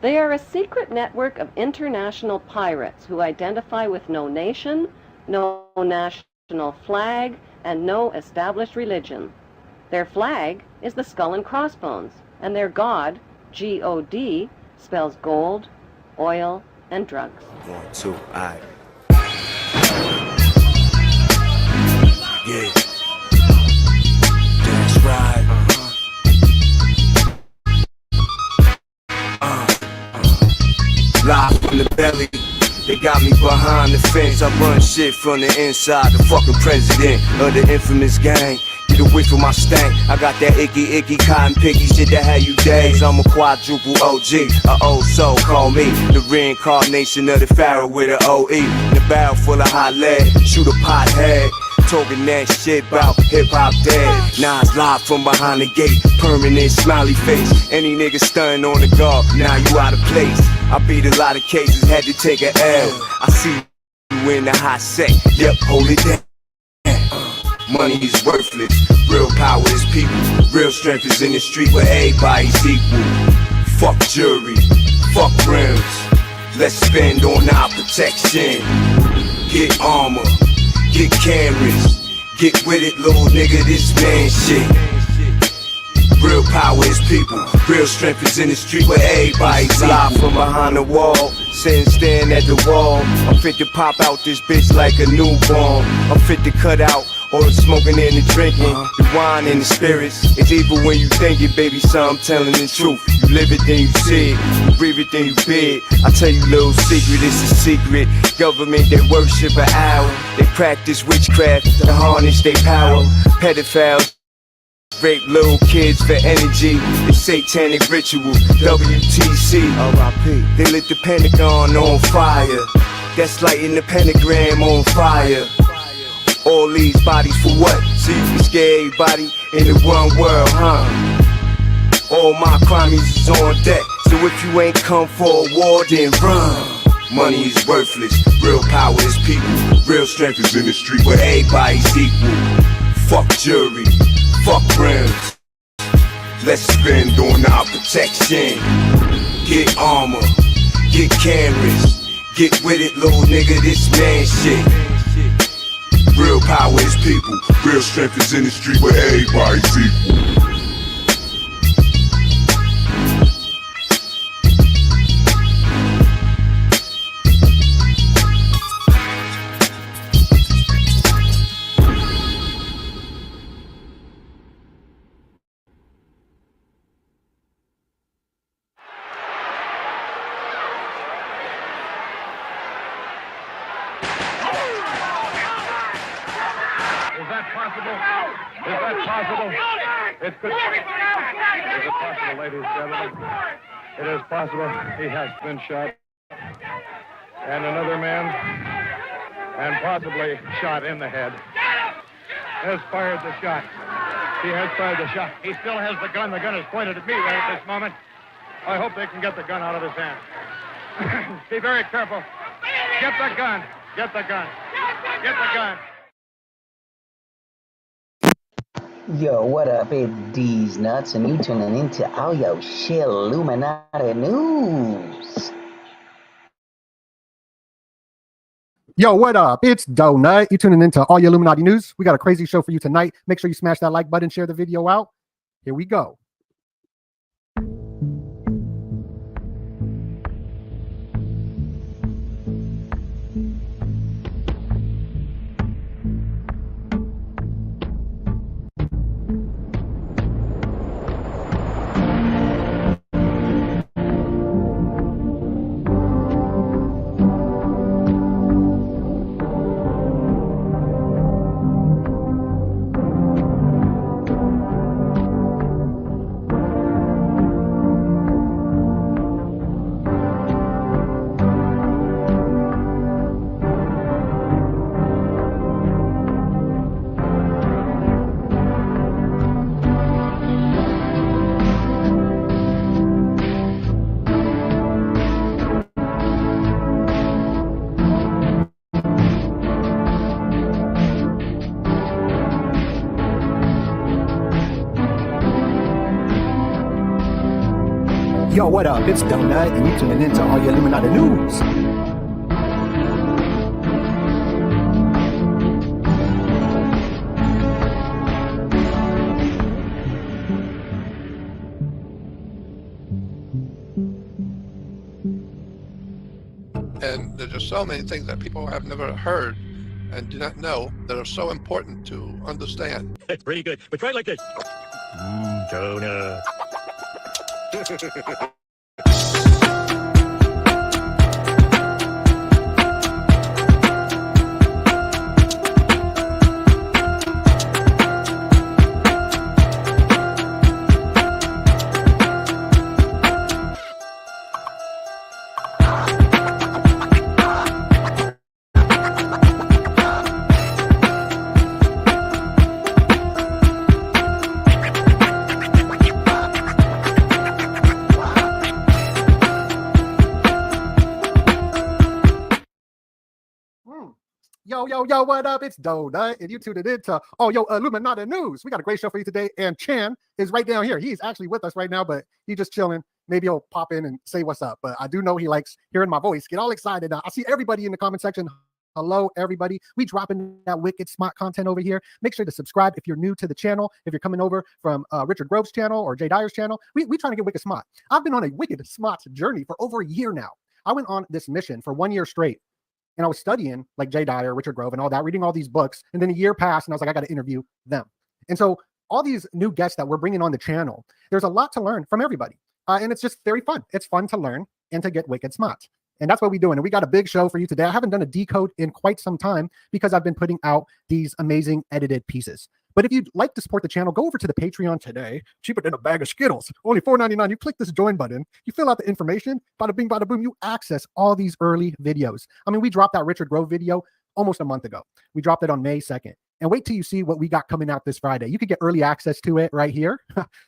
They are a secret network of international pirates who identify with no nation, no national flag, and no established religion. Their flag is the skull and crossbones, and their god, G-O-D, spells gold, oil, and drugs. 1, 2, aight. Yeah. That's right. Live from the belly. They got me behind the fence. I run shit from the inside. The fucking president of the infamous gang. Get away from my stank. I got that icky cotton picky shit that had you days. I'm a quadruple OG, a old soul. Call me the reincarnation of the pharaoh with an OE. In a barrel full of hot lead. Shoot a pothead. Talking that shit about hip-hop dead. Now it's live from behind the gate. Permanent smiley face. Any nigga stunning on the guard, now you out of place. I beat a lot of cases, had to take a L. I see you in the hot set, yep, hold it down. Money is worthless, real power is people. Real strength is in the street where everybody's equal. Fuck jury, fuck rims. Let's spend on our protection. Get armor, get cameras. Get with it, little nigga, this man shit. Real power is people, real strength is in the street where everybody's live from behind the wall. Sitting staring at the wall. I'm fit to pop out this bitch like a newborn. I'm fit to cut out all the smoking and the drinking, the wine and the spirits. It's evil when you think it, baby, so I'm telling the truth. You live it, then you see it. You breathe it, then you bid. I tell you a little secret, it's a secret. Government, they worship an hour. They practice witchcraft to harness their power. Pedophiles rape little kids for energy. It's satanic ritual, WTC, R.I.P. They lit the Pentagon on fire. That's lighting the pentagram on fire. All these bodies for what? So you can scare everybody in the one world, huh? All my crimes is on deck. So if you ain't come for a war, then run. Money is worthless, real power is people. Real strength is in the street where everybody's equal. Fuck jury, fuck rims. Let's spend on our protection. Get armor, get cameras. Get with it, little nigga, this man shit. Real power is people. Real strength is in the street where everybody's equal. Is it possible, ladies and gentlemen? It is possible he has been shot. And another man, and possibly shot in the head, has fired the shot. He has fired the shot. He still has the gun. The gun is pointed at me right at this moment. I hope they can get the gun out of his hand. Be very careful. Get the gun. Get the gun. Get the gun. Yo, what up? It's D's Nuts, and you tuning into all your shit Illuminati news. Yo, what up? It's Donut. You tuning into all your Illuminati news. We got a crazy show for you tonight. Make sure you smash that like button, share the video out. Here we go. Yo, what up? It's Donut, and you're tuning into all your Illuminati news. And there's just so many things that people have never heard and do not know that are so important to understand. That's pretty good. But try it like this. Donut. Yo, what up? It's Donut, and you tuned it into all your Illuminati news. We got a great show for you today, and Chan is right down here. He's actually with us right now, but he's just chilling. Maybe he'll pop in and say what's up, but I do know he likes hearing my voice. Get all excited now. I see everybody in the comment section. Hello, everybody. We dropping that wicked smart content over here. Make sure to subscribe if you're new to the channel. If you're coming over from Richard Grove's channel or Jay Dyer's channel, we trying to get wicked smart. I've been on a wicked smart journey for over a year now. I went on this mission for 1 year straight. And I was studying like Jay Dyer, Richard Grove, and all that, reading all these books. And then a year passed, and I was like, I got to interview them. And so all these new guests that we're bringing on the channel, there's a lot to learn from everybody. And it's just very fun. It's fun to learn and to get wicked smart. And that's what we're doing. And we got a big show for you today. I haven't done a decode in quite some time because I've been putting out these amazing edited pieces. But if you'd like to support the channel, go over to the Patreon today. Cheaper than a bag of Skittles. Only $4.99. You click this join button. You fill out the information. Bada bing, bada boom. You access all these early videos. I mean, we dropped that Richard Grove video almost a month ago. We dropped it on May 2nd. And wait till you see what we got coming out this Friday. You could get early access to it right here.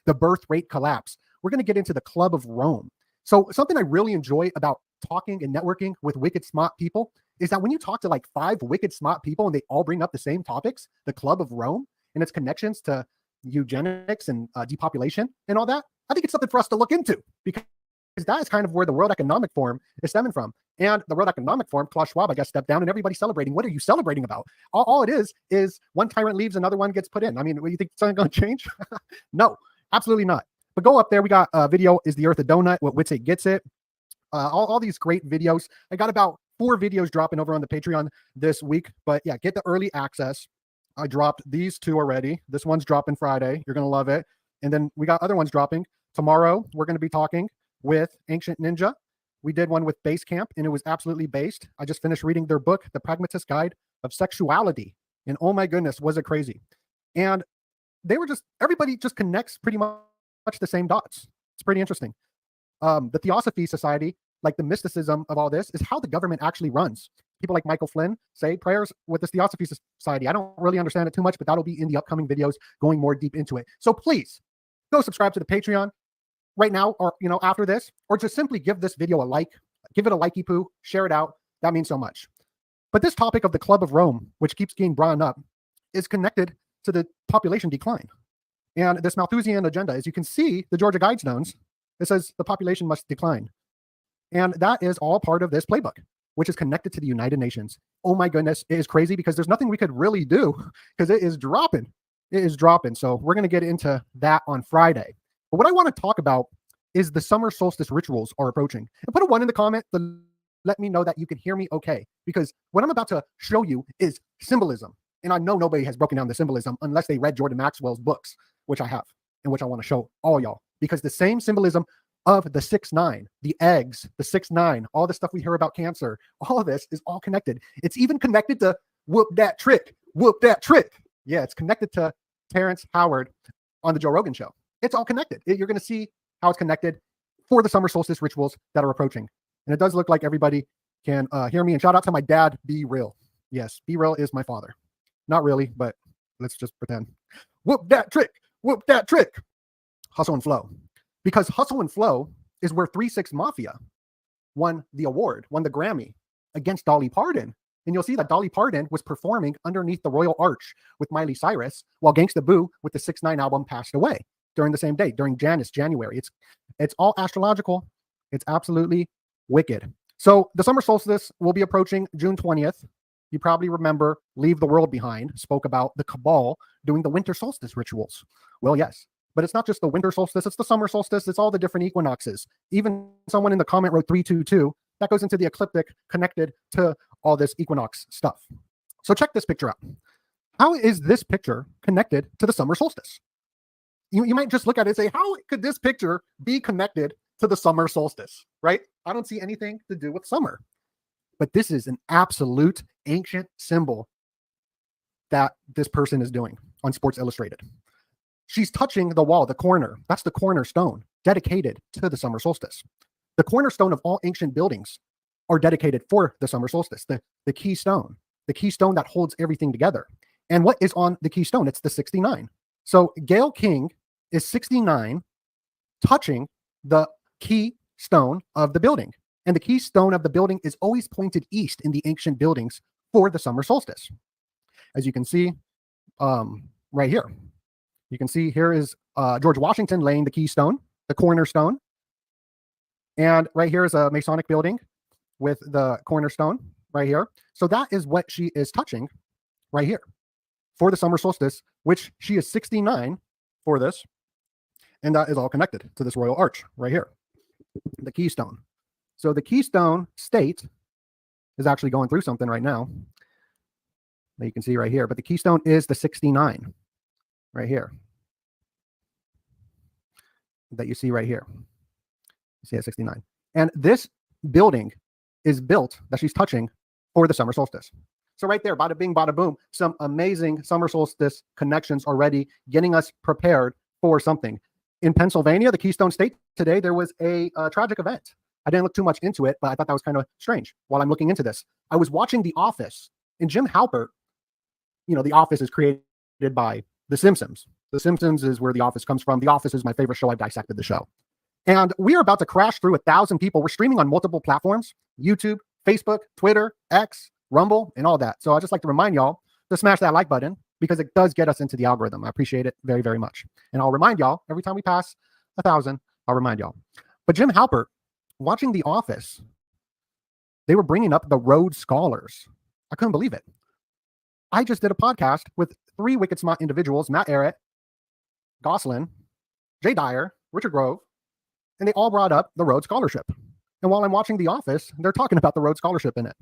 The birth rate collapse. We're going to get into the Club of Rome. So something I really enjoy about talking and networking with wicked smart people is that when you talk to like 5 wicked smart people and they all bring up the same topics, the Club of Rome, and its connections to eugenics and depopulation and all that, I think it's something for us to look into because that is kind of where the World Economic Forum is stemming from. And the World Economic Forum, Klaus Schwab, I guess, stepped down and everybody's celebrating. What are you celebrating about? All it is one tyrant leaves, another one gets put in. I mean, what, you think something's going to change? No, absolutely not. But go up there. We got a video, Is the Earth a Donut? What Wits It Gets It. All these great videos. I got about 4 videos dropping over on the Patreon this week. But yeah, get the early access. I dropped these 2 already. This one's dropping Friday. You're going to love it. And then we got other ones dropping. Tomorrow, we're going to be talking with Ancient Ninja. We did one with Base Camp, and it was absolutely based. I just finished reading their book, The Pragmatist Guide of Sexuality. And oh my goodness, was it crazy. And they were everybody just connects pretty much the same dots. It's pretty interesting. The Theosophy Society, like the mysticism of all this, is how the government actually runs. People like Michael Flynn say prayers with this Theosophy Society. I don't really understand it too much, but that'll be in the upcoming videos going more deep into it. So please go subscribe to the Patreon right now, or after this, or just simply give this video a like, give it a likey poo, share it out. That means so much. But this topic of the Club of Rome, which keeps getting brought up, is connected to the population decline and this Malthusian agenda. As you can see, the Georgia Guidestones, it says the population must decline. And that is all part of this playbook, which is connected to the United Nations. Oh my goodness, it is crazy because there's nothing we could really do because it is dropping. It is dropping. So we're going to get into that on Friday. But what I want to talk about is the summer solstice rituals are approaching. And put a 1 in the comment to let me know that you can hear me okay. Because what I'm about to show you is symbolism. And I know nobody has broken down the symbolism unless they read Jordan Maxwell's books, which I have, and which I want to show all y'all. Because the same symbolism of the 6-9, the eggs, the 6-9, all the stuff we hear about cancer, all of this is all connected. It's even connected to whoop that trick. Yeah, it's connected to Terrence Howard on the Joe Rogan show. It's all connected. You're going to see how it's connected for the summer solstice rituals that are approaching. And it does look like everybody can hear me. And shout out to my dad, Be Real. Yes, Be Real is my father. Not really, but let's just pretend. Whoop that trick. Hustle and Flow. Because Hustle and Flow is where 3 6 Mafia won the award, won the Grammy against Dolly Parton. And you'll see that Dolly Parton was performing underneath the Royal Arch with Miley Cyrus, while Gangsta Boo with the 6 9 album passed away during the same day, during January. It's all astrological. It's absolutely wicked. So the summer solstice will be approaching June 20th. You probably remember Leave the World Behind spoke about the cabal doing the winter solstice rituals. Well, yes, but it's not just the winter solstice, it's the summer solstice, it's all the different equinoxes. Even someone in the comment wrote 322. That goes into the ecliptic connected to all this equinox stuff. So check this picture out. How is this picture connected to the summer solstice? You might just look at it and say, how could this picture be connected to the summer solstice, right? I don't see anything to do with summer. But this is an absolute ancient symbol that this person is doing on Sports Illustrated. She's touching the wall, the corner. That's the cornerstone dedicated to the summer solstice. The cornerstone of all ancient buildings are dedicated for the summer solstice, the keystone that holds everything together. And what is on the keystone? It's the 69. So Gail King is 69, touching the keystone of the building. And the keystone of the building is always pointed east in the ancient buildings for the summer solstice. As you can see right here. You can see here is George Washington laying the keystone, the cornerstone. And right here is a Masonic building with the cornerstone right here. So that is what she is touching right here for the summer solstice, which she is 69 for this. And that is all connected to this royal arch right here, the keystone. So the Keystone State is actually going through something right now that you can see right here. But the keystone is the 69 right here that you see right here. You see at 69. And this building is built that she's touching for the summer solstice. So right there, bada bing, bada boom, some amazing summer solstice connections already getting us prepared for something. In Pennsylvania, the Keystone State, today there was a tragic event. I didn't look too much into it, but I thought that was kind of strange while I'm looking into this. I was watching The Office, and Jim Halpert, The Office is created by The Simpsons. The Simpsons is where The Office comes from. The Office is my favorite show. I've dissected the show. And we are about to crash through 1,000 people. We're streaming on multiple platforms, YouTube, Facebook, Twitter, X, Rumble, and all that. So I'd just like to remind y'all to smash that like button because it does get us into the algorithm. I appreciate it very, very much. And I'll remind y'all every time we pass 1,000, I'll remind y'all. But Jim Halpert, watching The Office, they were bringing up the Rhodes Scholars. I couldn't believe it. I just did a podcast with 3 wicked smart individuals, Matt Arrett, Goslin, Jay Dyer, Richard Grove, and they all brought up the Rhodes Scholarship. And while I'm watching The Office, they're talking about the Rhodes Scholarship in it,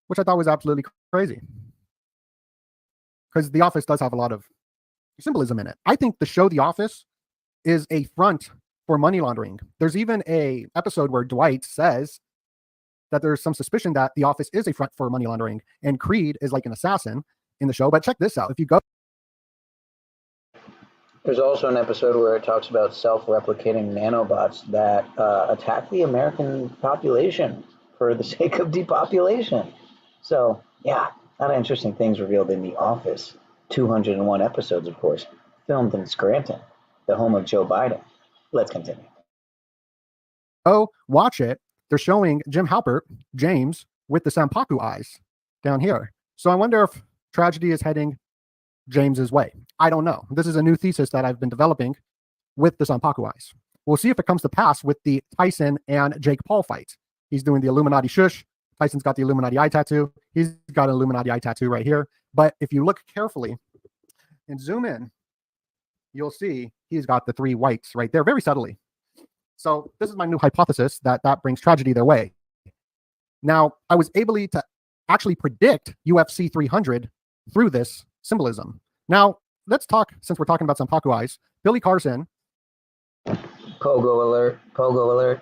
which I thought was absolutely crazy. Because The Office does have a lot of symbolism in it. I think the show The Office is a front for money laundering. There's even a episode where Dwight says that there's some suspicion that The Office is a front for money laundering, and Creed is like an assassin in the show. But check this out. If you go, There's also an episode where it talks about self-replicating nanobots that attack the American population for the sake of depopulation. So, yeah, a lot of interesting things revealed in The Office. 201 episodes, of course, filmed in Scranton, the home of Joe Biden. Let's continue. oh, watch it. They're showing Jim Halpert, James, with the Sampaku eyes down here. So I wonder if tragedy is heading James's way. I don't know. This is a new thesis that I've been developing with the Sampaku eyes. We'll see if it comes to pass with the Tyson and Jake Paul fight. He's doing the Illuminati shush. Tyson's got the Illuminati eye tattoo. He's got an Illuminati eye tattoo right here. But if you look carefully and zoom in, you'll see he's got the 3 whites right there very subtly. So this is my new hypothesis that brings tragedy their way. Now, I was able to actually predict UFC 300 through this symbolism. Now, let's talk, since we're talking about Sampaku eyes, Billy Carson. Pogo alert, Pogo alert.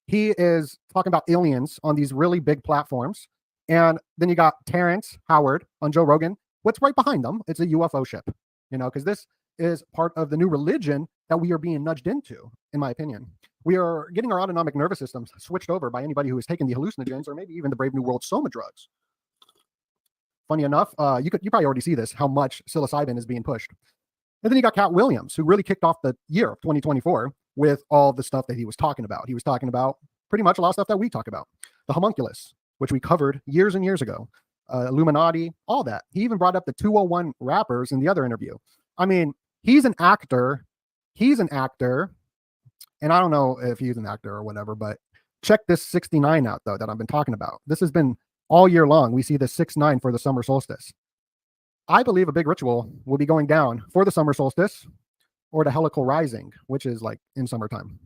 He is talking about aliens on these really big platforms. And then you got Terrence Howard on Joe Rogan. What's right behind them? It's a UFO ship, because this is part of the new religion that we are being nudged into, in my opinion. We are getting our autonomic nervous systems switched over by anybody who has taken the hallucinogens or maybe even the Brave New World Soma drugs. Funny enough, you probably already see this, how much psilocybin is being pushed. And then you got Cat Williams, who really kicked off the year of 2024 with all the stuff that he was talking about. He was talking about pretty much a lot of stuff that we talk about. The homunculus, which we covered years and years ago. Illuminati, all that. He even brought up the 201 rappers in the other interview. I mean, he's an actor. And I don't know if he's an actor or whatever, but check this 69 out, though, that I've been talking about. This has been all year long. We see the 6-9 for the summer solstice. I believe a big ritual will be going down for the summer solstice or the helical rising, which is like in summertime,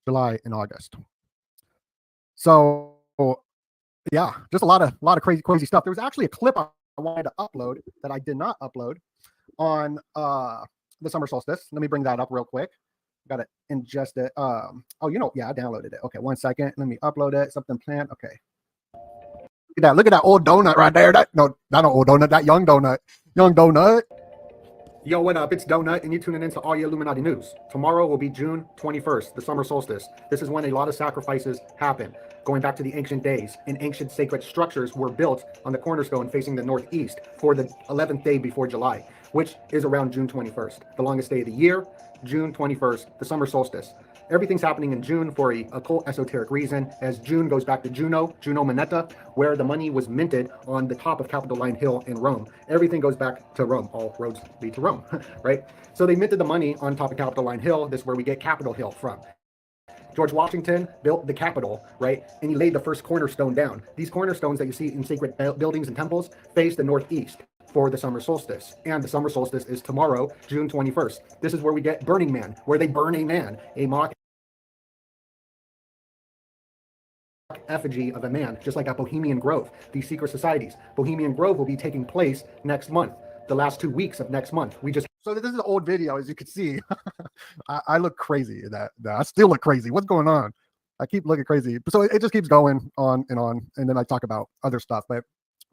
July and August. So yeah, just a lot of crazy stuff. There was actually a clip I wanted to upload that I did not upload on the summer solstice. Let me bring that up real quick. Got to ingest it. Oh, yeah, I downloaded it. Okay, 1 second. Let me upload it. Something planned. Okay. Look at that old donut right there. Not an old donut. That young donut. Young donut. Yo, what up? It's Donut, and you're tuning into all your Illuminati news. Tomorrow will be June 21st, the summer solstice. This is when a lot of sacrifices happen. Going back to the ancient days, and ancient sacred structures were built on the cornerstone facing the northeast for the 11th day before July, which is around June 21st. The longest day of the year, June 21st, the summer solstice. Everything's happening in June for a occult esoteric reason, as June goes back to Juno Moneta, where the money was minted on the top of Capitoline Hill in Rome. Everything goes back to Rome. All roads lead to Rome, right? So they minted the money on top of Capitoline Hill. This is where we get Capitol Hill from. George Washington built the Capitol, right? And he laid the first cornerstone down. These cornerstones that you see in sacred buildings and temples face the northeast for the summer solstice. And the summer solstice is tomorrow, June 21st. This is where we get Burning Man, where they burn a man, a mock effigy of a man, just like at Bohemian Grove, these secret societies. Bohemian Grove will be taking place next month, the last 2 weeks of next month. So this is an old video, as you can see. I look crazy in that. I still look crazy. What's going on? I keep looking crazy. So it just keeps going on, and then I talk about other stuff. But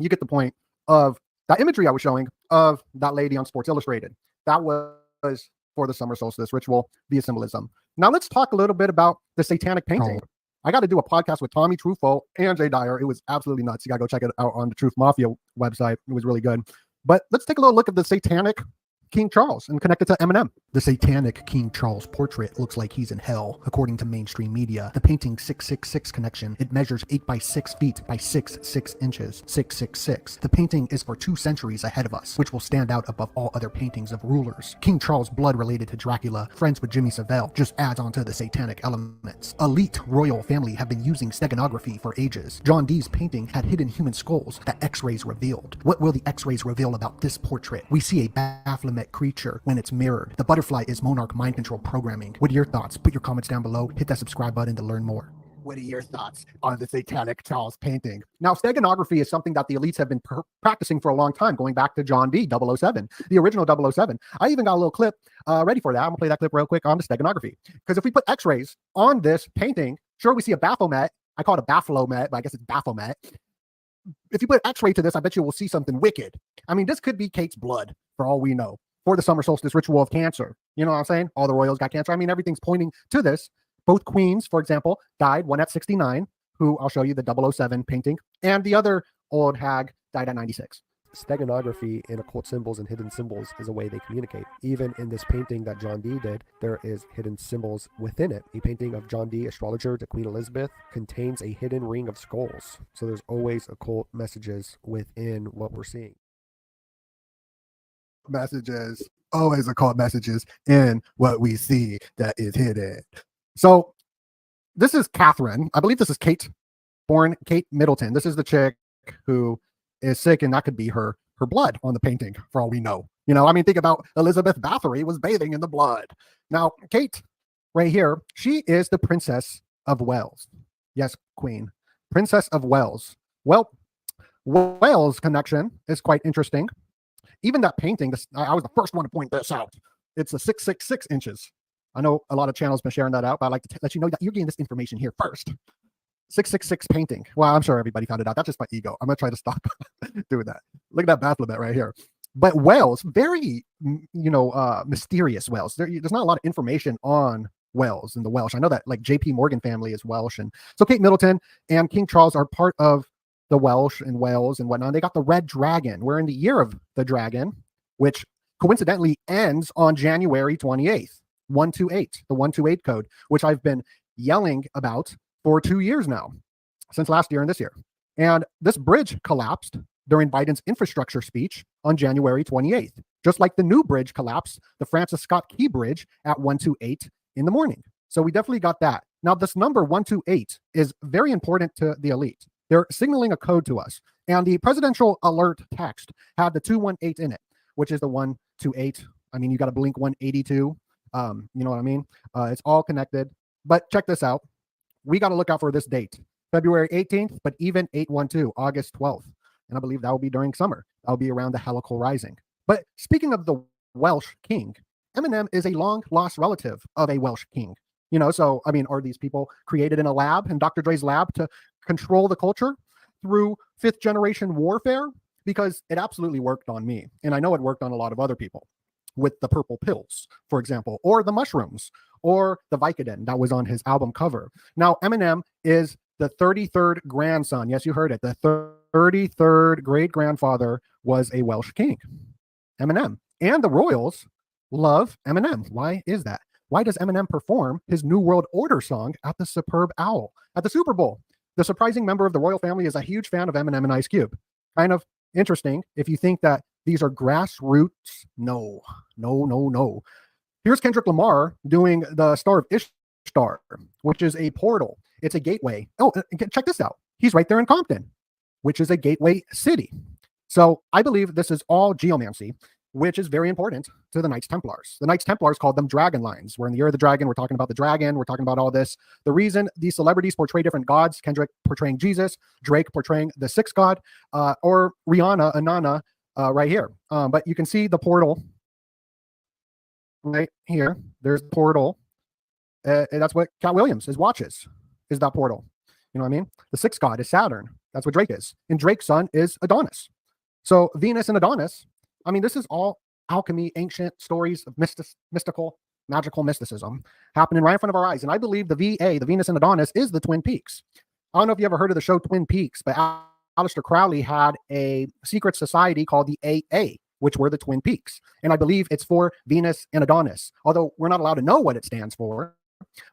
you get the point of that imagery I was showing of that lady on Sports Illustrated. That was for the summer solstice ritual via symbolism. Now let's talk a little bit about the satanic painting. I got to do a podcast with Tommy Truffaut and Jay Dyer. It was absolutely nuts. You got to go check it out on the Truth Mafia website. It was really good. But let's take a little look at the satanic King Charles and connect it to Eminem. The satanic King Charles portrait looks like he's in hell, according to mainstream media. The painting 666 connection, it measures 8 by 6 feet by 6 inches, 666. The painting is for 2 centuries ahead of us, which will stand out above all other paintings of rulers. King Charles' blood related to Dracula, friends with Jimmy Savile, just adds onto the satanic elements. Elite royal family have been using steganography for ages. John Dee's painting had hidden human skulls that X-rays revealed. What will the X-rays reveal about this portrait? We see a Baphomet creature when it's mirrored. The butterfly is monarch mind control programming. What are your thoughts? Put your comments down below. Hit that subscribe button to learn more. What are your thoughts on the satanic Charles painting? Now, steganography is something that the elites have been practicing for a long time, going back to John Dee, 007, the original 007. I even got a little clip ready for that. I'm gonna play that clip real quick on the steganography. Because if we put X-rays on this painting, sure, we see a Baphomet. I call it a Baphomet, but I guess it's Baphomet. If you put X-ray to this, I bet you will see something wicked. I mean, this could be Kate's blood, for all we know, for the summer solstice ritual of cancer. You know what I'm saying? All the royals got cancer. I mean, everything's pointing to this. Both queens, for example, died, one at 69, who I'll show you the 007 painting, and the other old hag died at 96. Steganography in occult symbols and hidden symbols is a way they communicate. Even in this painting that John Dee did, there is hidden symbols within it. A painting of John Dee, astrologer to Queen Elizabeth, contains a hidden ring of skulls. So there's always occult messages within what we're seeing. Messages, always occult messages in what we see that is hidden. So this is Catherine. I believe this is Kate, born Kate Middleton. This is the chick who is sick, and that could be her blood on the painting, for all we know. You know, I mean, think about Elizabeth Bathory was bathing in the blood. Now, Kate, right here, she is the Princess of Wales. Yes, Queen. Princess of Wales. Well, Wales connection is quite interesting. Even that painting, I was the first one to point this out. It's a 666 inches. I know a lot of channels been sharing that out, but I'd like to let you know that you're getting this information here first. 666 painting. Well, I'm sure everybody found it out. That's just my ego. I'm going to try to stop doing that. Look at that Baphomet right here. But Wales, very, mysterious Wales. There's not a lot of information on Wales and the Welsh. I know that like JP Morgan family is Welsh. And so Kate Middleton and King Charles are part of the Welsh and Wales and whatnot. They got the red dragon. We're in the year of the dragon, which coincidentally ends on January 28th, 128, the 128 code, which I've been yelling about for 2 years now, since last year and this year. And this bridge collapsed during Biden's infrastructure speech on January 28th, just like the new bridge collapsed, the Francis Scott Key Bridge, at 128 in the morning. So we definitely got that. Now, this number 128 is very important to the elite. They're signaling a code to us. And the presidential alert text had the 218 in it, which is the 128. I mean, you got to blink 182. You know what I mean? It's all connected. But check this out. We got to look out for this date, February 18th, but even 812, August 12th. And I believe that will be during summer. That'll be around the Helical Rising. But speaking of the Welsh king, Eminem is a long lost relative of a Welsh king. You know, so, I mean, are these people created in a lab, in Dr. Dre's lab, to control the culture through fifth generation warfare? Because it absolutely worked on me. And I know it worked on a lot of other people with the purple pills, for example, or the mushrooms, or the Vicodin that was on his album cover. Now, Eminem is the 33rd grandson. Yes, you heard it. The 33rd great grandfather was a Welsh king, Eminem. And the royals love Eminem. Why is that? Why does Eminem perform his New World Order song at the Superb Owl at the Super Bowl? The surprising member of the royal family is a huge fan of Eminem and Ice Cube. Kind of interesting if you think that these are grassroots. No. Here's Kendrick Lamar doing the Star of Ishtar, which is a portal. It's a gateway. Oh, check this out. He's right there in Compton, which is a gateway city. So I believe this is all geomancy, which is very important to the Knights Templars. The Knights Templars called them dragon lines. We're in the year of the dragon. We're talking about the dragon. We're talking about all this. The reason these celebrities portray different gods, Kendrick portraying Jesus, Drake portraying the sixth god, or Rihanna, Anana, right here. But you can see the portal right here. There's the portal. That's what Cat Williams, his watches, is that portal. You know what I mean? The sixth god is Saturn. That's what Drake is. And Drake's son is Adonis. So Venus and Adonis, I mean, this is all alchemy, ancient stories of mystical, magical mysticism happening right in front of our eyes. And I believe the VA, the Venus and Adonis, is the Twin Peaks. I don't know if you ever heard of the show Twin Peaks, but Aleister Crowley had a secret society called the AA, which were the Twin Peaks. And I believe it's for Venus and Adonis, although we're not allowed to know what it stands for.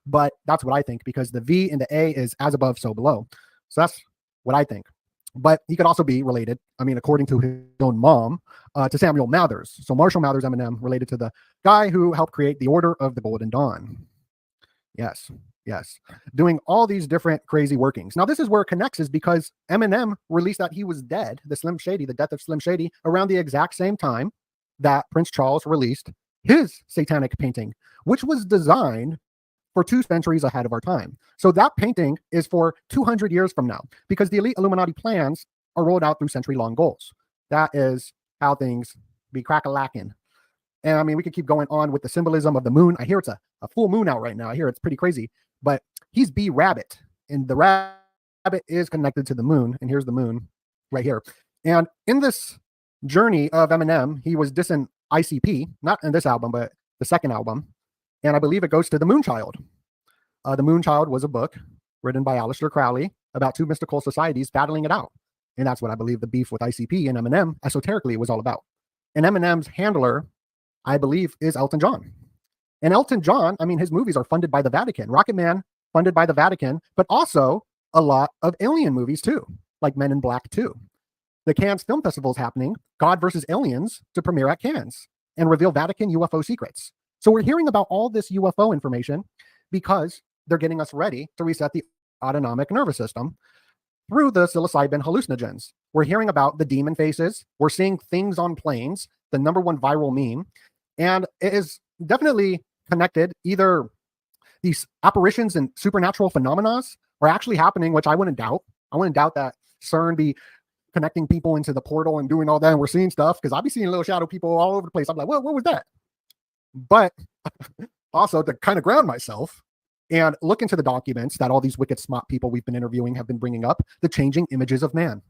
But that's what I think, because the V and the A is as above, so below. So that's what I think. But he could also be related, I mean, according to his own mom, to Samuel Mathers. So Marshall Mathers, Eminem, related to the guy who helped create the Order of the Golden Dawn. Yes. Doing all these different crazy workings. Now, this is where it connects, is because Eminem released that he was dead, the death of Slim Shady, around the exact same time that Prince Charles released his satanic painting, which was designed for 2 centuries ahead of our time. So that painting is for 200 years from now, because the elite Illuminati plans are rolled out through century-long goals. That is how things be crack-a-lacking. And I mean, we could keep going on with the symbolism of the moon. I hear it's a full moon out right now. I hear it's pretty crazy, but he's B-Rabbit, and the rabbit is connected to the moon, and here's the moon right here. And in this journey of Eminem, he was dissing ICP, not in this album, but the second album. And I believe it goes to The Moonchild. The Moonchild was a book written by Aleister Crowley about 2 mystical societies battling it out. And that's what I believe the beef with ICP and Eminem esoterically was all about. And Eminem's handler, I believe, is Elton John. And Elton John, I mean, his movies are funded by the Vatican. Rocket Man, funded by the Vatican, but also a lot of alien movies too, like Men in Black 2. The Cannes Film Festival is happening, God versus Aliens, to premiere at Cannes and reveal Vatican UFO secrets. So we're hearing about all this UFO information because they're getting us ready to reset the autonomic nervous system through the psilocybin hallucinogens. We're hearing about the demon faces. We're seeing things on planes, the #1 viral meme. And it is definitely connected. Either these apparitions and supernatural phenomena are actually happening, which I wouldn't doubt. I wouldn't doubt that CERN be connecting people into the portal and doing all that. And we're seeing stuff, because I'll be seeing little shadow people all over the place. I'm like, what was that? But also to kind of ground myself and look into the documents that all these wicked smart people we've been interviewing have been bringing up, the changing images of man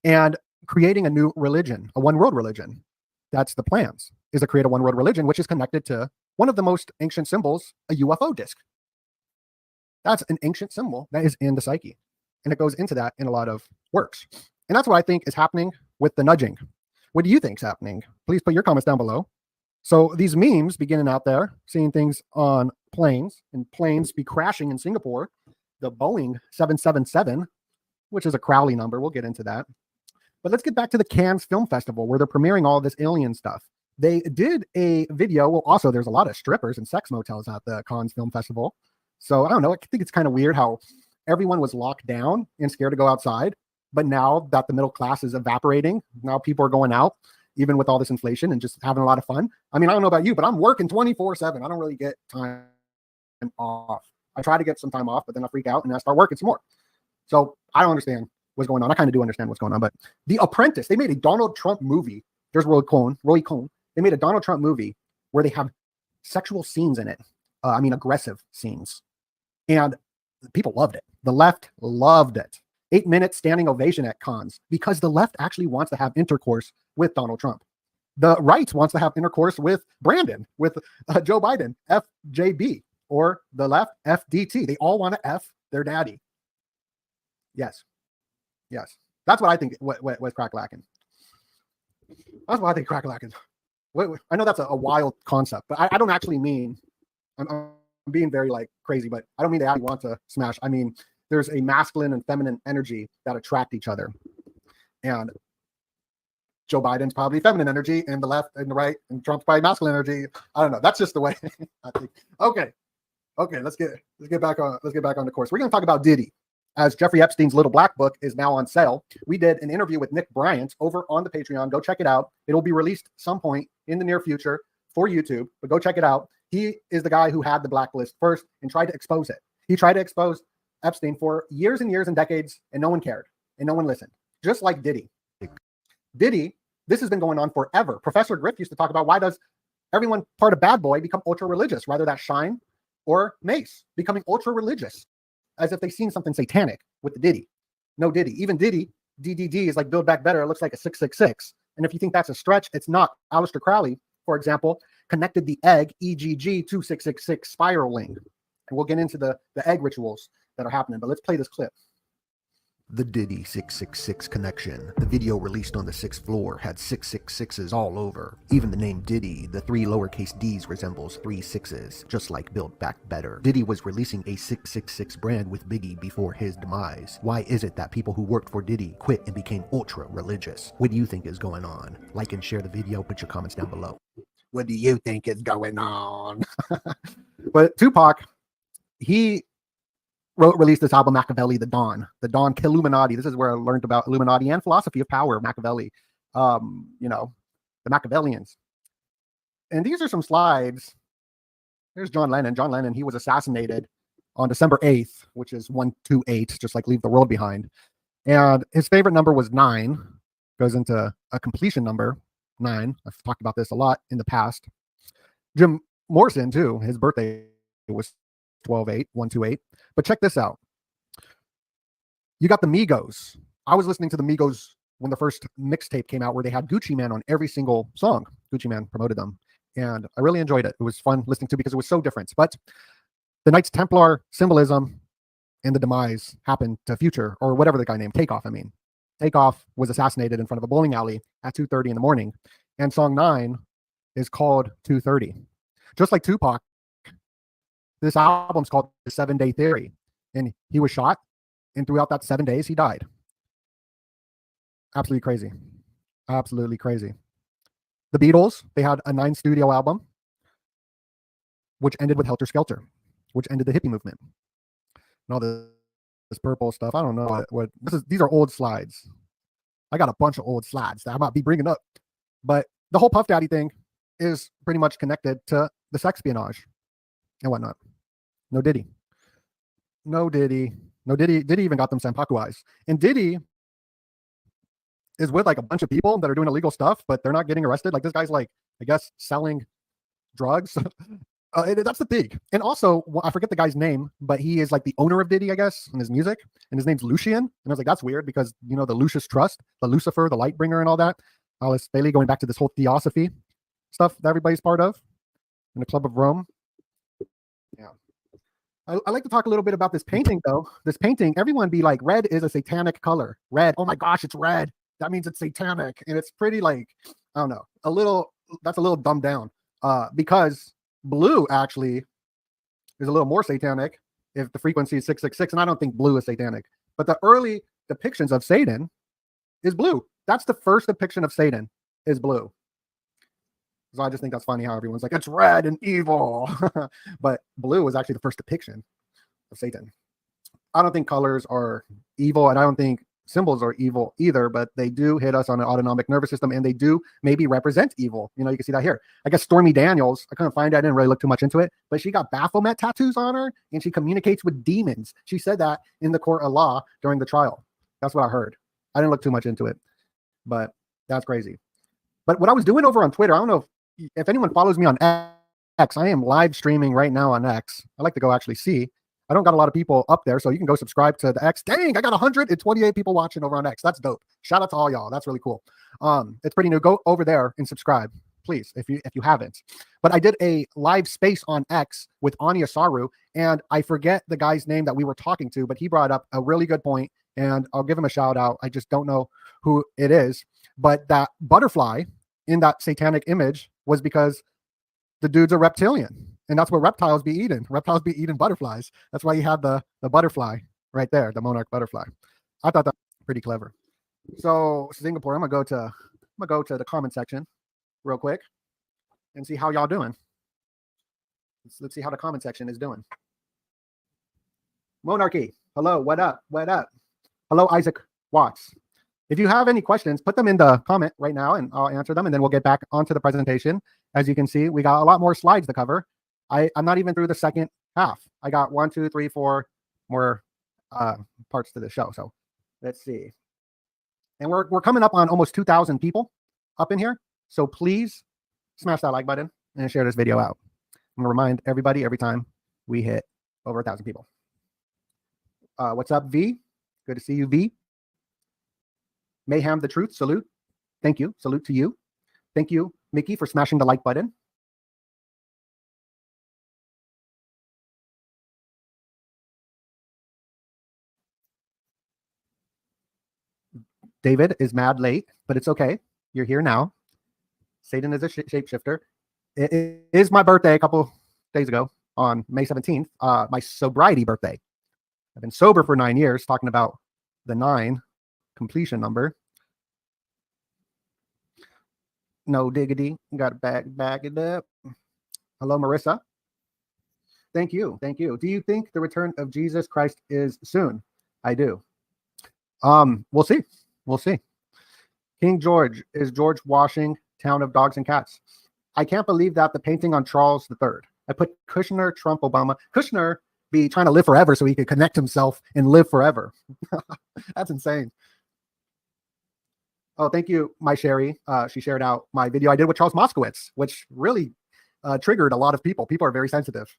and creating a new religion, a one world religion. That's the plans, is to create a one world religion, which is connected to one of the most ancient symbols, a UFO disc. That's an ancient symbol that is in the psyche. And it goes into that in a lot of works. And that's what I think is happening with the nudging. What do you think is happening? Please put your comments down below. So these memes beginning out there, seeing things on planes, and planes be crashing in Singapore, the Boeing 777, which is a Crowley number. We'll get into that. But let's get back to the Cannes Film Festival, where they're premiering all this alien stuff. They did a video. Well, also there's a lot of strippers and sex motels at the Cannes Film Festival. So I don't know. I think it's kind of weird how everyone was locked down and scared to go outside. But now that the middle class is evaporating, now people are going out, even with all this inflation, and just having a lot of fun. I mean, I don't know about you, but I'm working 24/7. I don't really get time off. I try to get some time off, but then I freak out and I start working some more. So I don't understand what's going on. I kind of do understand what's going on, but The Apprentice, they made a Donald Trump movie. There's Roy Cohn. They made a Donald Trump movie where they have sexual scenes in it. Aggressive scenes. And people loved it. The left loved it. 8-minute standing ovation at Cannes because the left actually wants to have intercourse with Donald Trump. The right wants to have intercourse with Brandon, with Joe Biden, FJB, or the left, FDT. They all want to F their daddy. Yes. That's what I think was crack-lacking. That's what I think crack-lacking. I know that's a wild concept, but I don't actually mean, I'm being very like crazy, but I don't mean they actually want to smash. I mean, there's a masculine and feminine energy that attract each other. And Joe Biden's probably feminine energy, and the left and the right, and Trump's probably masculine energy. I don't know. That's just the way I think. Okay. Let's get back on the course. We're going to talk about Diddy, as Jeffrey Epstein's Little Black Book is now on sale. We did an interview with Nick Bryant over on the Patreon. Go check it out. It'll be released some point in the near future for YouTube, but go check it out. He is the guy who had the blacklist first and tried to expose it. He tried to expose Epstein for years and years and decades, and no one cared and no one listened. Just like Diddy. This has been going on forever. Professor Griff used to talk about, why does everyone part of Bad Boy become ultra religious, whether that's Shine or Mace, becoming ultra religious, as if they've seen something satanic with the Diddy. No Diddy. Even Diddy, DDD, is like Build Back Better. It looks like a 666. And if you think that's a stretch, it's not. Aleister Crowley, for example, connected the egg EGG 2666 spiral link. And we'll get into the egg rituals that are happening, but let's play this clip. The Diddy 666 connection. The video released on the 6th floor had 666s all over. Even the name Diddy, the 3 lowercase d's resembles 3 6s, just like Build Back Better. Diddy was releasing a 666 brand with Biggie before his demise. Why is it that people who worked for Diddy quit and became ultra religious? What do you think is going on? Like and share the video, put your comments down below. What do you think is going on? But Tupac, he released this album, Machiavelli, the Dawn Killuminati. This is where I learned about Illuminati and philosophy of power, Machiavelli, the Machiavellians. And these are some slides. There's John Lennon. He was assassinated on December 8th, which is 128, just like Leave the World Behind. And his favorite number was 9, goes into a completion number, 9. I've talked about this a lot in the past. Jim Morrison, too, his birthday was 12/8, 128. But check this out. You got the Migos. I was listening to the Migos when the first mixtape came out, where they had Gucci Mane on every single song. Gucci Mane promoted them. And I really enjoyed it. It was fun listening to because it was so different. But the Knights Templar symbolism and the demise happened to Future, or whatever the guy named Takeoff. Takeoff was assassinated in front of a bowling alley at 2:30 in the morning. And song 9 is called 2:30. Just like Tupac, this album's called The 7-Day Theory. And he was shot, and throughout that 7 days, he died. Absolutely crazy. Absolutely crazy. The Beatles, they had a 9 studio album, which ended with Helter Skelter, which ended the hippie movement. And all this purple stuff. I don't know what these are old slides. I got a bunch of old slides that I might be bringing up. But the whole Puff Daddy thing is pretty much connected to the sexpionage and whatnot. No Diddy. Diddy even got them Sampaku eyes. And Diddy is with like a bunch of people that are doing illegal stuff, but they're not getting arrested. Like this guy's like, I guess, selling drugs. That's the thing. And also, I forget the guy's name, but he is like the owner of Diddy, I guess, and his music. And his name's Lucian. And I was like, that's weird because, the Lucius Trust, the Lucifer, the light bringer and all that. Alice Bailey going back to this whole theosophy stuff that everybody's part of in the Club of Rome. Yeah. I like to talk a little bit about this painting, though. This painting, everyone be like, red is a satanic color. Red. Oh my gosh, it's red. That means it's satanic. And it's pretty like, I don't know, that's a little dumbed down. Because blue actually is a little more satanic if the frequency is 666. And I don't think blue is satanic. But the early depictions of Satan is blue. That's the first depiction of Satan is blue. So I just think that's funny how everyone's like, it's red and evil. But blue was actually the first depiction of Satan. I don't think colors are evil, and I don't think symbols are evil either, but they do hit us on an autonomic nervous system, and they do maybe represent evil. You can see that here. I guess Stormy Daniels, I couldn't find it. I didn't really look too much into it, but she got Baphomet tattoos on her, and she communicates with demons. She said that in the court of law during the trial. That's what I heard. I didn't look too much into it, but that's crazy. But what I was doing over on Twitter, I don't know if anyone follows me on X. I am live streaming right now on X. I like to go actually see. I don't got a lot of people up there, so you can go subscribe to the X. Dang, I got 128 people watching over on X. That's dope. Shout out to all y'all. That's really cool. It's pretty new. Go over there and subscribe, please, if you haven't. But I did a live space on X with Anya Saru, and I forget the guy's name that we were talking to, but he brought up a really good point, and I'll give him a shout out. I just don't know who it is, but that butterfly in that satanic image was because the dude's a reptilian. And that's what reptiles be eating. Reptiles be eating butterflies. That's why you have the butterfly right there, the monarch butterfly. I thought that was pretty clever. So Singapore, I'm gonna go to the comment section real quick and see how y'all doing. Let's see how the comment section is doing. Monarchy, hello, what up? What up? Hello, Isaac Watts. If you have any questions, put them in the comment right now and I'll answer them, and then we'll get back onto the presentation. As you can see, we got a lot more slides to cover. I'm not even through the second half. I got 1, 2, 3, 4 more parts to the show. So let's see. And we're coming up on almost 2,000 people up in here. So please smash that like button and share this video out. I'm gonna remind everybody every time we hit over 1,000 people. What's up, V? Good to see you, V. Mayhem the Truth, salute. Thank you. Salute to you. Thank you, Mickey, for smashing the like button. David is mad late, but it's okay. You're here now. Satan is a shapeshifter. It is my birthday a couple days ago on May 17th, my sobriety birthday. I've been sober for 9 years, talking about the 9 completion number. No diggity. Got to back it up. Hello, Marissa. Thank you. Thank you. Do you think the return of Jesus Christ is soon? I do. We'll see. We'll see. King George, is George washing Town of Dogs and Cats? I can't believe that the painting on Charles III. I put Kushner, Trump, Obama. Kushner be trying to live forever so he could connect himself and live forever. That's insane. Oh, thank you, my Sherry. She shared out my video I did with Charles Moskowitz, which really triggered a lot of people. People are very sensitive.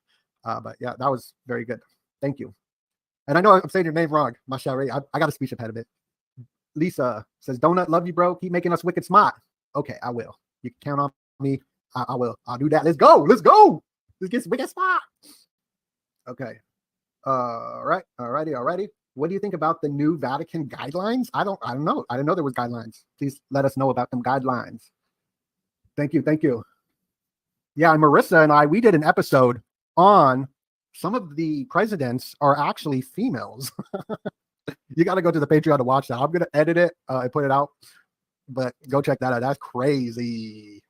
But yeah, that was very good. Thank you. And I know I'm saying your name wrong, my Sherry. I got a speech impediment. Lisa says, Donut, love you, bro. Keep making us wicked smart. Okay, I will. You can count on me. I will. I'll do that. Let's go. Let's go. Let's get wicked smart. Okay. All right. Alrighty. What do you think about the new Vatican guidelines? I don't know. I didn't know there was guidelines. Please let us know about them guidelines. Thank you. Thank you. Yeah, and Marissa and I, we did an episode on some of the presidents are actually females. You got to go to the Patreon to watch that. I'm going to edit it and put it out, but go check that out. That's crazy.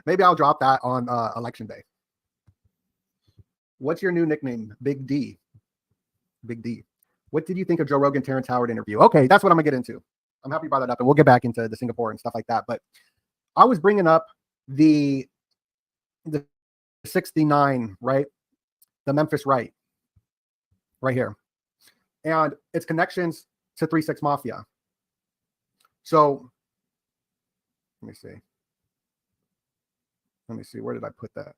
Maybe I'll drop that on election day. What's your new nickname? Big D. Big D. What did you think of Joe Rogan, Terrence Howard interview? Okay, that's what I'm going to get into. I'm happy you brought that up, and we'll get back into the Singapore and stuff like that. But I was bringing up the 69, right? The Memphis right here. And its connections to 3-6 Mafia. So, let me see. Where did I put that?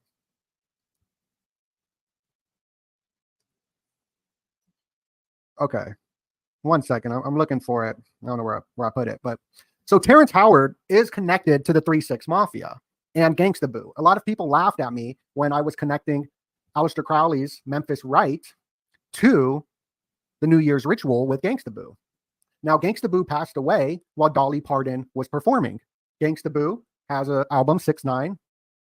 Okay. 1 second. I'm looking for it. I don't know where I put it. But so Terrence Howard is connected to the 3-6 Mafia and Gangsta Boo. A lot of people laughed at me when I was connecting Aleister Crowley's Memphis Right to the New Year's ritual with Gangsta Boo. Now, Gangsta Boo passed away while Dolly Parton was performing. Gangsta Boo has an album, 6ix9ine,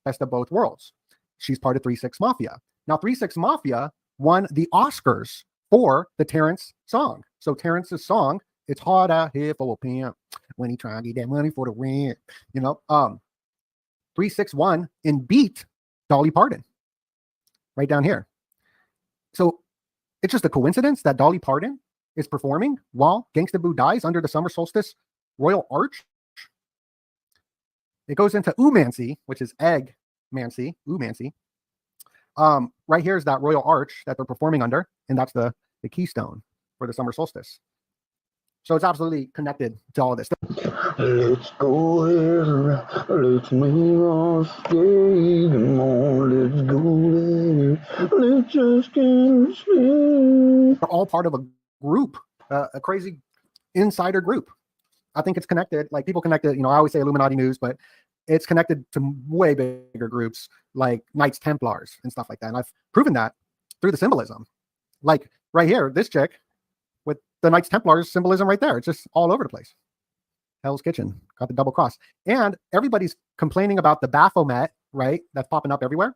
Best of Both Worlds. She's part of 3-6 Mafia. Now, 3-6 Mafia won the Oscars for the Terrence song. So Terrence's song, it's hard out here for a pimp when he trying to get that money for the rent. 361 and beat Dolly Parton right down here. So it's just a coincidence that Dolly Parton is performing while Gangsta Boo dies under the summer solstice royal arch. It goes into Oomancy, which is egg mancy, Oomancy. Right here is that royal arch that they're performing under, and that's the keystone for the summer solstice. So it's absolutely connected to all of this. Let's go there. Let's move on stage. Come on, let's go there. Let's just get stage. They're all part of a group, a crazy insider group. I think it's connected, like people connected, I always say Illuminati news, but it's connected to way bigger groups like Knights Templars and stuff like that. And I've proven that through the symbolism. Like right here, this chick with the Knights Templars symbolism right there. It's just all over the place. Hell's Kitchen got the double cross. And everybody's complaining about the Baphomet, right? That's popping up everywhere.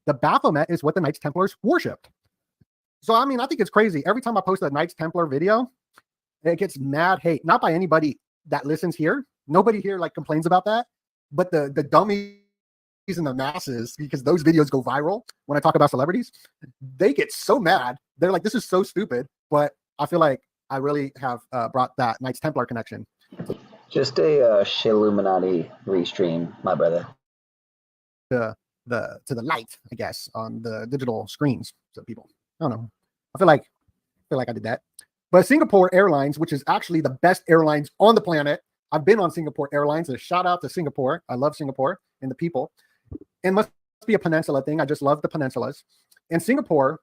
The Baphomet is what the Knights Templars worshipped. So, I mean, I think it's crazy. Every time I post a Knights Templar video, it gets mad hate. Not by anybody that listens here. Nobody here like complains about that. But the dummies in the masses, because those videos go viral when I talk about celebrities, they get so mad. They're like, this is so stupid. But I feel like I really have brought that Knights Templar connection. Just a Shilluminati restream, my brother. To the light, I guess, on the digital screens. So people, I don't know. I feel like I did that. But Singapore Airlines, which is actually the best airlines on the planet. I've been on Singapore Airlines. A shout out to Singapore. I love Singapore and the people. It must be a peninsula thing. I just love the peninsulas. In Singapore,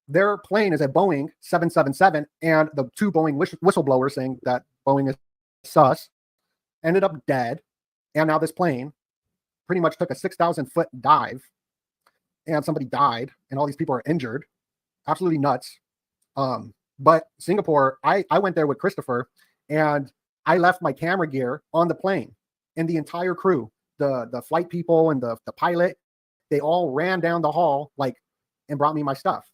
their plane is a Boeing 777, and the two Boeing whistleblowers saying that Boeing is sus ended up dead. And now this plane pretty much took a 6,000-foot dive, and somebody died, and all these people are injured. Absolutely nuts. But Singapore, I went there with Christopher, and I left my camera gear on the plane, and the entire crew, the flight people and the pilot, they all ran down the hall and brought me my stuff.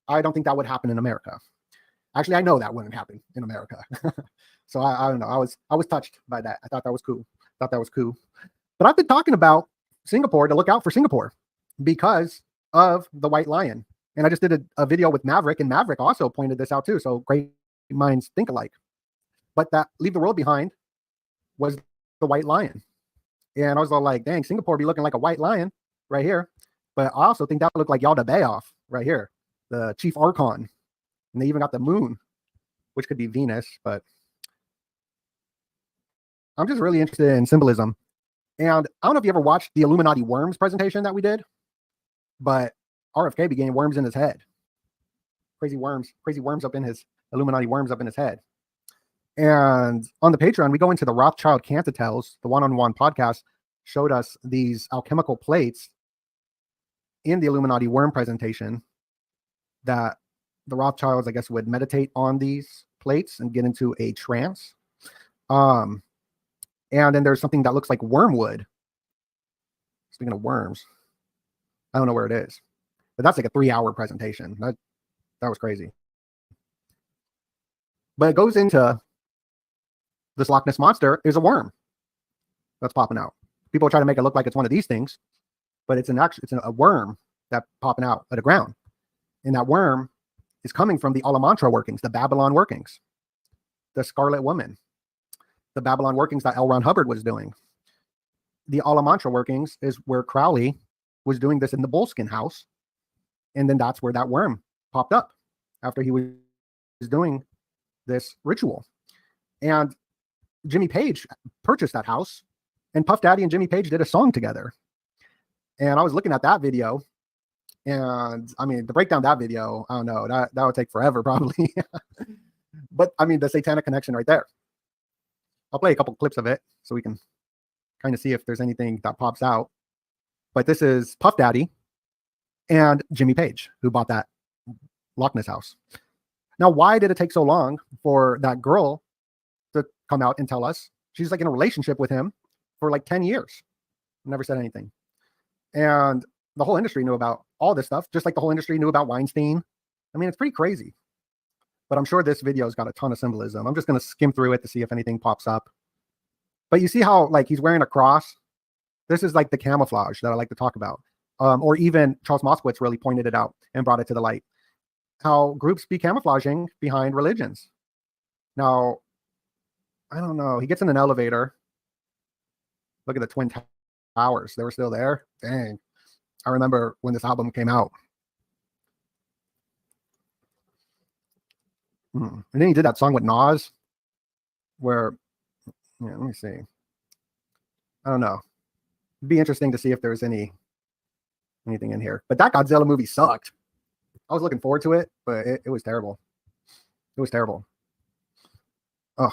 I don't think that would happen in America. Actually, I know that wouldn't happen in America. So I don't know. I was touched by that. I thought that was cool. But I've been talking about Singapore to look out for Singapore because of the white lion. And I just did a video with Maverick, and Maverick also pointed this out too. So great minds think alike. But that Leave the World Behind was the white lion. And I was all like, dang, Singapore be looking like a white lion right here. But I also think that looked like Yalda Bayoff right here, the chief archon. And they even got the moon, which could be Venus. But I'm just really interested in symbolism. And I don't know if you ever watched the Illuminati worms presentation that we did, but RFK be getting worms in his head. Crazy worms up in his Illuminati worms up in his head. And on the Patreon, we go into the Rothschild Cantatels. The one-on-one podcast showed us these alchemical plates in the Illuminati worm presentation that the Rothschilds, I guess, would meditate on these plates and get into a trance. And then there's something that looks like wormwood. Speaking of worms, I don't know where it is, but that's like a 3-hour presentation. That was crazy. But it goes into this Loch Ness Monster is a worm that's popping out. People try to make it look like it's one of these things, but it's a worm that's popping out of the ground. And that worm is coming from the Alamantra workings, the Babylon workings, the Scarlet Woman, the Babylon workings that L. Ron Hubbard was doing. The Alamantra workings is where Crowley was doing this in the Bullskin house. And then that's where that worm popped up after he was doing this ritual. And Jimmy Page purchased that house, and Puff Daddy and Jimmy Page did a song together. And I was looking at that video, and I mean, to break down that video, I don't know, that would take forever probably. But I mean, the satanic connection right there. I'll play a couple clips of it so we can kind of see if there's anything that pops out. But this is Puff Daddy and Jimmy Page, who bought that Loch Ness house. Now, why did it take so long for that girl to come out and tell us? She's like in a relationship with him for like 10 years. Never said anything. And the whole industry knew about all this stuff, just like the whole industry knew about Weinstein. I mean, it's pretty crazy. But I'm sure this video's got a ton of symbolism. I'm just going to skim through it to see if anything pops up. But you see how like he's wearing a cross? This is like the camouflage that I like to talk about. Or even Charles Moskowitz really pointed it out and brought it to the light. How groups be camouflaging behind religions. Now, I don't know. He gets in an elevator. Look at the Twin Towers. They were still there. Dang. I remember when this album came out. And then he did that song with Nas where, let me see. I don't know. It'd be interesting to see if there's anything in here. But that Godzilla movie sucked. I was looking forward to it, but it was terrible. It was terrible. Oh,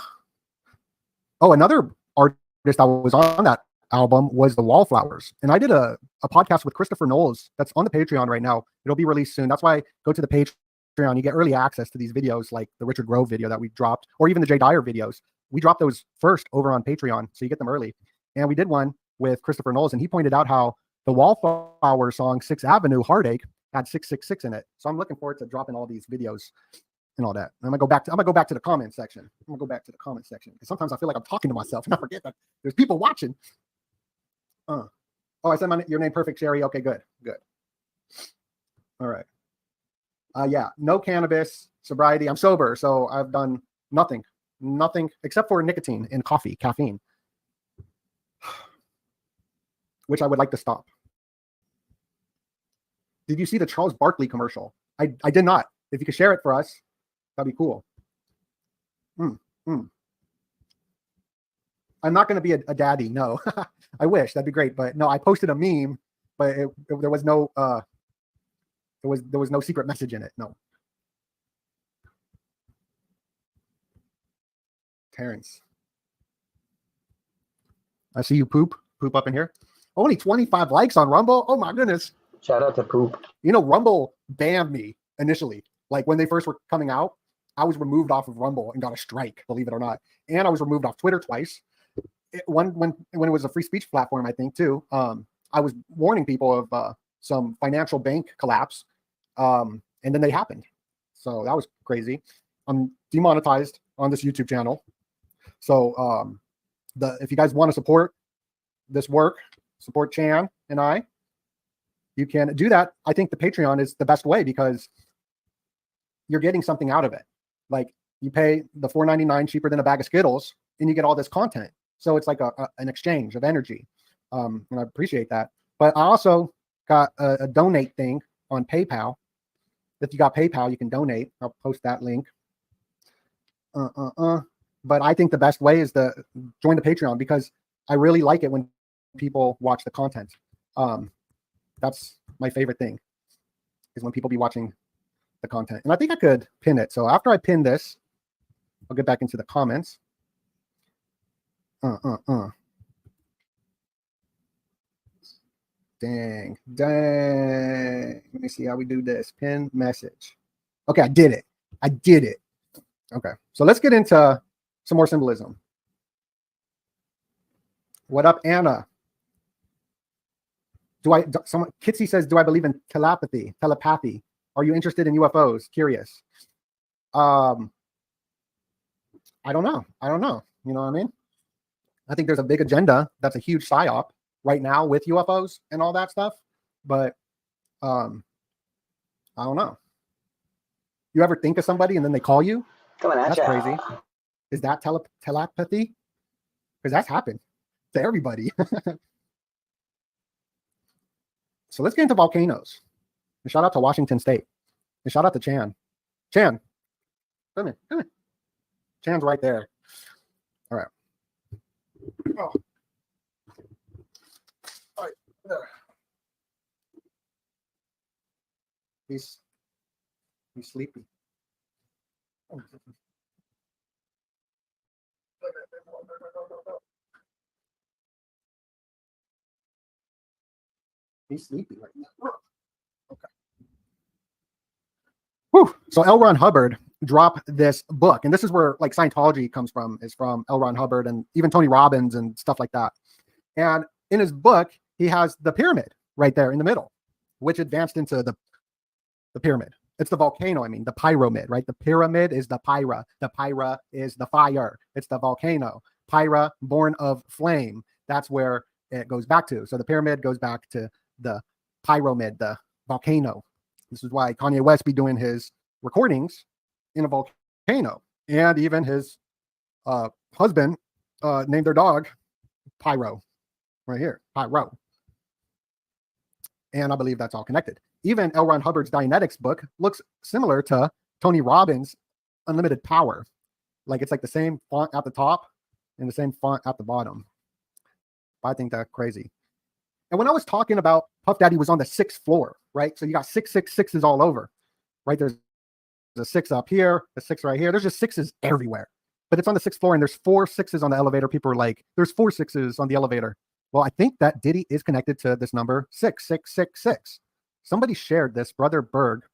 another artist that was on that album was the Wallflowers. And I did a podcast with Christopher Knowles that's on the Patreon right now. It'll be released soon. That's why go to the Patreon. You get early access to these videos like the Richard Grove video that we dropped, or even the Jay Dyer videos. We dropped those first over on Patreon, so you get them early. And we did one with Christopher Knowles, and he pointed out how the Wallflower song 6th Avenue Heartache had 666 in it. So I'm looking forward to dropping all these videos and all that. I'm gonna go back to the comment section. Because sometimes I feel like I'm talking to myself and I forget that there's people watching. Oh, I said your name perfect, Sherry. Okay, good. All right. Yeah, no cannabis, sobriety. I'm sober, so I've done nothing except for nicotine and caffeine, which I would like to stop. Did you see the Charles Barkley commercial? I did not. If you could share it for us, that'd be cool. I'm not going to be a daddy. No, I wish that'd be great, but no. I posted a meme, but there was no there was no secret message in it. No. Terrence, I see you poop up in here. Only 25 likes on Rumble. Oh my goodness. Shout out to Poop. You know, Rumble banned me initially. Like when they first were coming out, I was removed off of Rumble and got a strike, believe it or not. And I was removed off Twitter twice. When it was a free speech platform, I think too. I was warning people of some financial bank collapse. And then they happened. So that was crazy. I'm demonetized on this YouTube channel. So if you guys want to support this work, support Chan and I, you can do that. I think the Patreon is the best way because you're getting something out of it. Like you pay the $4.99 cheaper than a bag of Skittles and you get all this content. So it's like an exchange of energy. And I appreciate that. But I also got a donate thing on PayPal. If you got PayPal, you can donate. I'll post that link. But I think the best way is to join the Patreon because I really like it when people watch the content. That's my favorite thing is when people be watching the content. And I think I could pin it. So after I pin this, I'll get back into the comments. Dang. Let me see how we do this. Pin message. Okay, I did it. Okay, so let's get into some more symbolism. What up, Anna? Kitsy says, do I believe in telepathy? Are you interested in UFOs? Curious. I don't know. You know what I mean? I think there's a big agenda. That's a huge psyop right now with UFOs and all that stuff. But I don't know. You ever think of somebody and then they call you? That's crazy. Is that telepathy? Because that's happened to everybody. So let's get into volcanoes. And shout out to Washington State. And shout out to Chan. Chan, come here. Chan's right there. All right. Oh. All right. There. He's sleepy. Oh. He's sleepy right now. Okay. Whew. So L. Ron Hubbard dropped this book, and this is where like Scientology comes from, is from L. Ron Hubbard and even Tony Robbins and stuff like that. And in his book, he has the pyramid right there in the middle, which advanced into the pyramid. It's the volcano, the pyramid, right? The pyramid is the pyra. The pyra is the fire. It's the volcano. Pyra, born of flame. That's where it goes back to. So the pyramid goes back to the pyramid, the volcano. This is why Kanye West be doing his recordings in a volcano. And even his husband named their dog Pyro, right here, Pyro. And I believe that's all connected. Even L. Ron Hubbard's Dianetics book looks similar to Tony Robbins' Unlimited Power. Like it's like the same font at the top and the same font at the bottom. I think that's crazy. And when I was talking about Puff Daddy was on the 6th floor, right? So you got 666s all over, right? There's a 6 up here, a 6 right here. There's just 6s everywhere. But it's on the 6th floor and there's 4 6s on the elevator. People are like, there's 4 6s on the elevator. Well, I think that Diddy is connected to this number 6666. Somebody shared this, Brother Berg,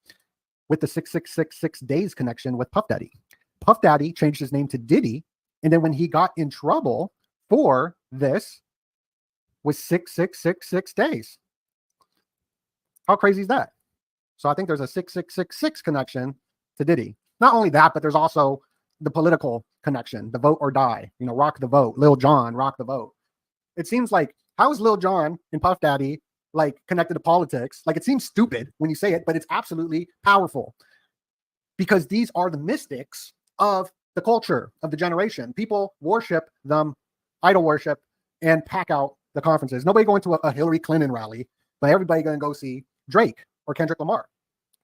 with the 6666 days connection with Puff Daddy. Puff Daddy changed his name to Diddy, and then when he got in trouble for this, was 6666 days. How crazy is that? So I think there's a 6666 connection to Diddy. Not only that, but there's also the political connection, the vote or die. You know, rock the vote. Lil Jon, rock the vote. It seems like, how is Lil Jon and Puff Daddy like connected to politics? Like it seems stupid when you say it, but it's absolutely powerful because these are the mystics of the culture of the generation. People worship them, idol worship, and pack out the conferences. Nobody going to a Hillary Clinton rally, but everybody going to go see Drake or Kendrick Lamar.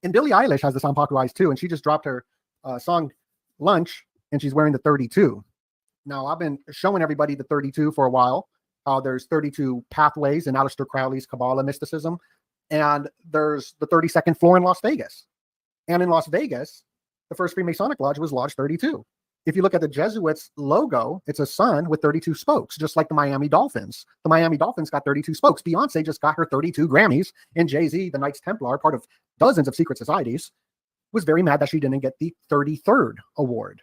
And Billie Eilish has this on Popular Eyes too, and she just dropped her song Lunch, and she's wearing the 32. Now, I've been showing everybody the 32 for a while. There's 32 pathways in Aleister Crowley's Kabbalah mysticism, and there's the 32nd floor in Las Vegas. And in Las Vegas, the first Freemasonic Lodge was Lodge 32. If you look at the Jesuits logo, it's a sun with 32 spokes, just like the Miami Dolphins. The Miami Dolphins got 32 spokes. Beyonce just got her 32 Grammys, and Jay-Z, the Knights Templar, part of dozens of secret societies, was very mad that she didn't get the 33rd award.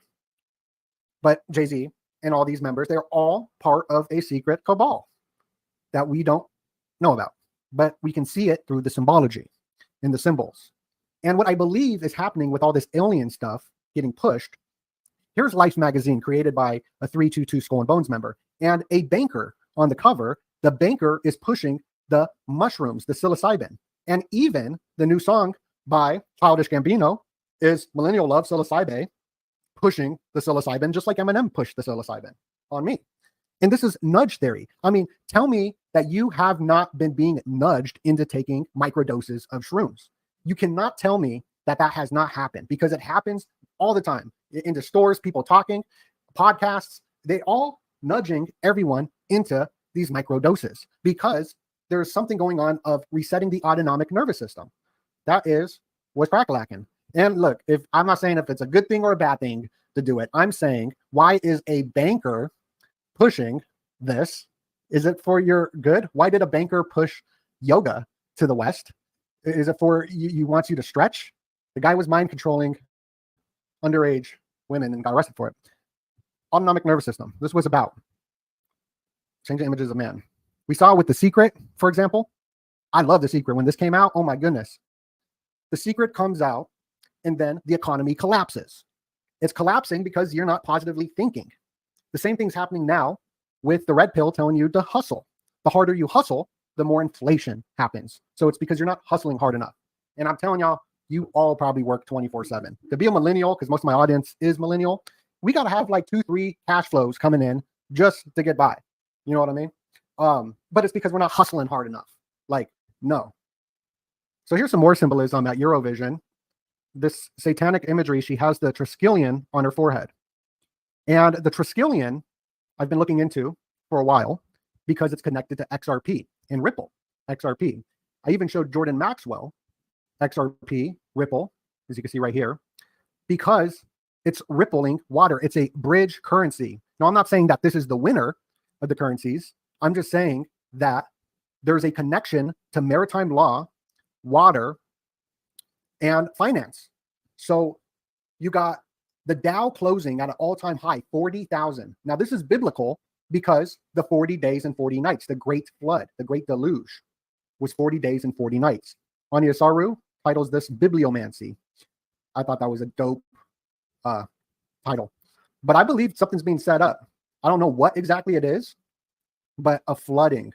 But Jay-Z and all these members, they're all part of a secret cabal that we don't know about, but we can see it through the symbology and the symbols. And what I believe is happening with all this alien stuff getting pushed, here's Life magazine created by a 322 Skull and Bones member and a banker on the cover. The banker is pushing the mushrooms, the psilocybin. And even the new song by Childish Gambino is Millennial Love Psilocybin, pushing the psilocybin just like Eminem pushed the psilocybin on me. And this is nudge theory. I mean, tell me that you have not been being nudged into taking microdoses of shrooms. You cannot tell me that that has not happened, because it happens all the time. Into stores, people talking, podcasts, they all nudging everyone into these microdoses because there's something going on of resetting the autonomic nervous system. That is what's crack-lacking. And look, if I'm not saying if it's a good thing or a bad thing to do it, I'm saying, why is a banker pushing this? Is it for your good? Why did a banker push yoga to the West? Is it for you wants you to stretch? The guy was mind controlling underage women and got arrested for it. Autonomic nervous system. This was about changing images of man. We saw with The Secret, for example. I love The Secret. When this came out, oh my goodness. The Secret comes out and then the economy collapses. It's collapsing because you're not positively thinking. The same thing's happening now with the red pill telling you to hustle. The harder you hustle, the more inflation happens. So it's because you're not hustling hard enough. And I'm telling y'all, you all probably work 24/7. To be a millennial, because most of my audience is millennial, we got to have like 2-3 cash flows coming in just to get by. You know what I mean? But it's because we're not hustling hard enough. Like, no. So here's some more symbolism at Eurovision. This satanic imagery, she has the triskelion on her forehead. And the triskelion, I've been looking into for a while because it's connected to XRP and Ripple, XRP. I even showed Jordan Maxwell XRP, Ripple, as you can see right here, because it's rippling water. It's a bridge currency. Now, I'm not saying that this is the winner of the currencies. I'm just saying that there's a connection to maritime law, water, and finance. So you got the Dow closing at an all-time high, 40,000. Now, this is biblical because the 40 days and 40 nights, the great flood, the great deluge, was 40 days and 40 nights. Anya Saru titles this Bibliomancy. I thought that was a dope title. But I believe something's being set up. I don't know what exactly it is, but a flooding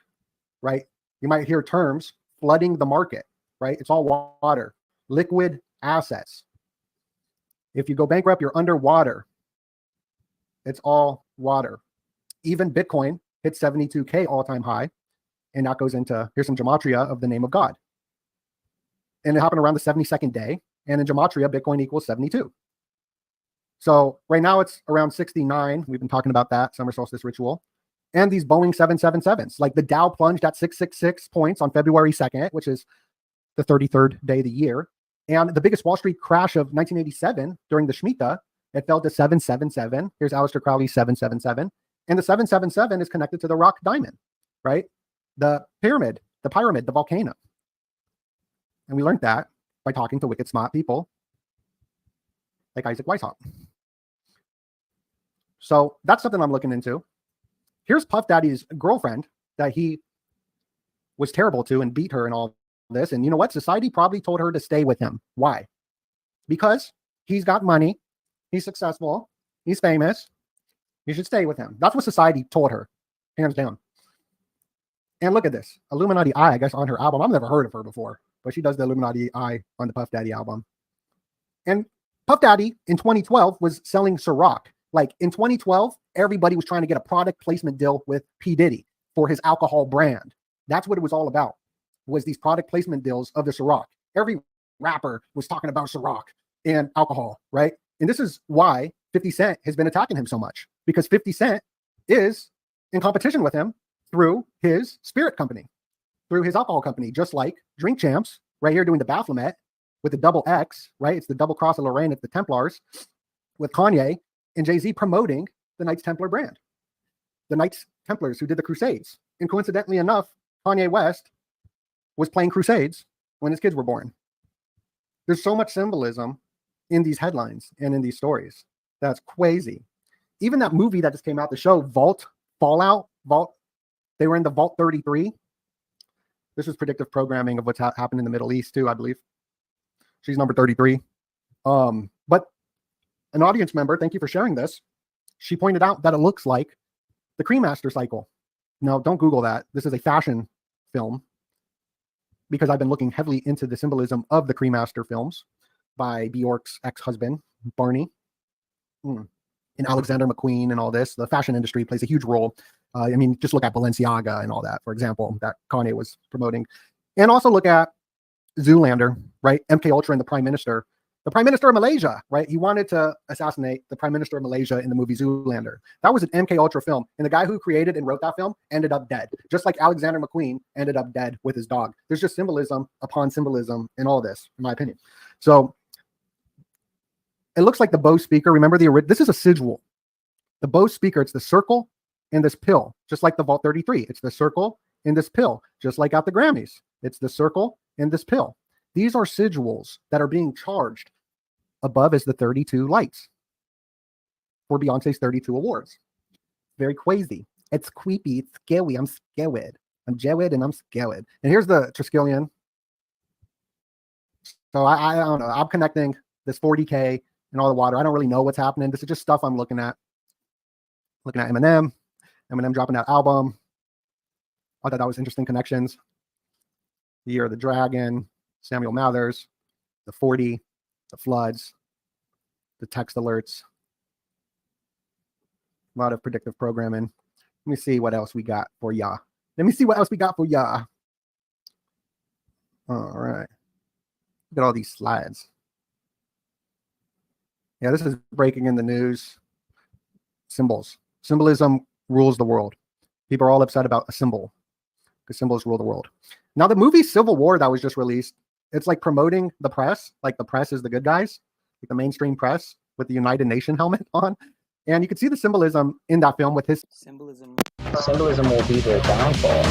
right? You might hear terms flooding the market, right? It's all water, liquid assets. If you go bankrupt, you're underwater. It's all water. Even Bitcoin hit 72K all-time high. And that goes into, here's some gematria of the name of God. And it happened around the 72nd day. And in gematria, Bitcoin equals 72. So right now it's around 69. We've been talking about that, summer solstice ritual. And these Boeing 777s, like the Dow plunged at 666 points on February 2nd, which is the 33rd day of the year. And the biggest Wall Street crash of 1987 during the Shemitah, it fell to 777. Here's Aleister Crowley's 777. And the 777 is connected to the rock diamond, right? The pyramid, the volcano. And we learned that by talking to wicked smart people like Isaac Weishaupt. So that's something I'm looking into. Here's Puff Daddy's girlfriend that he was terrible to and beat her and all this. And you know what? Society probably told her to stay with him. Why? Because he's got money, he's successful, he's famous. You should stay with him. That's what society told her, hands down. And look at this, Illuminati Eye, I guess, on her album. I've never heard of her before, but she does the Illuminati Eye on the Puff Daddy album. And Puff Daddy in 2012 was selling Ciroc. Like in 2012, everybody was trying to get a product placement deal with P. Diddy for his alcohol brand. That's what it was all about, was these product placement deals of the Ciroc. Every rapper was talking about Ciroc and alcohol, right? And this is why 50 Cent has been attacking him so much, because 50 Cent is in competition with him through his spirit company, through his alcohol company, just like Drink Champs right here doing the Baphomet with the double X, right? It's the double cross of Lorraine, it's the Templars, with Kanye and Jay-Z promoting the Knights Templar brand. The Knights Templars who did the Crusades. And coincidentally enough, Kanye West was playing Crusades when his kids were born. There's so much symbolism in these headlines and in these stories. That's crazy. Even that movie that just came out, the show Fallout, they were in the Vault 33. This was predictive programming of what's happened in the Middle East too, I believe. She's number 33. But an audience member, thank you for sharing this, she pointed out that it looks like the Cremaster cycle. Now, don't Google that. This is a fashion film, because I've been looking heavily into the symbolism of the Cremaster films by Bjork's ex-husband, Barney, and Alexander McQueen and all this. The fashion industry plays a huge role. I mean, just look at Balenciaga and all that, for example, that Kanye was promoting. And also look at Zoolander, right? MK Ultra and the Prime Minister. The Prime Minister of Malaysia, right? He wanted to assassinate the Prime Minister of Malaysia in the movie Zoolander. That was an MK Ultra film. And the guy who created and wrote that film ended up dead. Just like Alexander McQueen ended up dead with his dog. There's just symbolism upon symbolism in all this, in my opinion. So it looks like the Bose speaker. Remember this is a sigil. The Bose speaker, it's the circle and this pill, just like the Vault 33. It's the circle and this pill, just like at the Grammys. It's the circle and this pill. These are sigils that are being charged. Above is the 32 lights for Beyonce's 32 awards. Very crazy. It's creepy. It's scary. I'm scared. I'm Jared and I'm scared. And here's the Triskelion. So I don't know. I'm connecting this 40K and all the water. I don't really know what's happening. This is just stuff I'm looking at. Looking at Eminem dropping that album. I thought that was interesting connections. The Year of the Dragon, Samuel Mathers, the 40, the floods, the text alerts, a lot of predictive programming. Let me see what else we got for ya. All right. Look at all these slides. Yeah, this is breaking in the news. Symbols. Symbolism rules the world. People are all upset about a symbol because symbols rule the world. Now, the movie Civil War that was just released, it's like promoting the press, like the press is the good guys, like the mainstream press with the United Nation helmet on. And you can see the symbolism in that film with his Symbolism will be their downfall.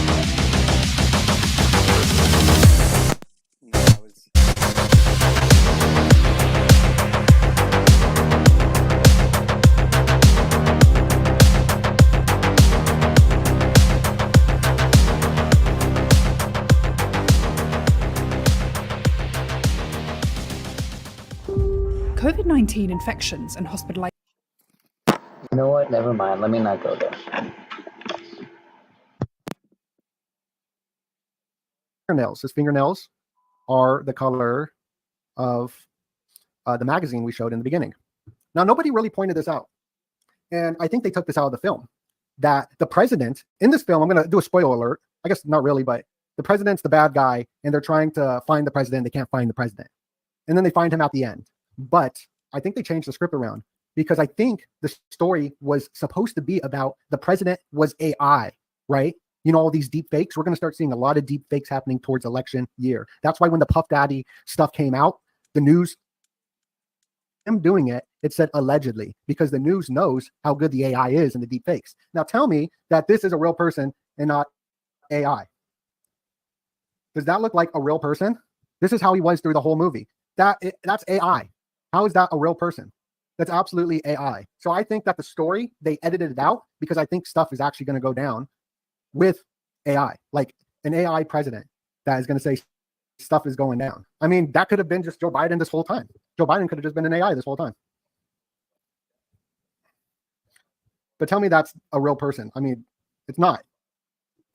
COVID-19 infections and hospitalizations. You know what? Never mind. Let me not go there. fingernails. His fingernails are the color of the magazine we showed in the beginning. Now, nobody really pointed this out. And I think they took this out of the film, that the president in this film, I'm going to do a spoiler alert. I guess not really, but the president's the bad guy and they're trying to find the president. They can't find the president. And then they find him at the end. But I think they changed the script around because I think the story was supposed to be about the president was AI, right? You know, all these deep fakes. We're going to start seeing a lot of deep fakes happening towards election year. That's why when the Puff Daddy stuff came out, the news, him doing it, it said allegedly, because the news knows how good the AI is in the deep fakes. Now tell me that this is a real person and not AI. Does that look like a real person? This is how he was through the whole movie. That's AI. How is that a real person? That's absolutely AI. So I think that the story, they edited it out because I think stuff is actually going to go down with AI, like an AI president that is going to say stuff is going down. I mean, that could have been just Joe Biden this whole time. Joe Biden could have just been an AI this whole time. But tell me that's a real person. I mean, it's not.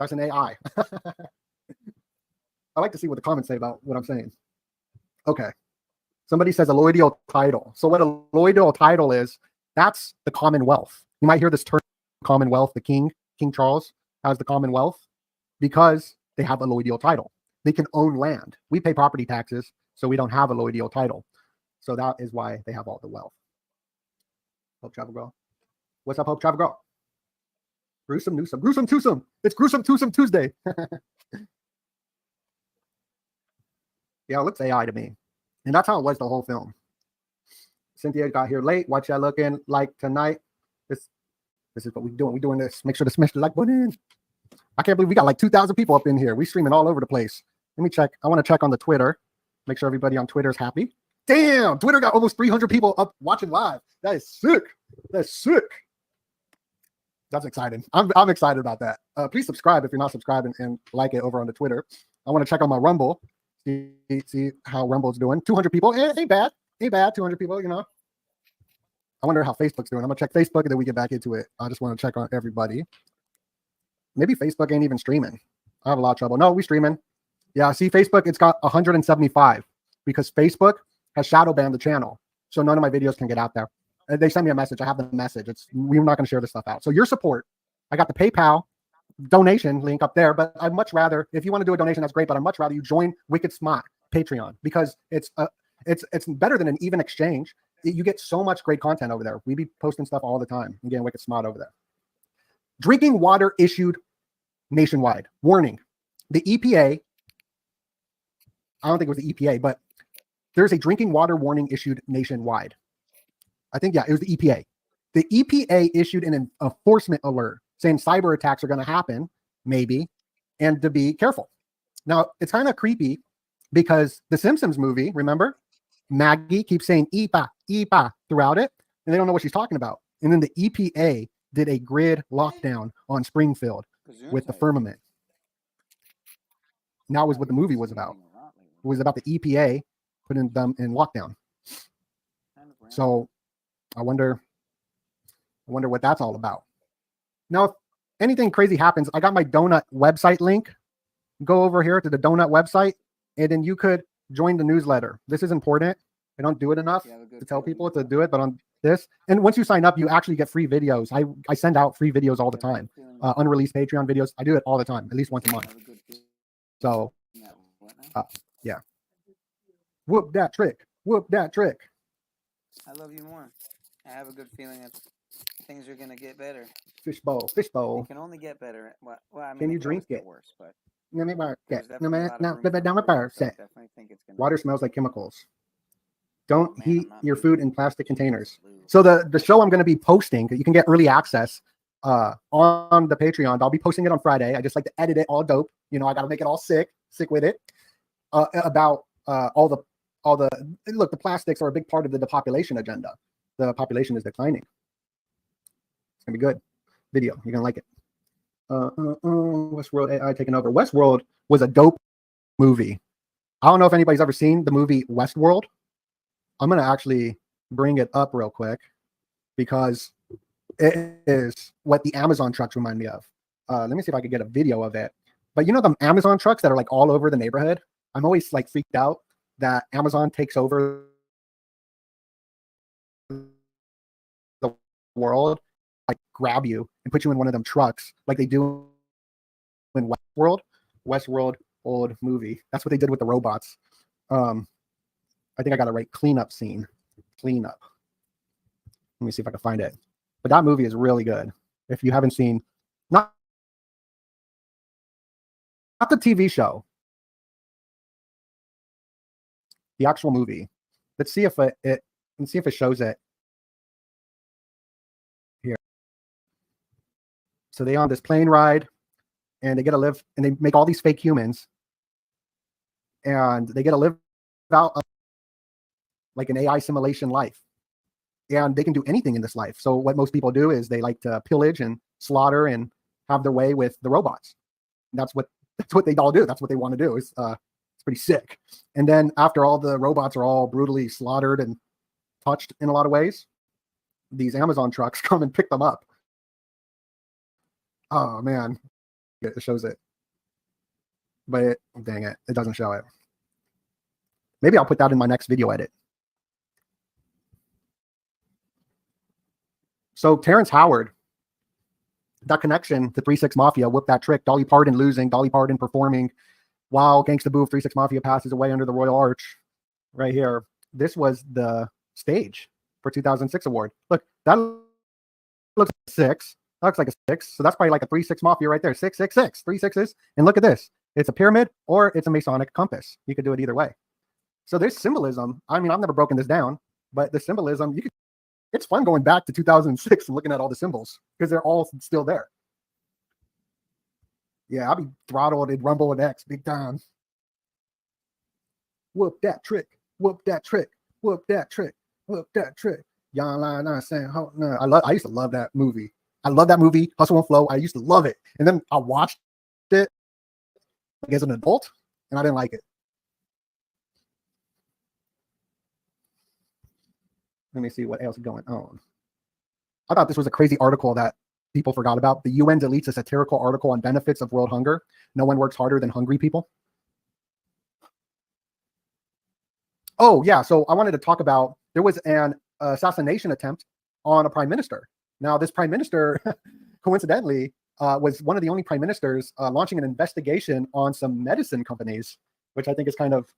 That's an AI. I like to see what the comments say about what I'm saying. Okay. Somebody says a Lloydial title. So what a Lloydial title is, that's the Commonwealth. You might hear this term, Commonwealth, the King Charles has the Commonwealth because they have a Lloydial title. They can own land. We pay property taxes, so we don't have a Lloydial title. So that is why they have all the wealth. Hope Travel Girl. What's up, Hope Travel Girl? Gruesome Newsome. Gruesome Twosome. It's Gruesome Twosome Tuesday. Yeah, it looks AI to me. And that's how it was the whole film. Cynthia got here late. What y'all looking like tonight? This is what we're doing. We're doing this. Make sure to smash the like button. I can't believe we got like 2,000 people up in here. We're streaming all over the place. Let me check. I want to check on the Twitter. Make sure everybody on Twitter is happy. Damn, Twitter got almost 300 people up watching live. That is sick. That's sick. That's exciting. I'm excited about that. Please subscribe if you're not subscribed and like it over on the Twitter. I want to check on my Rumble. See how Rumble's doing. 200 people. Ain't bad. Ain't bad. 200 people, you know. I wonder how Facebook's doing. I'm going to check Facebook and then we get back into it. I just want to check on everybody. Maybe Facebook ain't even streaming. I have a lot of trouble. No, we streaming. Yeah, see, Facebook, it's got 175 because Facebook has shadow banned the channel. So none of my videos can get out there. They sent me a message. I have the message. We're not going to share this stuff out. So your support, I got the PayPal donation link up there, but I'd much rather, if you want to do a donation, that's great, but I'd much rather you join Wicked Smart Patreon because it's better than an even exchange. You get so much great content over there. We be posting stuff all the time. Again, Wicked Smart over there. Drinking water issued nationwide. Warning. The EPA, I don't think it was the EPA, but there's a drinking water warning issued nationwide. I think, yeah, it was the EPA. The EPA issued an enforcement alert saying cyber attacks are going to happen, maybe, and to be careful. Now, it's kind of creepy because the Simpsons movie, remember? Maggie keeps saying EPA, EPA throughout it, and they don't know what she's talking about. And then the EPA did a grid lockdown on Springfield with the firmament. And that was what the movie was about. It was about the EPA putting them in lockdown. So I wonder what that's all about. Now, if anything crazy happens, I got my donut website link. Go over here to the donut website, and then you could join the newsletter. This is important. I don't do it enough to tell people to do it, but on this, and once you sign up, you actually get free videos. I send out free videos all the time, unreleased Patreon videos. I do it all the time, at least once a month. So, yeah. Whoop that trick. Whoop that trick. I love you more. I have a good feeling that things are going to get better. Fishbowl, fishbowl. It can only get better. Well, I mean, Can you drink it? Worse, but water smells like chemicals. Don't heat your food in plastic containers. So the show I'm going to be posting, you can get early access on the Patreon. I'll be posting it on Friday. I just like to edit it all dope. You know, I got to make it all sick with it. About all the look, the plastics are a big part of the depopulation agenda. The population is declining. It's gonna be good video. You're gonna like it. Westworld AI taking over. Westworld was a dope movie. I don't know if anybody's ever seen the movie Westworld. I'm gonna actually bring it up real quick because it is what the Amazon trucks remind me of. Let me see if I can get a video of it. But you know the Amazon trucks that are like all over the neighborhood? I'm always like freaked out that Amazon takes over the world, like grab you and put you in one of them trucks like they do in Westworld old movie. That's what they did with the robots. I think I got it right. Cleanup scene. Cleanup. Let me see if I can find it. But that movie is really good. If you haven't seen, not the TV show, the actual movie. Let's see if it shows it here. So they on this plane ride, and they get to live, and they make all these fake humans, and they get to live out like an AI simulation life, and they can do anything in this life. So what most people do is they like to pillage and slaughter and have their way with the robots. And that's what they all do. That's what they want to do. It's pretty sick. And then after all the robots are all brutally slaughtered and touched in a lot of ways, these Amazon trucks come and pick them up. Oh man, it shows it, but dang it, it doesn't show it. Maybe I'll put that in my next video edit. So Terrence Howard, that connection to 3-6 Mafia, Whoop That Trick, Dolly Parton losing, Dolly Parton performing while Gangsta Boo of 3-6 Mafia passes away under the Royal Arch. Right here. This was the stage for 2006 award. Look, that looks like a 6. That looks like a 6. So that's probably like a 3-6 Mafia right there. 666, 3 6s. And look at this. It's a pyramid or it's a Masonic compass. You could do it either way. So there's symbolism. I mean, I've never broken this down, but the symbolism, it's fun going back to 2006 and looking at all the symbols because they're all still there. Yeah, I'll be throttled and Rumble and X big time. Whoop that trick. Whoop that trick. Whoop that trick. Whoop that trick. Y'all not saying, oh, no. I used to love that movie. I love that movie, Hustle and Flow. I used to love it. And then I watched it like as an adult and I didn't like it. Let me see what else is going on. I thought this was a crazy article that people forgot about. The UN deletes a satirical article on benefits of world hunger. No one works harder than hungry people. Oh, yeah. So I wanted to talk about, there was an assassination attempt on a prime minister. Now, this prime minister, coincidentally, was one of the only prime ministers launching an investigation on some medicine companies, which I think is kind of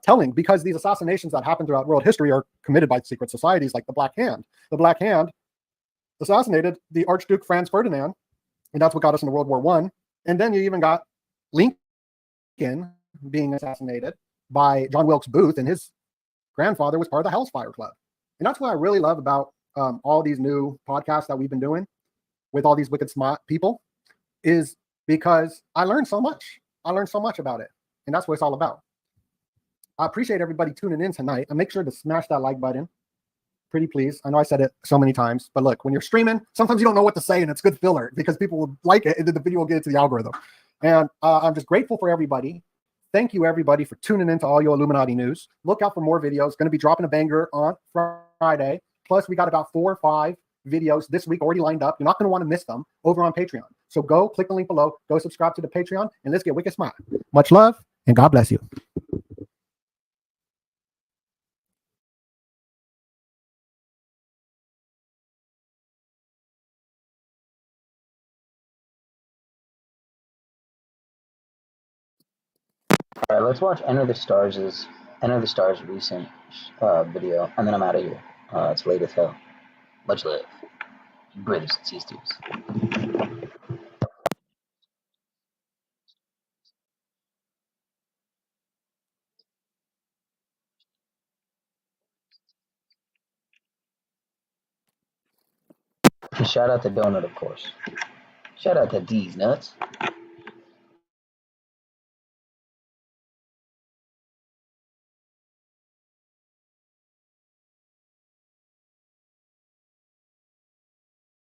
telling, because these assassinations that happen throughout world history are committed by secret societies like the Black Hand. The Black Hand assassinated the Archduke Franz Ferdinand, and that's what got us into World War I. And then you even got Lincoln being assassinated by John Wilkes Booth, and his grandfather was part of the Hellfire Club. And that's what I really love about all these new podcasts that we've been doing with all these wicked smart people, is because I learned so much. I learned so much about it, and that's what it's all about. I appreciate everybody tuning in tonight, and make sure to smash that like button. Pretty please. I know I said it so many times, but look, when you're streaming, sometimes you don't know what to say, and it's good filler because people will like it, and then the video will get into the algorithm. And I'm just grateful for everybody. Thank you, everybody, for tuning in to all your Illuminati news. Look out for more videos. Going to be dropping a banger on Friday. Plus, we got about 4 or 5 videos this week already lined up. You're not going to want to miss them over on Patreon. So go click the link below, go subscribe to the Patreon, and let's get wicked smart. Much love, and God bless you. All right, let's watch Enter the Stars' recent video, and then I'm out of here. It's late as hell. Much love, brothers and sisters. Shout out to Donut, of course. Shout out to D's Nuts.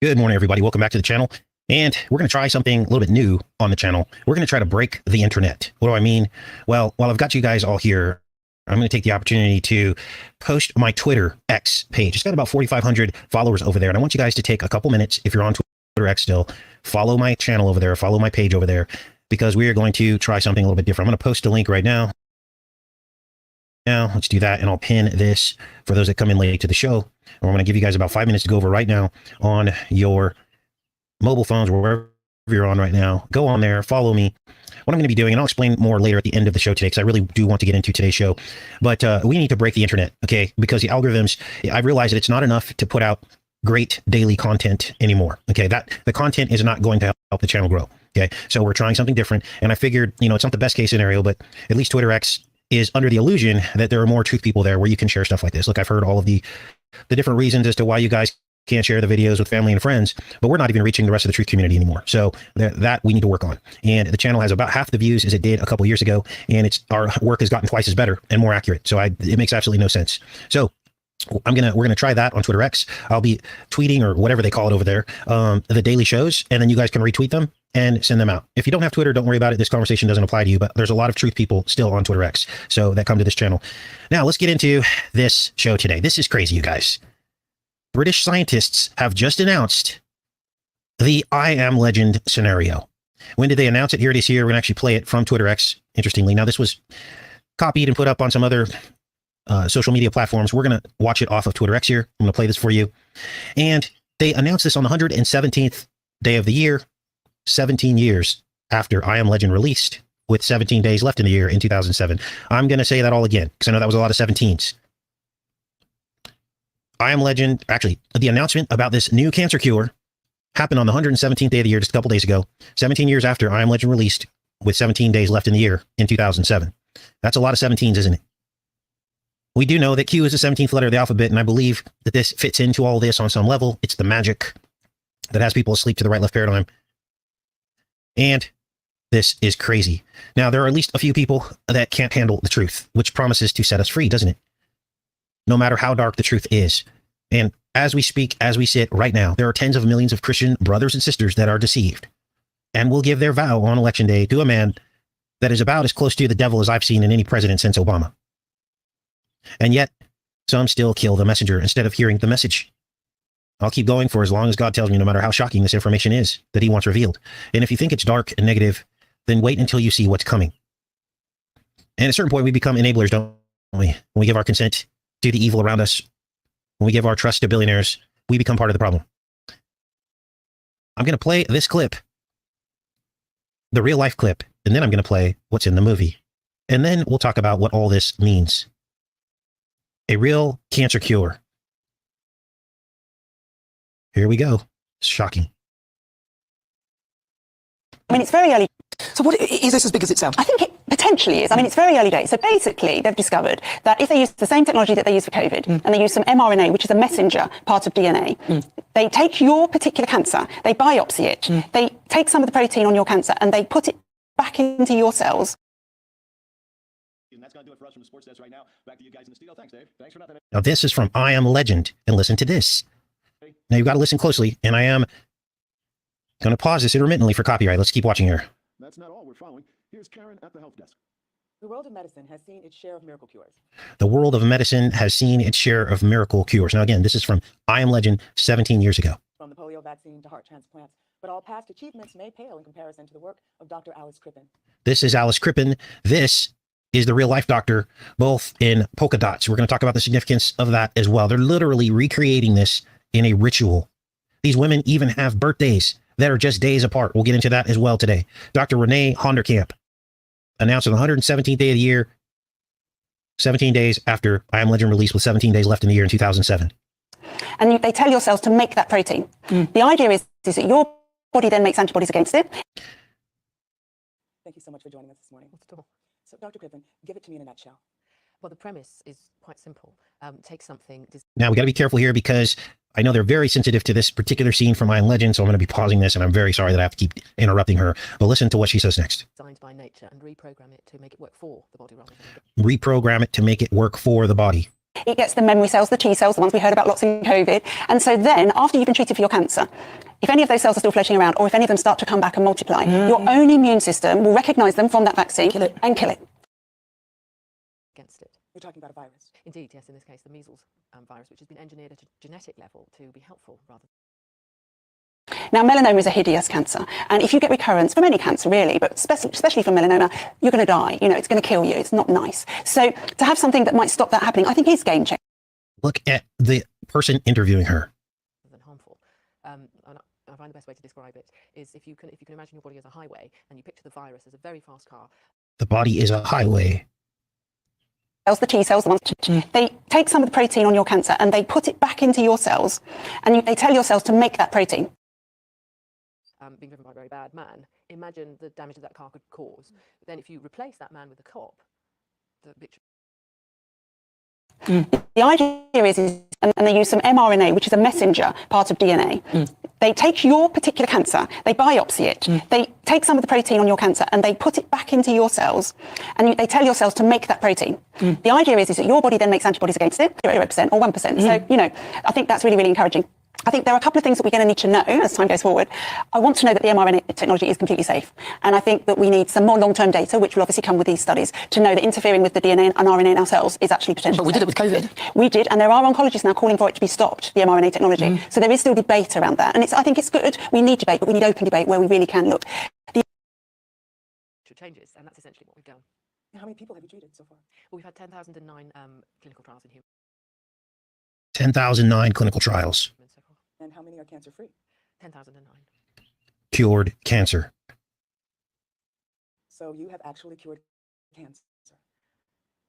Good morning, everybody. Welcome back to the channel. And we're going to try something a little bit new on the channel. We're going to try to break the internet. What do I mean? Well, while I've got you guys all here, I'm going to take the opportunity to post my Twitter X page. It's got about 4,500 followers over there. And I want you guys to take a couple minutes, if you're on Twitter X still, follow my channel over there, follow my page over there. because we are going to try something a little bit different. I'm going to post a link right now. Now, let's do that, and I'll pin this for those that come in late to the show. And I'm going to give you guys about 5 minutes to go over right now on your mobile phones, wherever you're on right now. Go on there, follow me. What I'm going to be doing, and I'll explain more later at the end of the show today, because I really do want to get into today's show. But we need to break the internet, okay? Because the algorithms, I realize that it's not enough to put out great daily content anymore, okay? That the content is not going to help the channel grow, okay? So we're trying something different, and I figured, you know, it's not the best case scenario, but at least Twitter X is under the illusion that there are more truth people there where you can share stuff like this. Look, I've heard all of the different reasons as to why you guys can't share the videos with family and friends, but we're not even reaching the rest of the truth community anymore. So that we need to work on. And the channel has about half the views as it did a couple years ago, and our work has gotten twice as better and more accurate. So it makes absolutely no sense. So we're gonna try that on Twitter X. I'll be tweeting, or whatever they call it over there, the daily shows, and then you guys can retweet them and send them out. If you don't have Twitter, don't worry about it. This conversation doesn't apply to you, but there's a lot of truth people still on Twitter X, so that come to this channel. Now let's get into this show today. This is crazy, you guys. British scientists have just announced the I Am Legend scenario. When did they announce it? Here it is here. We're going to actually play it from Twitter X, interestingly. Now, this was copied and put up on some other social media platforms. We're going to watch it off of Twitter X here. I'm going to play this for you. And they announced this on the 117th day of the year, 17 years after I Am Legend released, with 17 days left in the year in 2007. I'm going to say that all again, because I know that was a lot of 17s. I Am Legend, actually, the announcement about this new cancer cure happened on the 117th day of the year, just a couple days ago, 17 years after I Am Legend released, with 17 days left in the year in 2007. That's a lot of 17s, isn't it? We do know that Q is the 17th letter of the alphabet, and I believe that this fits into all this on some level. It's the magic that has people asleep to the right-left paradigm. And this is crazy. Now, there are at least a few people that can't handle the truth, which promises to set us free, doesn't it? No matter how dark the truth is. And as we speak, as we sit right now, there are tens of millions of Christian brothers and sisters that are deceived and will give their vow on election day to a man that is about as close to the devil as I've seen in any president since Obama. And yet, some still kill the messenger instead of hearing the message. I'll keep going for as long as God tells me, no matter how shocking this information is that he wants revealed. And if you think it's dark and negative, then wait until you see what's coming. And at a certain point, we become enablers, don't we? When we give our consent to the evil around us, when we give our trust to billionaires, we become part of the problem. I'm going to play this clip, the real life clip, and then I'm going to play what's in the movie. And then we'll talk about what all this means. A real cancer cure. Here we go. It's shocking. I mean, it's very early. So what, is this as big as it sounds? I think it potentially is. I mean, it's very early days. So basically, they've discovered that if they use the same technology that they use for COVID, and they use some mRNA, which is a messenger part of DNA, they take your particular cancer, they biopsy it, they take some of the protein on your cancer, and they put it back into your cells. And that's going to do it for us from the Sports Desk right now. Back to you guys in the studio. Thanks, Dave. Thanks for nothing. Now, this is from I Am Legend, and listen to this. Now, you've got to listen closely, and I am going to pause this intermittently for copyright. Let's keep watching here. That's not all we're following. Here's Karen at the help desk. The world of medicine has seen its share of miracle cures. The world of medicine has seen its share of miracle cures. Now, again, this is from I Am Legend 17 years ago. From the polio vaccine to heart transplants. But all past achievements may pale in comparison to the work of Dr. Alice Crippen. This is Alice Crippen. This is the real life doctor, both in polka dots. We're going to talk about the significance of that as well. They're literally recreating this in a ritual. These women even have birthdays that are just days apart. We'll get into that as well today. Dr. Renee Honderkamp announced on the 117th day of the year, 17 days after I Am Legend released, with 17 days left in the year in 2007. And they tell your cells to make that protein. The idea is that your body then makes antibodies against it. Thank you so much for joining us this morning. So, Dr. Crippen, give it to me in a nutshell. Well, the premise is quite simple. Take something. Now, we got to be careful here because I know they're very sensitive to this particular scene from I Am Legend, so I'm going to be pausing this, and I'm very sorry that I have to keep interrupting her. But listen to what she says next. Designed by nature and reprogram it to make it work for the body rather than... Reprogram it to make it work for the body. It gets the memory cells, the T cells, the ones we heard about lots in COVID. And so then, after you've been treated for your cancer, if any of those cells are still floating around, or if any of them start to come back and multiply, your own immune system will recognize them from that vaccine and kill it. Against it. You're talking about a virus. Indeed, yes, in this case, the measles virus, which has been engineered at a genetic level to be helpful rather Now, melanoma is a hideous cancer, and if you get recurrence from any cancer, really, but especially from melanoma, you're going to die. You know, it's going to kill you. It's not nice. So to have something that might stop that happening, I think is game changing. Look at the person interviewing her. Than harmful. And I find the best way to describe it is if you can imagine your body as a highway, and you picture the virus as a very fast car. The body is a highway. Cells, the T cells, the ones they take some of the protein on your cancer and they put it back into your cells, and they tell your cells to make that protein. Being driven by a very bad man, imagine the damage that car could cause. But then if you replace that man with a cop, the picture... The idea is and they use some mRNA, which is a messenger part of DNA. They take your particular cancer, they biopsy it, they take some of the protein on your cancer and they put it back into your cells, and they tell your cells to make that protein. The idea is that your body then makes antibodies against it, 0% or 1%. So, you know, I think that's really, really encouraging. I think there are a couple of things that we're going to need to know as time goes forward. I want to know that the mRNA technology is completely safe. And I think that we need some more long-term data, which will obviously come with these studies, to know that interfering with the DNA and RNA in our cells is actually potential. But we did it with COVID. We did, and there are oncologists now calling for it to be stopped, the mRNA technology. So there is still debate around that. And I think it's good. We need debate, but we need open debate where we really can look. Changes, and that's essentially what we've done. How many people have you treated so far? Well, we've had 10,009 clinical trials in humans. 10,009 clinical trials. And how many are cancer-free? 10,009. Cured cancer. So you have actually cured cancer?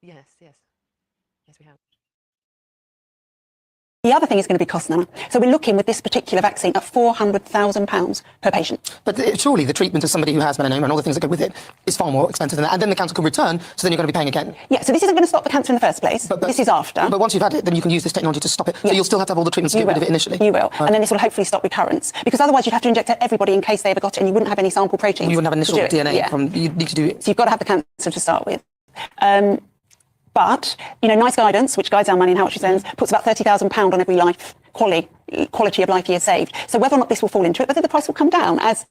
Yes, yes. Yes, we have. The other thing is going to be cost, Nana. So we're looking with this particular vaccine at £400,000 per patient. But surely the treatment of somebody who has melanoma and all the things that go with it is far more expensive than that. And then the cancer could return, so then you're going to be paying again. Yeah, so this isn't going to stop the cancer in the first place. But this is after. But once you've had it, then you can use this technology to stop it. So you'll still have to have all the treatments to get rid of it initially. You will. And then this will hopefully stop recurrence. Because otherwise you'd have to inject everybody in case they ever got it, and you wouldn't have any sample proteins. You wouldn't have initial DNA from, you need to do it. So you've got to have the cancer to start with. But, you know, NICE guidance, which guides our money and how much it spends, puts about £30,000 on every life, quality of life year saved. So whether or not this will fall into it, whether the price will come down as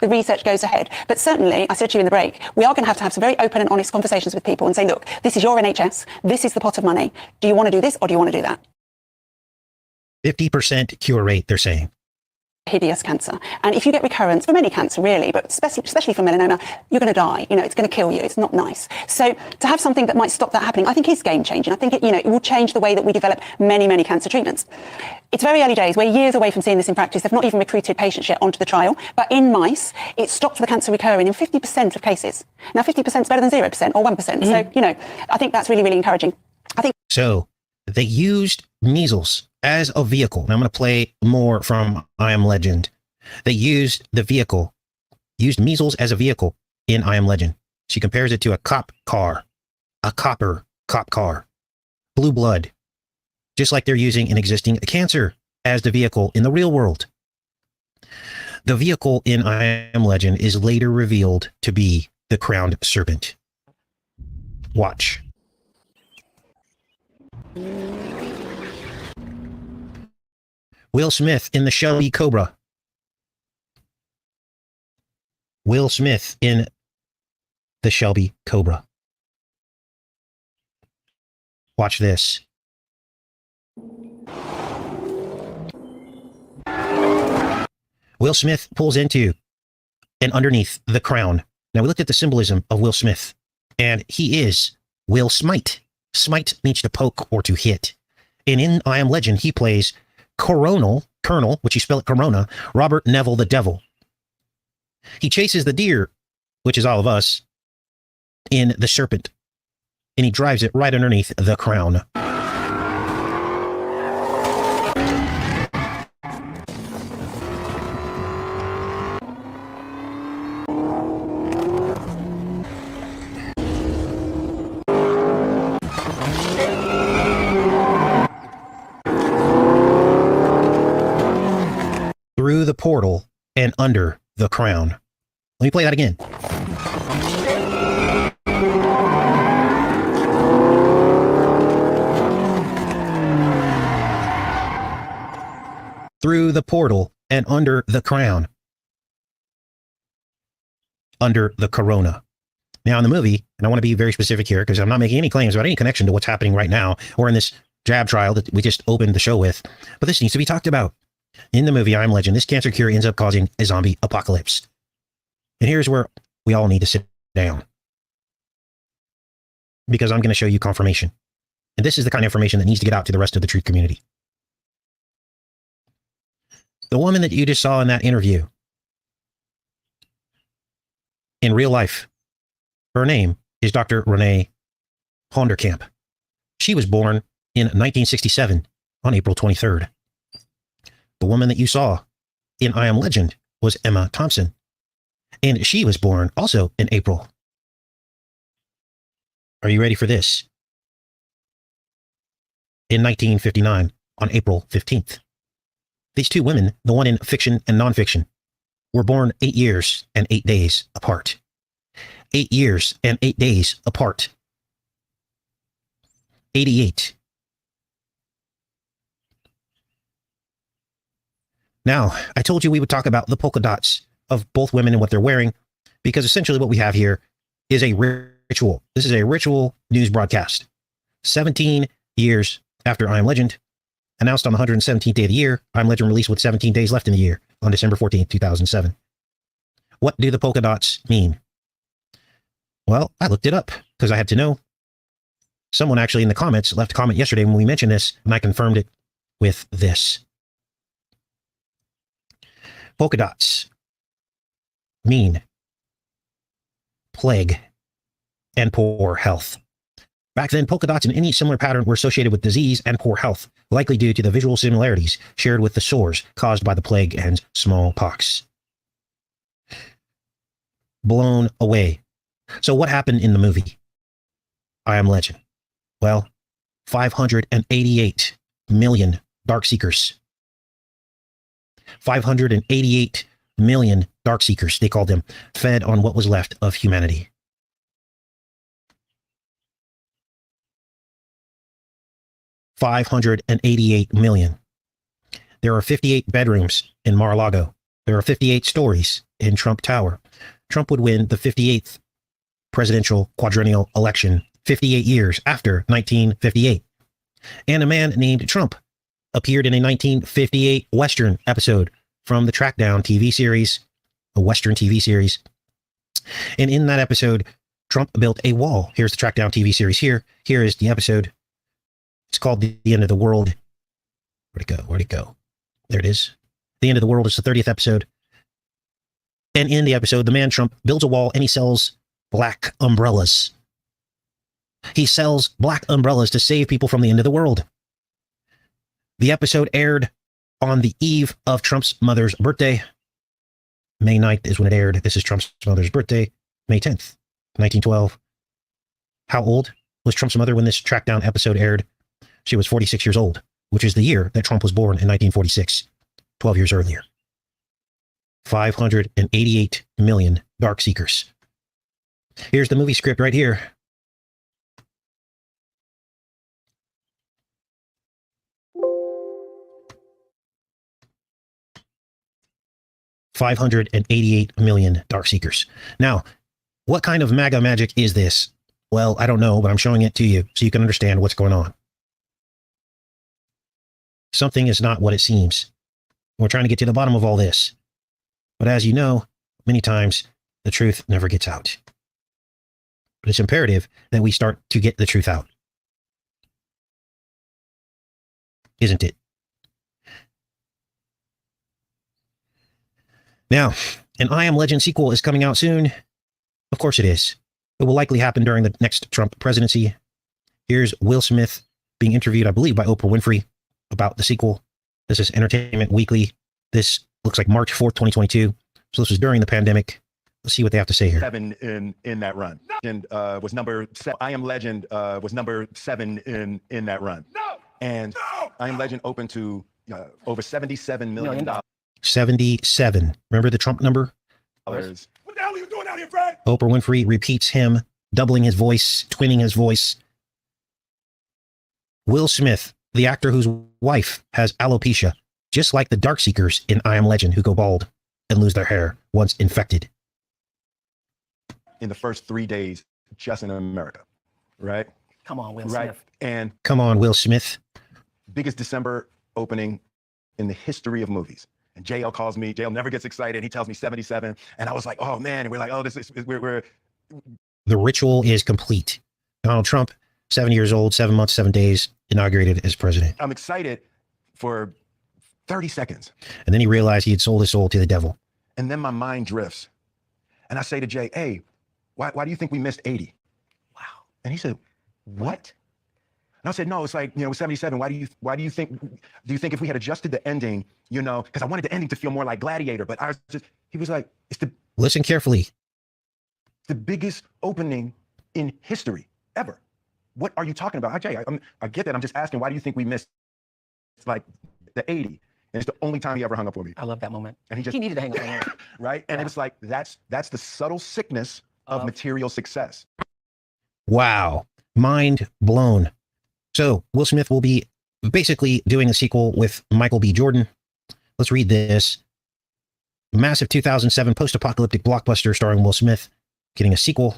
the research goes ahead. But certainly, I said to you in the break, we are going to have some very open and honest conversations with people and say, look, this is your NHS, this is the pot of money. Do you want to do this or do you want to do that? 50% cure rate, they're saying. Hideous cancer. And if you get recurrence from any cancer, really, but especially from melanoma, you're going to die. You know, it's going to kill you. It's not nice. So to have something that might stop that happening, I think is game changing. I think it will change the way that we develop many, many cancer treatments. It's very early days. We're years away from seeing this in practice. They've not even recruited patients yet onto the trial. But in mice, it stopped the cancer recurring in 50% of cases. Now, 50% is better than 0% or 1%. So, you know, I think that's really, really encouraging. So they used measles as a vehicle. Now I'm going to play more from I Am Legend. They used measles as a vehicle in I Am Legend. She compares it to a cop car, a copper cop car, blue blood, just like they're using an existing cancer as the vehicle in the real world. The vehicle in I Am Legend is later revealed to be the crowned serpent. Watch. Will Smith in the Shelby Cobra. Will Smith in the Shelby Cobra. Watch this. Will Smith pulls into and underneath the crown. Now we looked at the symbolism of Will Smith, and he is Will Smite. Smite means to poke or to hit. And in I Am Legend, he plays Colonel, which you spell it Corona, Robert Neville the Devil. He chases the deer, which is all of us, in the serpent, and he drives it right underneath the crown. Through the portal and under the crown. Let me play that again. Through the portal and under the crown. Under the corona. Now in the movie, and I want to be very specific here because I'm not making any claims about any connection to what's happening right now or in this jab trial that we just opened the show with, but this needs to be talked about. In the movie I Am Legend, this cancer cure ends up causing a zombie apocalypse. And here's where we all need to sit down, because I'm going to show you confirmation. And this is the kind of information that needs to get out to the rest of the truth community. The woman that you just saw in that interview, in real life, her name is Dr. Renee Honderkamp. She was born in 1967 on April 23rd. The woman that you saw in I Am Legend was Emma Thompson, and she was born also in April. Are you ready for this? In 1959, on April 15th. These two women, the one in fiction and nonfiction, were born 8 years and 8 days apart. 8 years and 8 days apart. 88. Now, I told you we would talk about the polka dots of both women and what they're wearing, because essentially what we have here is a ritual. This is a ritual news broadcast. 17 years after I Am Legend, announced on the 117th day of the year, I Am Legend released with 17 days left in the year on December 14th, 2007. What do the polka dots mean? Well, I looked it up because I had to know. Someone actually in the comments left a comment yesterday when we mentioned this, and I confirmed it with this. Polka dots mean plague and poor health. Back then, polka dots and any similar pattern were associated with disease and poor health, likely due to the visual similarities shared with the sores caused by the plague and smallpox. Blown away. So what happened in the movie I Am Legend? Well, 588 million Darkseekers. 588 million Darkseekers, they called them, fed on what was left of humanity. $588 million. There are 58 bedrooms in Mar-a-Lago. There are 58 stories in Trump Tower. Trump would win the 58th presidential quadrennial election 58 years after 1958. And a man named Trump appeared in a 1958 Western episode from the Trackdown TV series, a Western TV series. And in that episode, Trump built a wall. Here's the Trackdown TV series here. Here is the episode. It's called The End of the World. Where'd it go? Where'd it go? There it is. The End of the World is the 30th episode. And in the episode, the man Trump builds a wall and he sells black umbrellas. He sells black umbrellas to save people from the end of the world. The episode aired on the eve of Trump's mother's birthday. May 9th is when it aired. This is Trump's mother's birthday, May 10th, 1912. How old was Trump's mother when this Trackdown episode aired? She was 46 years old, which is the year that Trump was born in 1946, 12 years earlier. 588 million Darkseekers. Here's the movie script right here. $588 million Darkseekers. Now, what kind of MAGA magic is this? Well, I don't know, but I'm showing it to you so you can understand what's going on. Something is not what it seems. We're trying to get to the bottom of all this. But as you know, many times the truth never gets out. But it's imperative that we start to get the truth out. Isn't it? Now, an I Am Legend sequel is coming out soon. Of course it is. It will likely happen during the next Trump presidency. Here's Will Smith being interviewed, I believe, by Oprah Winfrey about the sequel. This is Entertainment Weekly. This looks like March 4th, 2022. So this was during the pandemic. Let's see what they have to say here. 7 in that run. And was number 7. I Am Legend was number 7 in that run. And I Am Legend opened to over $77 million. 77. Remember the Trump number? What the hell are you doing out here, Fred? Oprah Winfrey repeats him, doubling his voice, twinning his voice. Will Smith, the actor whose wife has alopecia, just like the Darkseekers in I Am Legend who go bald and lose their hair once infected. In the first 3 days, just in America, right? Come on, Will right. Smith. And come on, Will Smith. Biggest December opening in the history of movies. And JL calls me, JL never gets excited. He tells me 77. And I was like, oh man. And we're like, oh, we're. The ritual is complete. Donald Trump, 7 years old, 7 months, 7 days, inaugurated as president. I'm excited for 30 seconds. And then he realized he had sold his soul to the devil. And then my mind drifts. And I say to Jay, hey, why do you think we missed 80? Wow. And he said, what? And I said, no, it's like, 77. Why do you think if we had adjusted the ending, because I wanted the ending to feel more like Gladiator, but he was like, listen carefully. The biggest opening in history ever. What are you talking about? Jay, I get that. I'm just asking, why do you think we missed like the 80? And it's the only time he ever hung up on me. I love that moment. And he needed to hang up on me. Right? And it was like, that's the subtle sickness of material success. Wow. Mind blown. So Will Smith will be basically doing a sequel with Michael B. Jordan. Let's read this. Massive 2007 post-apocalyptic blockbuster starring Will Smith getting a sequel.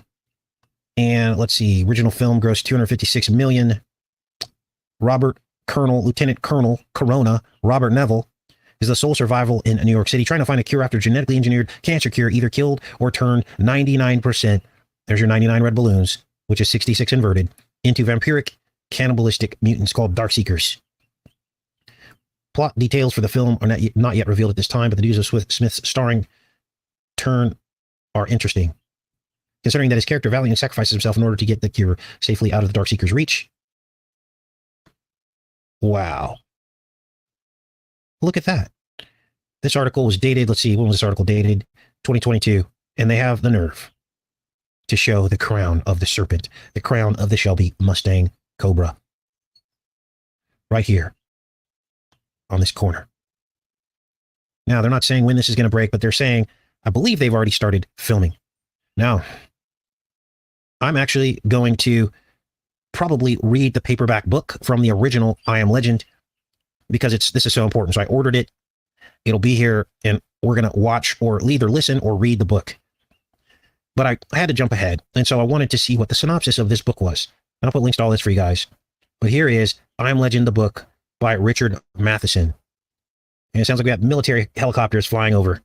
And let's see, original film grossed $256 million. Lieutenant Colonel Corona, Robert Neville, is the sole survival in New York City, trying to find a cure after genetically engineered cancer cure either killed or turned 99%. There's your 99 red balloons, which is 66 inverted, into vampiric, cannibalistic mutants called Darkseekers. Plot details for the film are not yet revealed at this time, but the news of Smith's starring turn are interesting, considering that his character valiantly sacrifices himself in order to get the cure safely out of the Darkseekers' reach. Wow. Look at that. This article was dated, let's see, when was this article dated? 2022. And they have the nerve to show the crown of the serpent, the crown of the Shelby Mustang Cobra. Right here on this corner. Now, they're not saying when this is going to break, but they're saying, I believe they've already started filming. Now, I'm actually going to probably read the paperback book from the original I Am Legend because this is so important. So I ordered it. It'll be here and we're going to watch or either listen or read the book. But I had to jump ahead. And so I wanted to see what the synopsis of this book was. And I'll put links to all this for you guys. But here is I Am Legend, the book by Richard Matheson. And it sounds like we have military helicopters flying over.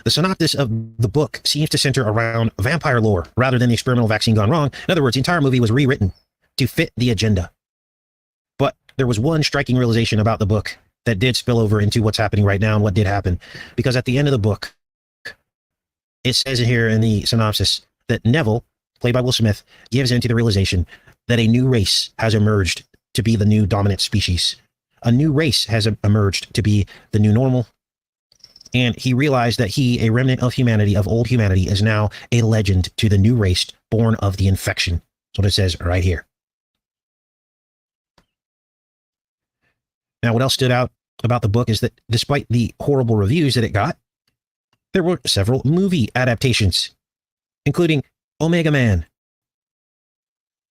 The synopsis of the book seems to center around vampire lore rather than the experimental vaccine gone wrong. In other words, the entire movie was rewritten to fit the agenda. But there was one striking realization about the book that did spill over into what's happening right now and what did happen. Because at the end of the book, it says here in the synopsis that Neville, played by Will Smith, gives into the realization that a new race has emerged to be the new dominant species. A new race has emerged to be the new normal. And he realized that he, a remnant of humanity, of old humanity, is now a legend to the new race born of the infection. That's what it says right here. Now, what else stood out about the book is that despite the horrible reviews that it got, there were several movie adaptations, including Omega Man.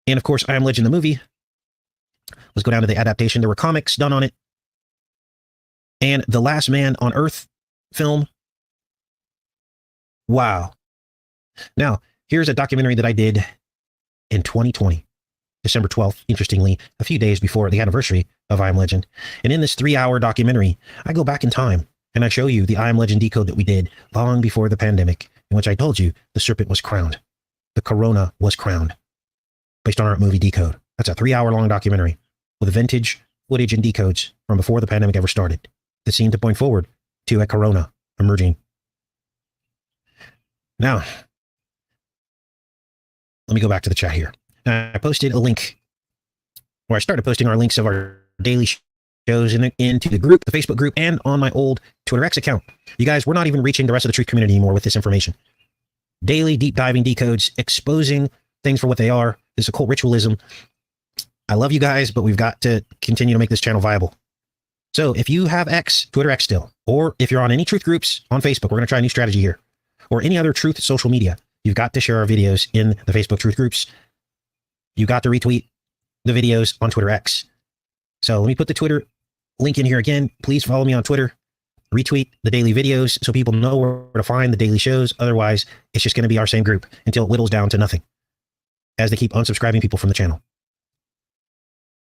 And of course, I Am Legend, the movie. Let's go down to the adaptation. There were comics done on it. And The Last Man on Earth film. Wow. Now, here's a documentary that I did in 2020, December 12th, interestingly, a few days before the anniversary of I Am Legend. And in this 3-hour documentary, I go back in time and I show you the I Am Legend decode that we did long before the pandemic, in which I told you the serpent was crowned. The corona was crowned based on our movie decode. That's a 3-hour long documentary with vintage footage and decodes from before the pandemic ever started that seemed to point forward to a corona emerging. Now, let me go back to the chat here. I posted a link, or I started posting our links of our daily shows into the group, the Facebook group, and on my old Twitter X account. You guys, we're not even reaching the rest of the truth community anymore with this information. Daily deep diving decodes, exposing things for what they are, this occult ritualism. I love you guys, but we've got to continue to make this channel viable. So if you have X, Twitter X still, or if you're on any truth groups on Facebook, we're going to try a new strategy here, or any other truth social media, you've got to share our videos in the Facebook truth groups. You got to retweet the videos on Twitter X. So let me put the Twitter link in here again. Please follow me on Twitter. Retweet the daily videos so people know where to find the daily shows. Otherwise, it's just going to be our same group until it whittles down to nothing as they keep unsubscribing people from the channel.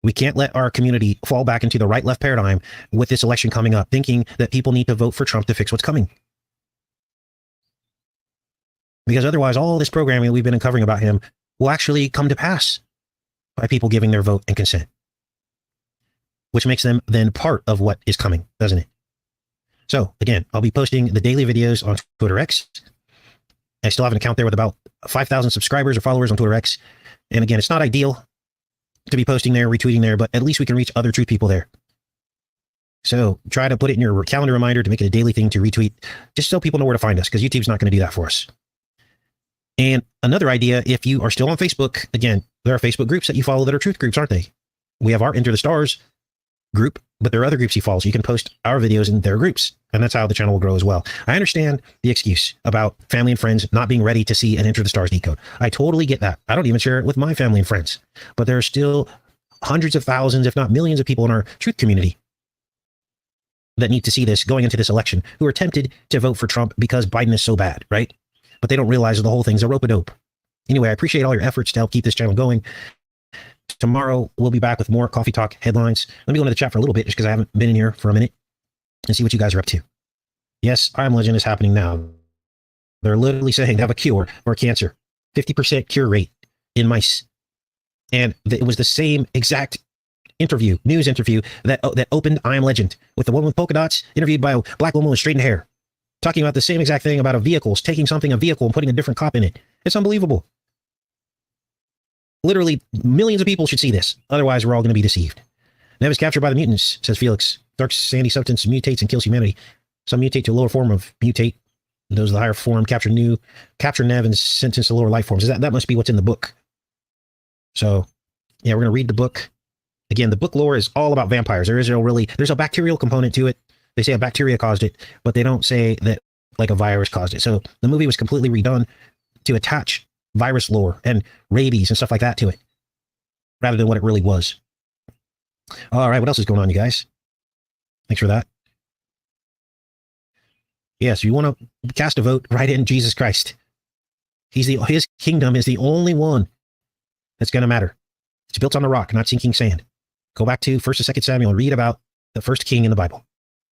We can't let our community fall back into the right-left paradigm with this election coming up, thinking that people need to vote for Trump to fix what's coming. Because otherwise, all this programming we've been uncovering about him will actually come to pass by people giving their vote and consent, which makes them then part of what is coming, doesn't it? So again, I'll be posting the daily videos on Twitter X. I still have an account there with about 5,000 subscribers or followers on Twitter X. And again, it's not ideal to be posting there, retweeting there, but at least we can reach other truth people there. So try to put it in your calendar reminder to make it a daily thing to retweet, just so people know where to find us, because YouTube's not going to do that for us. And another idea, if you are still on Facebook, again, there are Facebook groups that you follow that are truth groups, aren't they? We have our Enter the Stars group, but there are other groups you follow, so you can post our videos in their groups, and that's how the channel will grow as well. I understand the excuse about family and friends not being ready to see an Enter the Stars decode. I totally get that. I don't even share it with my family and friends, but there are still hundreds of thousands, if not millions of people in our truth community that need to see this going into this election, who are tempted to vote for Trump because Biden is so bad, right? But they don't realize the whole thing's a rope-a-dope. Anyway, I appreciate all your efforts to help keep this channel going. Tomorrow, we'll be back with more Coffee Talk headlines. Let me go into the chat for a little bit, just because I haven't been in here for a minute, and see what you guys are up to. Yes, I Am Legend is happening now. They're literally saying they have a cure for cancer. 50% cure rate in mice. And it was the same exact interview, news interview, that opened I Am Legend, with the woman with polka dots, interviewed by a black woman with straightened hair, talking about the same exact thing about a vehicle, taking a vehicle and putting a different cop in it. It's unbelievable. Literally, millions of people should see this. Otherwise, we're all going to be deceived. Nev is captured by the mutants, says Felix. Dark sandy substance mutates and kills humanity. Some mutate to a lower form of mutate. Those of the higher form capture Nev and sentence to lower life forms. That must be what's in the book. So, yeah, we're going to read the book. Again, the book lore is all about vampires. There's a bacterial component to it. They say a bacteria caused it, but they don't say that like a virus caused it. So the movie was completely redone to attach virus lore and rabies and stuff like that to it, rather than what it really was. All right, what else is going on, you guys? Thanks for that. Yes, you want to cast a vote, right in Jesus Christ. His kingdom is the only one that's going to matter. It's built on the rock, not sinking sand. Go back to 1st and 2nd Samuel and read about the first king in the Bible.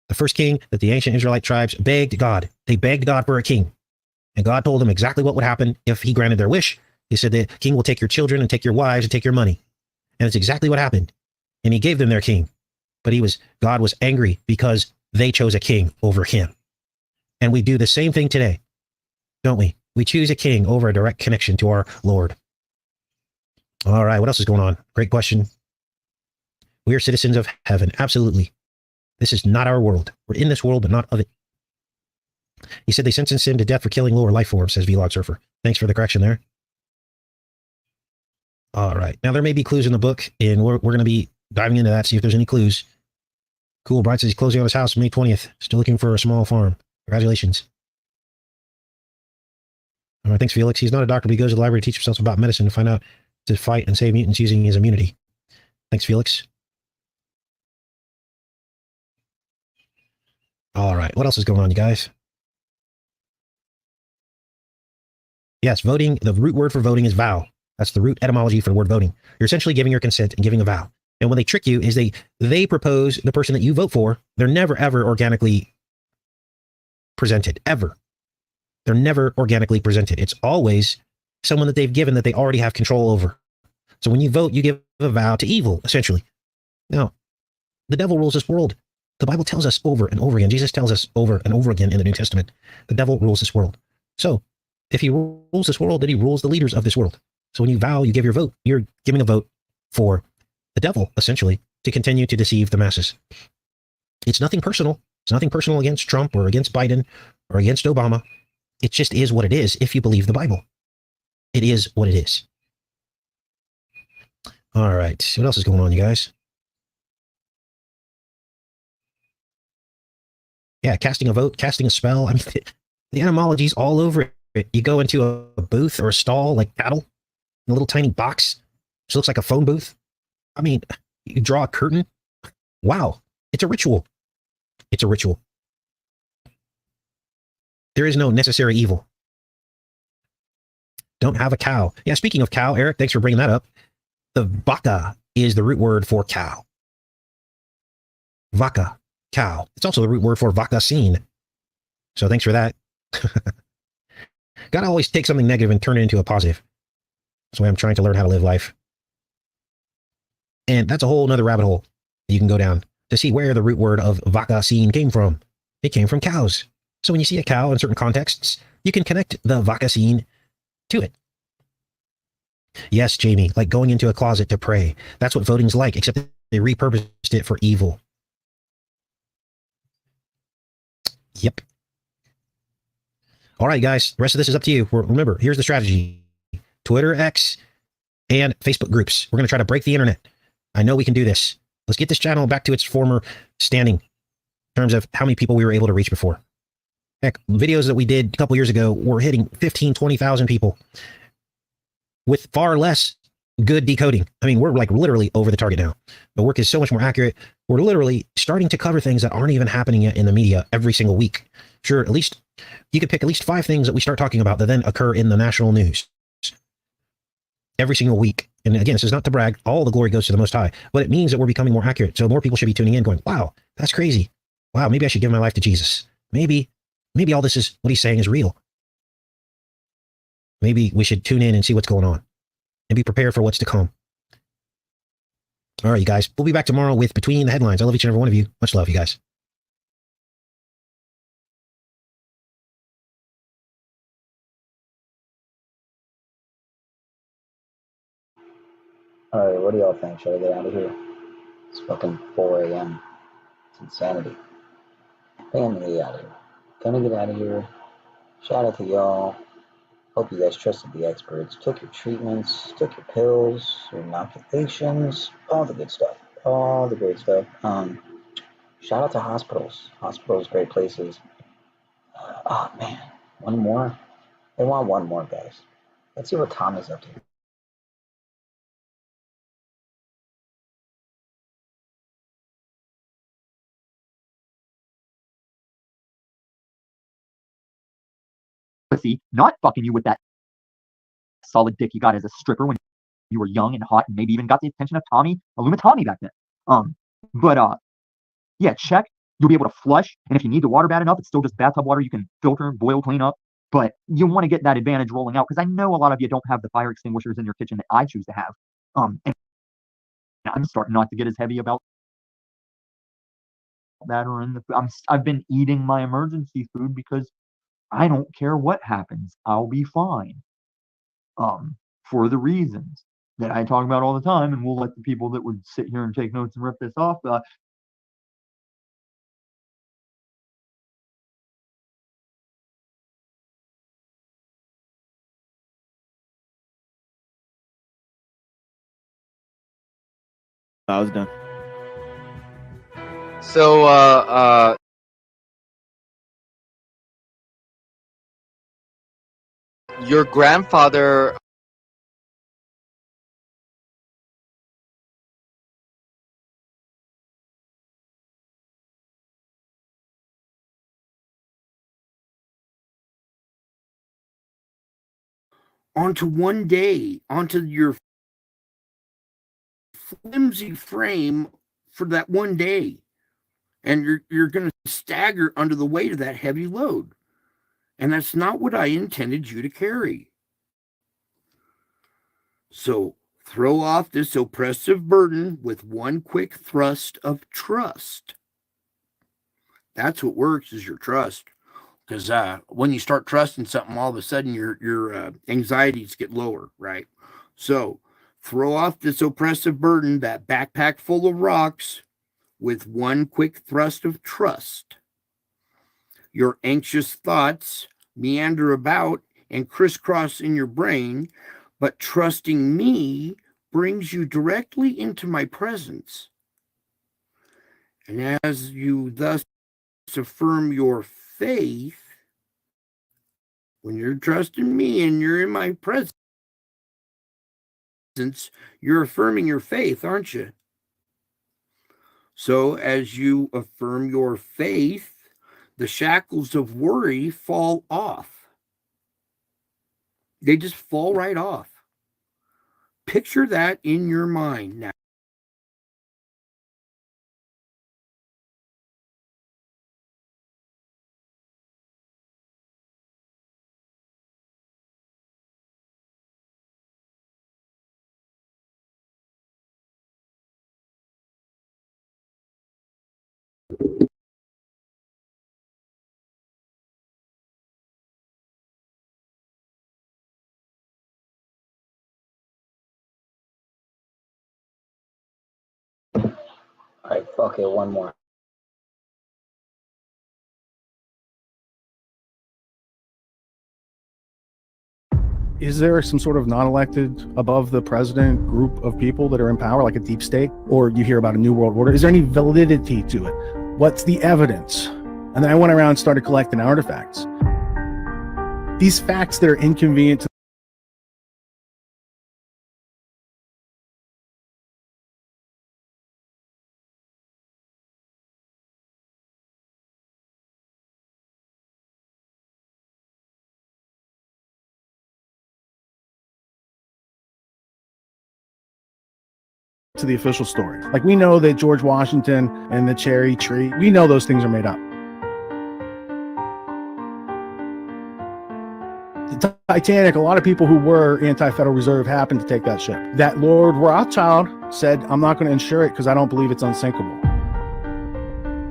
The first king that the ancient Israelite tribes begged God. They begged God for a king. And God told them exactly what would happen if he granted their wish. He said, the king will take your children and take your wives and take your money. And it's exactly what happened. And he gave them their king. But God was angry because they chose a king over him. And we do the same thing today, don't we? We choose a king over a direct connection to our Lord. All right, what else is going on? Great question. We are citizens of heaven. Absolutely. This is not our world. We're in this world, but not of it. He said they sentenced him to death for killing lower life forms, says Vlog Surfer. Thanks for the correction there. All right. Now, there may be clues in the book, and we're going to be diving into that, see if there's any clues. Cool. Brian says he's closing on his house May 20th. Still looking for a small farm. Congratulations. All right. Thanks, Felix. He's not a doctor, but he goes to the library to teach himself about medicine to find out to fight and save mutants using his immunity. Thanks, Felix. All right. What else is going on, you guys? Yes, voting, the root word for voting is vow. That's the root etymology for the word voting. You're essentially giving your consent and giving a vow. And when they trick you is they propose the person that you vote for. They're never, ever organically presented, ever. They're never organically presented. It's always someone that they've given that they already have control over. So when you vote, you give a vow to evil, essentially. Now, the devil rules this world. The Bible tells us over and over again. Jesus tells us over and over again in the New Testament. The devil rules this world. So if he rules this world, then he rules the leaders of this world. So when you vow, you give your vote. You're giving a vote for the devil, essentially, to continue to deceive the masses. It's nothing personal. It's nothing personal against Trump or against Biden or against Obama. It just is what it is if you believe the Bible. It is what it is. All right. What else is going on, you guys? Yeah, casting a vote, casting a spell. I mean, the etymology's all over it. You go into a booth or a stall like cattle in a little tiny box, which looks like a phone booth. I mean, you draw a curtain. Wow. It's a ritual. It's a ritual. There is no necessary evil. Don't have a cow. Yeah, speaking of cow, Eric, thanks for bringing that up. The baka is the root word for cow. Vaca, cow. It's also the root word for vaccine. So thanks for that. Gotta always take something negative and turn it into a positive. That's why I'm trying to learn how to live life. And that's a whole nother rabbit hole you can go down to see where the root word of vaccine came from. It came from cows. So when you see a cow in certain contexts, you can connect the vaccine to it. Yes, Jamie, like going into a closet to pray. That's what voting's like, except they repurposed it for evil. Yep. All right, guys, the rest of this is up to you. Remember, here's the strategy. Twitter, X, and Facebook groups. We're going to try to break the internet. I know we can do this. Let's get this channel back to its former standing in terms of how many people we were able to reach before. Heck, videos that we did a couple years ago were hitting 15, 20,000 people with far less good decoding. I mean, we're like literally over the target now. The work is so much more accurate. We're literally starting to cover things that aren't even happening yet in the media every single week. Sure, at least you could pick at least 5 things that we start talking about that then occur in the national news every single week. And again, this is not to brag. All the glory goes to the Most High, but it means that we're becoming more accurate. So more people should be tuning in going, wow, that's crazy. Wow, maybe I should give my life to Jesus. Maybe all this is what he's saying is real. Maybe we should tune in and see what's going on and be prepared for what's to come. All right, you guys, we'll be back tomorrow with Between the Headlines. I love each and every one of you. Much love, you guys. Alright, what do y'all think? Should I get out of here? It's fucking 4 a.m. It's insanity. I think I'm gonna get out of here. Gonna get out of here. Shout out to y'all. Hope you guys trusted the experts, took your treatments, took your pills, your inoculations, all the good stuff. All the great stuff. Shout out to hospitals. Hospitals, great places. Oh man, one more? They want one more, guys. Let's see what Tommy's up to. Pussy, not fucking you with that solid dick you got as a stripper when you were young and hot and maybe even got the attention of Tommy Illumitami back then. Yeah, check. You'll be able to flush, and if you need the water bad enough, it's still just bathtub water you can filter, boil, clean up. But you want to get that advantage rolling out because I know a lot of you don't have the fire extinguishers in your kitchen that I choose to have. And I'm starting not to get as heavy about that or I've been eating my emergency food because I don't care what happens. I'll be fine. For the reasons that I talk about all the time, and we'll let the people that would sit here and take notes and rip this off. I was done. So, your grandfather onto one day, onto your flimsy frame for that one day. And you're going to stagger under the weight of that heavy load. And that's not what I intended you to carry. So throw off this oppressive burden with one quick thrust of trust. That's what works, is your trust. Because when you start trusting something, all of a sudden your anxieties get lower, right? So throw off this oppressive burden, that backpack full of rocks, with one quick thrust of trust. Your anxious thoughts meander about and crisscross in your brain, but trusting me brings you directly into my presence. And as you thus affirm your faith, when you're trusting me and you're in my presence, you're affirming your faith, aren't you? So as you affirm your faith, the shackles of worry fall off. They just fall right off. Picture that in your mind now. All right, fuck it, one more. Is there some sort of non-elected above the president group of people that are in power, like a deep state, or you hear about a new world order? Is there any validity to it? What's the evidence? And then I went around and started collecting artifacts. These facts that are inconvenient to the official story. Like, we know that George Washington and the cherry tree, we know those things are made up. The Titanic, a lot of people who were anti-Federal Reserve happened to take that ship. That Lord Rothschild said, I'm not going to insure it because I don't believe it's unsinkable.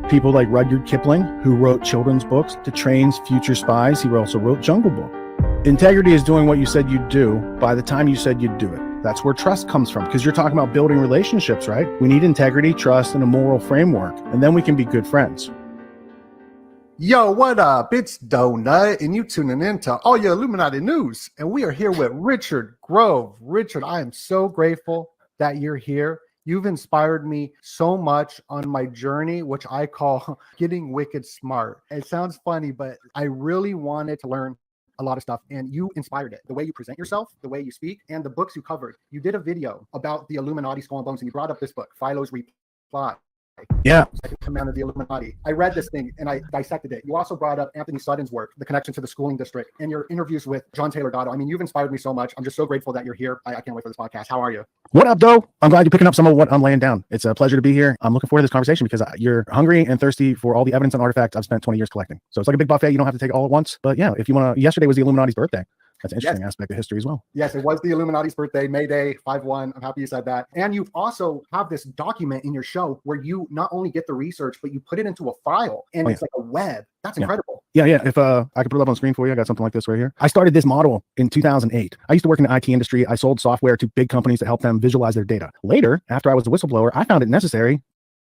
People like Rudyard Kipling, who wrote children's books to train future spies, he also wrote Jungle Book. Integrity is doing what you said you'd do by the time you said you'd do it. That's where trust comes from, because you're talking about building relationships, right? We need integrity, trust, and a moral framework, and then we can be good friends. Yo, what up? It's Donut, and you tuning in to all your Illuminati news. And we are here with Richard Grove. Richard, I am so grateful that you're here. You've inspired me so much on my journey, which I call getting wicked smart. It sounds funny, but I really wanted to learn a lot of stuff, and you inspired it. The way you present yourself, the way you speak, and the books you covered. You did a video about the Illuminati Skull and Bones, and you brought up this book, Philo's Reply. Yeah. Second Command of the Illuminati. I read this thing and I dissected it. You also brought up Anthony Sutton's work, the connection to the schooling district, and your interviews with John Taylor Gatto. I mean, you've inspired me so much. I'm just so grateful that you're here. I can't wait for this podcast. How are you? What up, though? I'm glad you're picking up some of what I'm laying down. It's a pleasure to be here. I'm looking forward to this conversation because you're hungry and thirsty for all the evidence and artifacts I've spent 20 years collecting. So it's like a big buffet. You don't have to take it all at once. But yeah, if you want to, yesterday was the Illuminati's birthday. That's an interesting aspect of history as well. Yes, it was the Illuminati's birthday, May Day, 5/1. I'm happy you said that. And you also have this document in your show where you not only get the research, but you put it into a file, and it's like a web. That's incredible. Yeah. If I could put it up on the screen for you, I got something like this right here. I started this model in 2008. I used to work in the IT industry. I sold software to big companies to help them visualize their data. Later, after I was a whistleblower, I found it necessary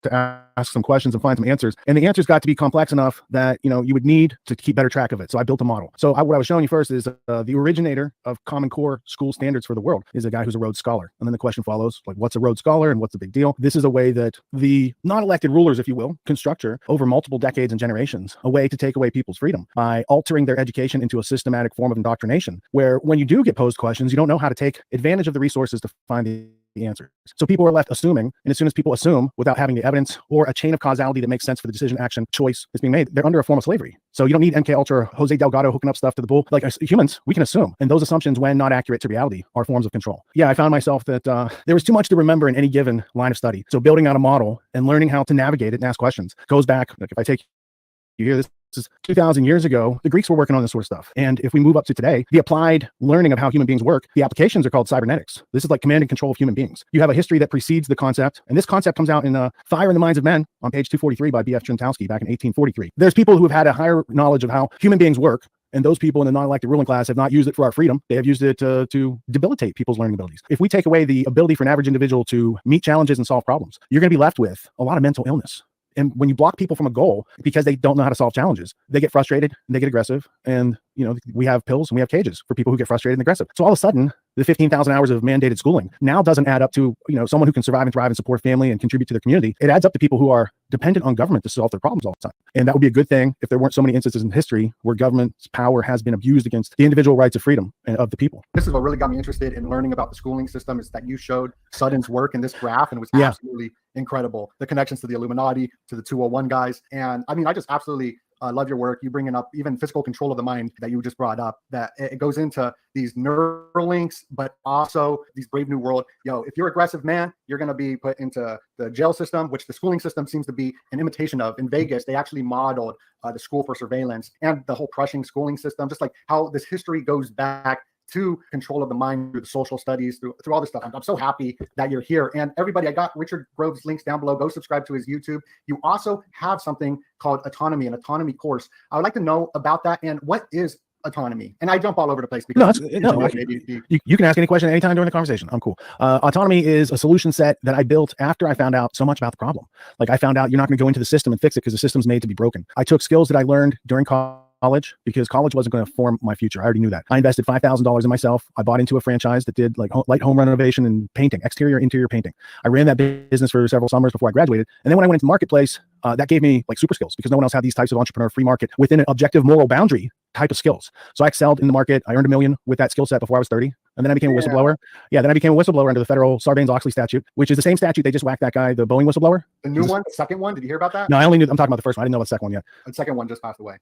to ask some questions and find some answers. And the answers got to be complex enough that, you would need to keep better track of it. So I built a model. So what I was showing you first is the originator of Common Core school standards for the world is a guy who's a Rhodes Scholar. And then the question follows, like, what's a Rhodes Scholar and what's the big deal? This is a way that the non-elected rulers, if you will, can structure over multiple decades and generations, a way to take away people's freedom by altering their education into a systematic form of indoctrination, where when you do get posed questions, you don't know how to take advantage of the resources to find the answers. So people are left assuming, and as soon as people assume without having the evidence or a chain of causality that makes sense for the decision, action, choice that's being made, they're under a form of slavery. So you don't need MK Ultra or Jose Delgado hooking up stuff to the bull. Like, as humans, we can assume, and those assumptions, when not accurate to reality, are forms of control. Yeah, I found myself that there was too much to remember in any given line of study. So building out a model and learning how to navigate it and ask questions goes back. Like, if I take you hear this is 2,000 years ago, the Greeks were working on this sort of stuff. And if we move up to today, the applied learning of how human beings work, the applications are called cybernetics. This is like command and control of human beings. You have a history that precedes the concept. And this concept comes out in Fire in the Minds of Men on page 243 by B.F. Chintowski back in 1843. There's people who have had a higher knowledge of how human beings work. And those people in the non-elected ruling class have not used it for our freedom. They have used it to debilitate people's learning abilities. If we take away the ability for an average individual to meet challenges and solve problems, you're going to be left with a lot of mental illness. And when you block people from a goal because they don't know how to solve challenges, they get frustrated and they get aggressive. And, we have pills and we have cages for people who get frustrated and aggressive. So all of a sudden, the 15,000 hours of mandated schooling now doesn't add up to, someone who can survive and thrive and support family and contribute to their community. It adds up to people who are dependent on government to solve their problems all the time. And that would be a good thing if there weren't so many instances in history where government's power has been abused against the individual rights of freedom and of the people. This is what really got me interested in learning about the schooling system, is that you showed Sutton's work in this graph, and it was absolutely incredible. The connections to the Illuminati, to the 201 guys. And I mean, I just absolutely love your work. You bringing up even physical control of the mind that you just brought up, that it goes into these neural links, but also these Brave New World. If you're aggressive, man, you're going to be put into the jail system, which the schooling system seems to be an imitation of. In Vegas, they actually modeled the school for surveillance and the whole Prussian schooling system, just like how this history goes back to control of the mind through the social studies, through all this stuff. I'm so happy that you're here. And everybody, I got Richard Grove's links down below. Go subscribe to his YouTube. You also have something called Autonomy, an autonomy course. I would like to know about that. And what is autonomy? And I jump all over the place No, because you can ask any question anytime during the conversation. I'm cool. Autonomy is a solution set that I built after I found out so much about the problem. Like I found out you're not going to go into the system and fix it because the system's made to be broken. I took skills that I learned during college because college wasn't going to form my future. I already knew that. I invested $5,000 in myself. I bought into a franchise that did like light home renovation and painting, exterior, interior painting. I ran that business for several summers before I graduated. And then when I went into marketplace, that gave me like super skills because no one else had these types of entrepreneur free market within an objective moral boundary type of skills. So I excelled in the market. I earned $1 million with that skill set before I was 30. And then I became a whistleblower. Yeah, then I became a whistleblower under the federal Sarbanes-Oxley statute, which is the same statute they just whacked that guy, the Boeing whistleblower. The new one, the second one. Did you hear about that? No, I only knew. I'm talking about the first one. I didn't know about the second one yet. The second one just passed away.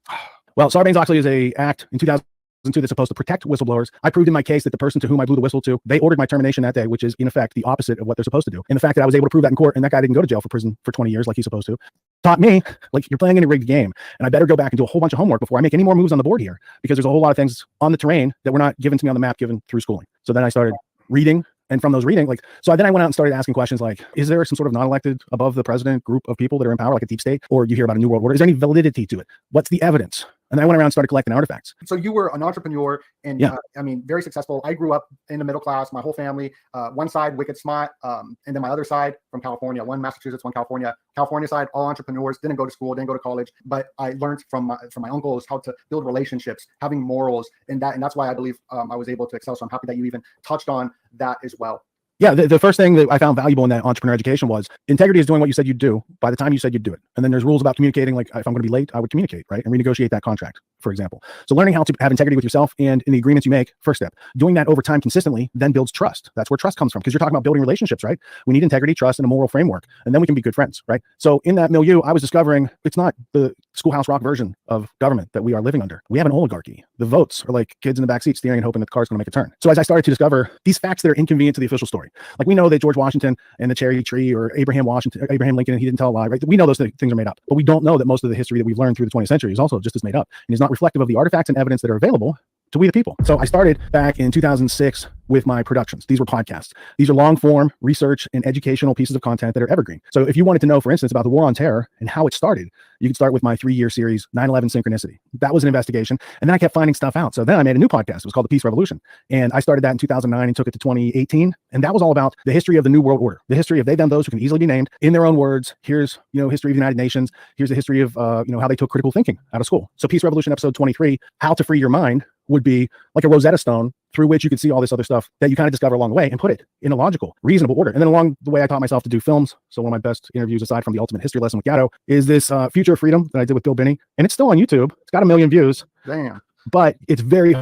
Well, Sarbanes-Oxley is a act in 2002 that's supposed to protect whistleblowers. I proved in my case that the person to whom I blew the whistle to, they ordered my termination that day, which is in effect the opposite of what they're supposed to do. And the fact that I was able to prove that in court and that guy didn't go to jail for prison for 20 years like he's supposed to, taught me like you're playing in a rigged game and I better go back and do a whole bunch of homework before I make any more moves on the board here because there's a whole lot of things on the terrain that were not given to me on the map given through schooling. So then I started reading. And from those reading, then I went out and started asking questions like, is there some sort of non-elected above the president group of people that are in power, like a deep state? Or you hear about a new world order? Is there any validity to it? What's the evidence? And then I went around and started collecting artifacts. So you were an entrepreneur and yeah. I mean, very successful. I grew up in the middle class, my whole family, one side, wicked smart. And then my other side from California, one Massachusetts, one California. California side, all entrepreneurs, didn't go to school, didn't go to college, but I learned from my uncles how to build relationships, having morals, and that's why I believe I was able to excel. So I'm happy that you even touched on that as well. Yeah, the first thing that I found valuable in that entrepreneur education was integrity is doing what you said you'd do by the time you said you'd do it. And then there's rules about communicating, like if I'm going to be late, I would communicate, right? And renegotiate that contract, for example. So learning how to have integrity with yourself and in the agreements you make, first step. Doing that over time consistently then builds trust. That's where trust comes from because you're talking about building relationships, right? We need integrity, trust, and a moral framework. And then we can be good friends, right? So in that milieu, I was discovering it's not the Schoolhouse Rock version of government that we are living under. We have an oligarchy. The votes are like kids in the backseat steering and hoping that the car's going to make a turn. So as I started to discover these facts that are inconvenient to the official story, like we know that George Washington and the cherry tree or Abraham Lincoln, he didn't tell a lie, right? We know those things are made up, but we don't know that most of the history that we've learned through the 20th century is also just as made up and is not reflective of the artifacts and evidence that are available to we the people. So I started back in 2006 with my productions. These were podcasts. These are long form research and educational pieces of content that are evergreen. So if you wanted to know, for instance, about the war on terror and how it started, you could start with my 3-year series, 9/11 Synchronicity. That was an investigation. And then I kept finding stuff out. So then I made a new podcast. It was called The Peace Revolution. And I started that in 2009 and took it to 2018. And that was all about the history of the New World Order, the history of they, them, those who can easily be named in their own words. Here's, history of the United Nations. Here's the history of, how they took critical thinking out of school. So Peace Revolution episode 23, How to Free Your Mind, would be like a Rosetta Stone through which you could see all this other stuff that you kind of discover along the way and put it in a logical, reasonable order. And then along the way, I taught myself to do films. So one of my best interviews, aside from the Ultimate History Lesson with Gatto, is this Future of Freedom that I did with Bill Binney. And it's still on YouTube. It's got 1 million views. Damn. But it's very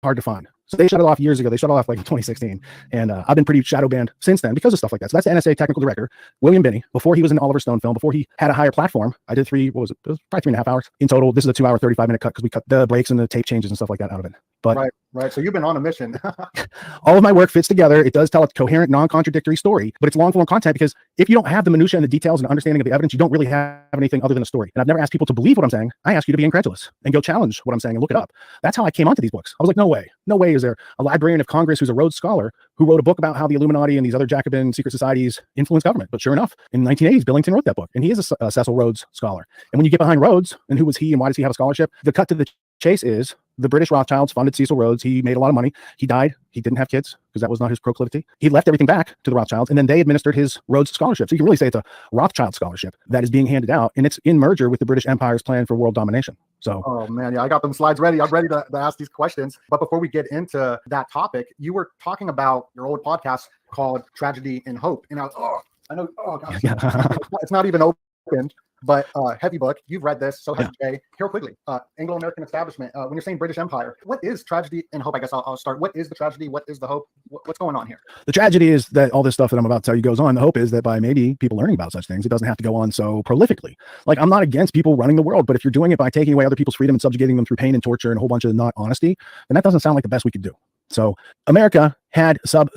hard to find. So they shut it off years ago. They shut it off like in 2016. And I've been pretty shadow banned since then because of stuff like that. So that's the NSA technical director, William Binney. Before he was in Oliver Stone film, before he had a higher platform, I did it was probably 3.5 hours in total. This is a 2-hour, 35-minute cut because we cut the breaks and the tape changes and stuff like that out of it. But right. So you've been on a mission. all of my work fits together. It does tell a coherent, non-contradictory story, but it's long form content because if you don't have the minutia and the details and understanding of the evidence, you don't really have anything other than a story. And I've never asked people to believe what I'm saying. I ask you to be incredulous and go challenge what I'm saying and look it up. That's how I came onto these books. I was like, no way is there a librarian of Congress who's a Rhodes Scholar who wrote a book about how the Illuminati and these other Jacobin secret societies influence government. But sure enough, in the 1980s, Billington wrote that book, and he is a Cecil Rhodes Scholar. And when you get behind Rhodes and who was he and why does he have a scholarship, the cut to the chase is the British Rothschilds funded Cecil Rhodes. He made a lot of money. He died. He didn't have kids because that was not his proclivity. He left everything back to the Rothschilds, and then they administered his Rhodes Scholarship. So you can really say it's a Rothschild scholarship that is being handed out, and it's in merger with the British Empire's plan for world domination. So, oh man, yeah, I got them slides ready. I'm ready to ask these questions. But before we get into that topic, you were talking about your old podcast called Tragedy and Hope, and I know, gosh, it's not even opened. But heavy book, you've read this, so have Jay. Here quickly, Anglo-American establishment. When you're saying British Empire, what is tragedy and hope? I guess I'll start. What is the tragedy? What is the hope? What's going on here? The tragedy is that all this stuff that I'm about to tell you goes on. The hope is that by maybe people learning about such things, it doesn't have to go on so prolifically. Like, I'm not against people running the world, but if you're doing it by taking away other people's freedom and subjugating them through pain and torture and a whole bunch of not honesty, then that doesn't sound like the best we could do. So America had some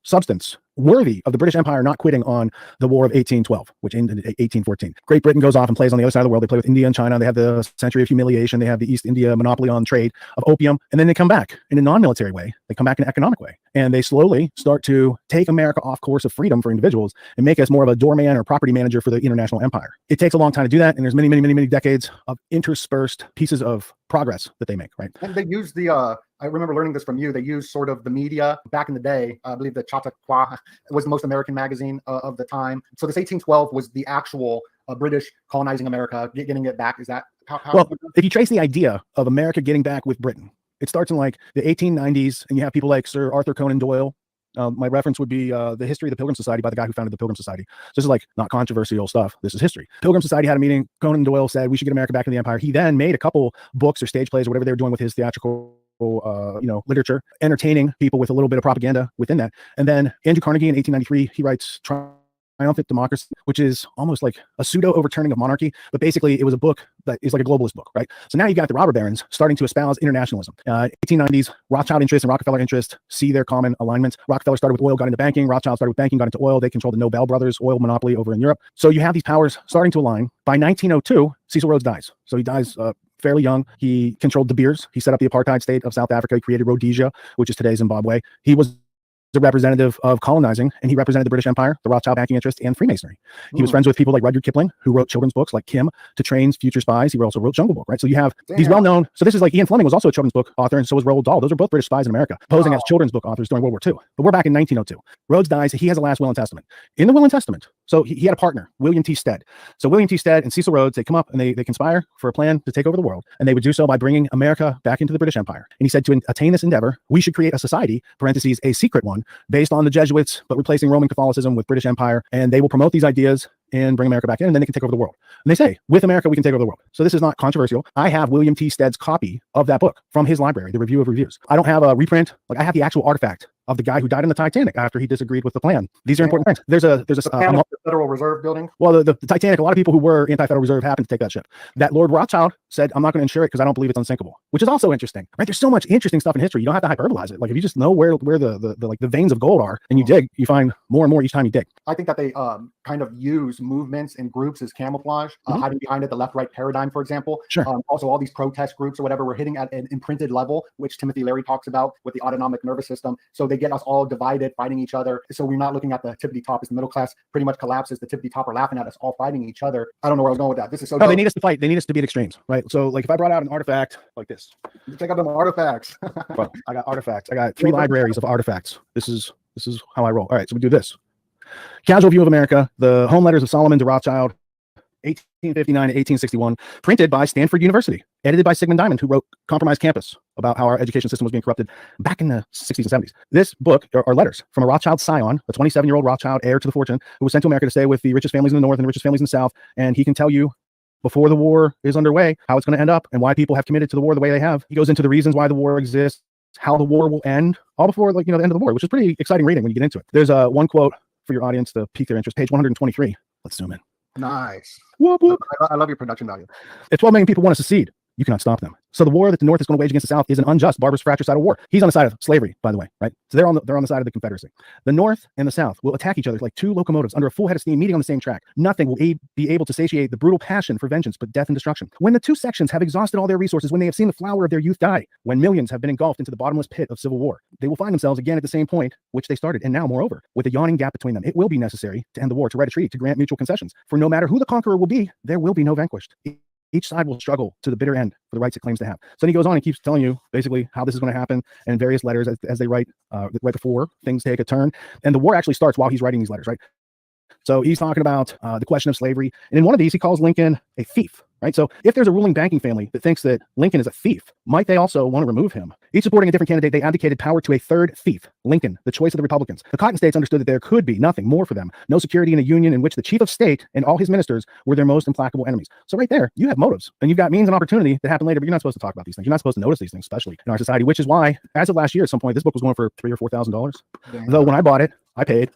substance worthy of the British Empire not quitting on the War of 1812, which ended in 1814. Great Britain goes off and plays on the other side of the world. They play with India and China. They have the century of humiliation. They have the East India monopoly on trade of opium. And then they come back in a non-military way. They come back in an economic way. And they slowly start to take America off course of freedom for individuals and make us more of a doorman or property manager for the international empire. It takes a long time to do that. And there's many decades of interspersed pieces of progress that they make, right? And they use the, I remember learning this from you, they used sort of the media back in the day. I believe the Chautauqua was the most American magazine of the time. So this 1812 was the actual British colonizing America, getting it back. Is that how? Well, if you trace the idea of America getting back with Britain, it starts in like the 1890s, and you have people like Sir Arthur Conan Doyle. My reference would be the History of the Pilgrim Society by the guy who founded the Pilgrim Society. So this is like not controversial stuff. This is history. Pilgrim Society had a meeting. Conan Doyle said we should get America back in the empire. He then made a couple books or stage plays or whatever they were doing with his theatrical literature, entertaining people with a little bit of propaganda within that. And then Andrew Carnegie in 1893, he writes Triumphant Democracy, which is almost like a pseudo overturning of monarchy, but basically it was a book that is like a globalist book, right? So now you got the robber barons starting to espouse internationalism. 1890s, Rothschild interest and Rockefeller interest see their common alignments. Rockefeller started with oil, got into banking. Rothschild started with banking, got into oil. They controlled the Nobel brothers oil monopoly over in Europe. So you have these powers starting to align. By 1902, Cecil Rhodes dies. So he dies fairly young. He controlled De Beers. He set up the apartheid state of South Africa. He created Rhodesia, which is today's Zimbabwe. He was a representative of colonizing, and he represented the British Empire, the Rothschild banking interest, and Freemasonry. He was friends with people like Rudyard Kipling, who wrote children's books like Kim to train future spies. He also wrote Jungle Book, right? So you have these well-known. So this is like Ian Fleming was also a children's book author, and so was Roald Dahl. Those are both British spies in America, posing as children's book authors during World War II. But we're back in 1902. Rhodes dies. He has a last will and testament. In the will and testament, so he had a partner, William T. Stead. So William T. Stead and Cecil Rhodes, they come up and they conspire for a plan to take over the world, and they would do so by bringing America back into the British Empire. And he said, to attain this endeavor, we should create a society (parentheses a secret one) based on the Jesuits, but replacing Roman Catholicism with British Empire, and they will promote these ideas and bring America back in, and then they can take over the world. And they say, with America, we can take over the world. So this is not controversial. I have William T. Stead's copy of that book from his library, the Review of Reviews. I don't have a reprint. Like, I have the actual artifact of the guy who died in the Titanic after he disagreed with the plan. These are important things. There's a the Federal Reserve building. Well, the Titanic, a lot of people who were anti-Federal Reserve happened to take that ship. That Lord Rothschild said, I'm not going to insure it because I don't believe it's unsinkable, which is also interesting, right? There's so much interesting stuff in history. You don't have to hyperbolize it. Like, if you just know where the veins of gold are and you dig, you find more and more each time you dig. I think that they kind of use movements and groups as camouflage, hiding behind it, the left-right paradigm, for example. Sure. Also, all these protest groups or whatever, we're hitting at an imprinted level, which Timothy Leary talks about with the autonomic nervous system. So they get us all divided, fighting each other. So we're not looking at the tippity top as the middle class pretty much collapses. The tippity top are laughing at us, all fighting each other. I don't know where I was going with that. This is so. No, they need us to fight. They need us to be at extremes, right? So, like, if I brought out an artifact like this, check out them artifacts. Well, I got artifacts. I got 3 libraries of artifacts. This is how I roll. All right, so we do this. Casual View of America, the Home Letters of Solomon to Rothschild, 1859 to 1861, printed by Stanford University, edited by Sigmund Diamond, who wrote Compromise Campus, about how our education system was being corrupted back in the 60s and 70s. This book are letters from a Rothschild scion, a 27-year-old Rothschild heir to the fortune, who was sent to America to stay with the richest families in the North and the richest families in the South, and he can tell you before the war is underway how it's going to end up and why people have committed to the war the way they have. He goes into the reasons why the war exists, how the war will end, all before the end of the war, which is pretty exciting reading when you get into it. There's one quote for your audience to pique their interest, page 123. Let's zoom in. Nice. Whoop, whoop. I love your production value. If 12 million people want to secede, you cannot stop them. So the war that the North is going to wage against the South is an unjust, barbarous, fratricidal war. He's on the side of slavery, by the way, right? So they're on the side of the Confederacy. The North and the South will attack each other like 2 locomotives under a full head of steam, meeting on the same track. Nothing will be able to satiate the brutal passion for vengeance, but death and destruction. When the 2 sections have exhausted all their resources, when they have seen the flower of their youth die, when millions have been engulfed into the bottomless pit of civil war, they will find themselves again at the same point which they started, and now, moreover, with a yawning gap between them. It will be necessary to end the war, to write a treaty, to grant mutual concessions. For no matter who the conqueror will be, there will be no vanquished. Each side will struggle to the bitter end for the rights it claims to have. So then he goes on and keeps telling you basically how this is going to happen, and various letters as they write right before things take a turn. And the war actually starts while he's writing these letters, right? So he's talking about the question of slavery. And in one of these, he calls Lincoln a thief, right? So if there's a ruling banking family that thinks that Lincoln is a thief, might they also want to remove him? Each supporting a different candidate, they abdicated power to a third thief, Lincoln, the choice of the Republicans. The Cotton States understood that there could be nothing more for them, no security in a union in which the chief of state and all his ministers were their most implacable enemies. So right there, you have motives, and you've got means and opportunity that happen later, but you're not supposed to talk about these things. You're not supposed to notice these things, especially in our society, which is why, as of last year, at some point, this book was going for $3,000 or $4,000. Though when I bought it, I paid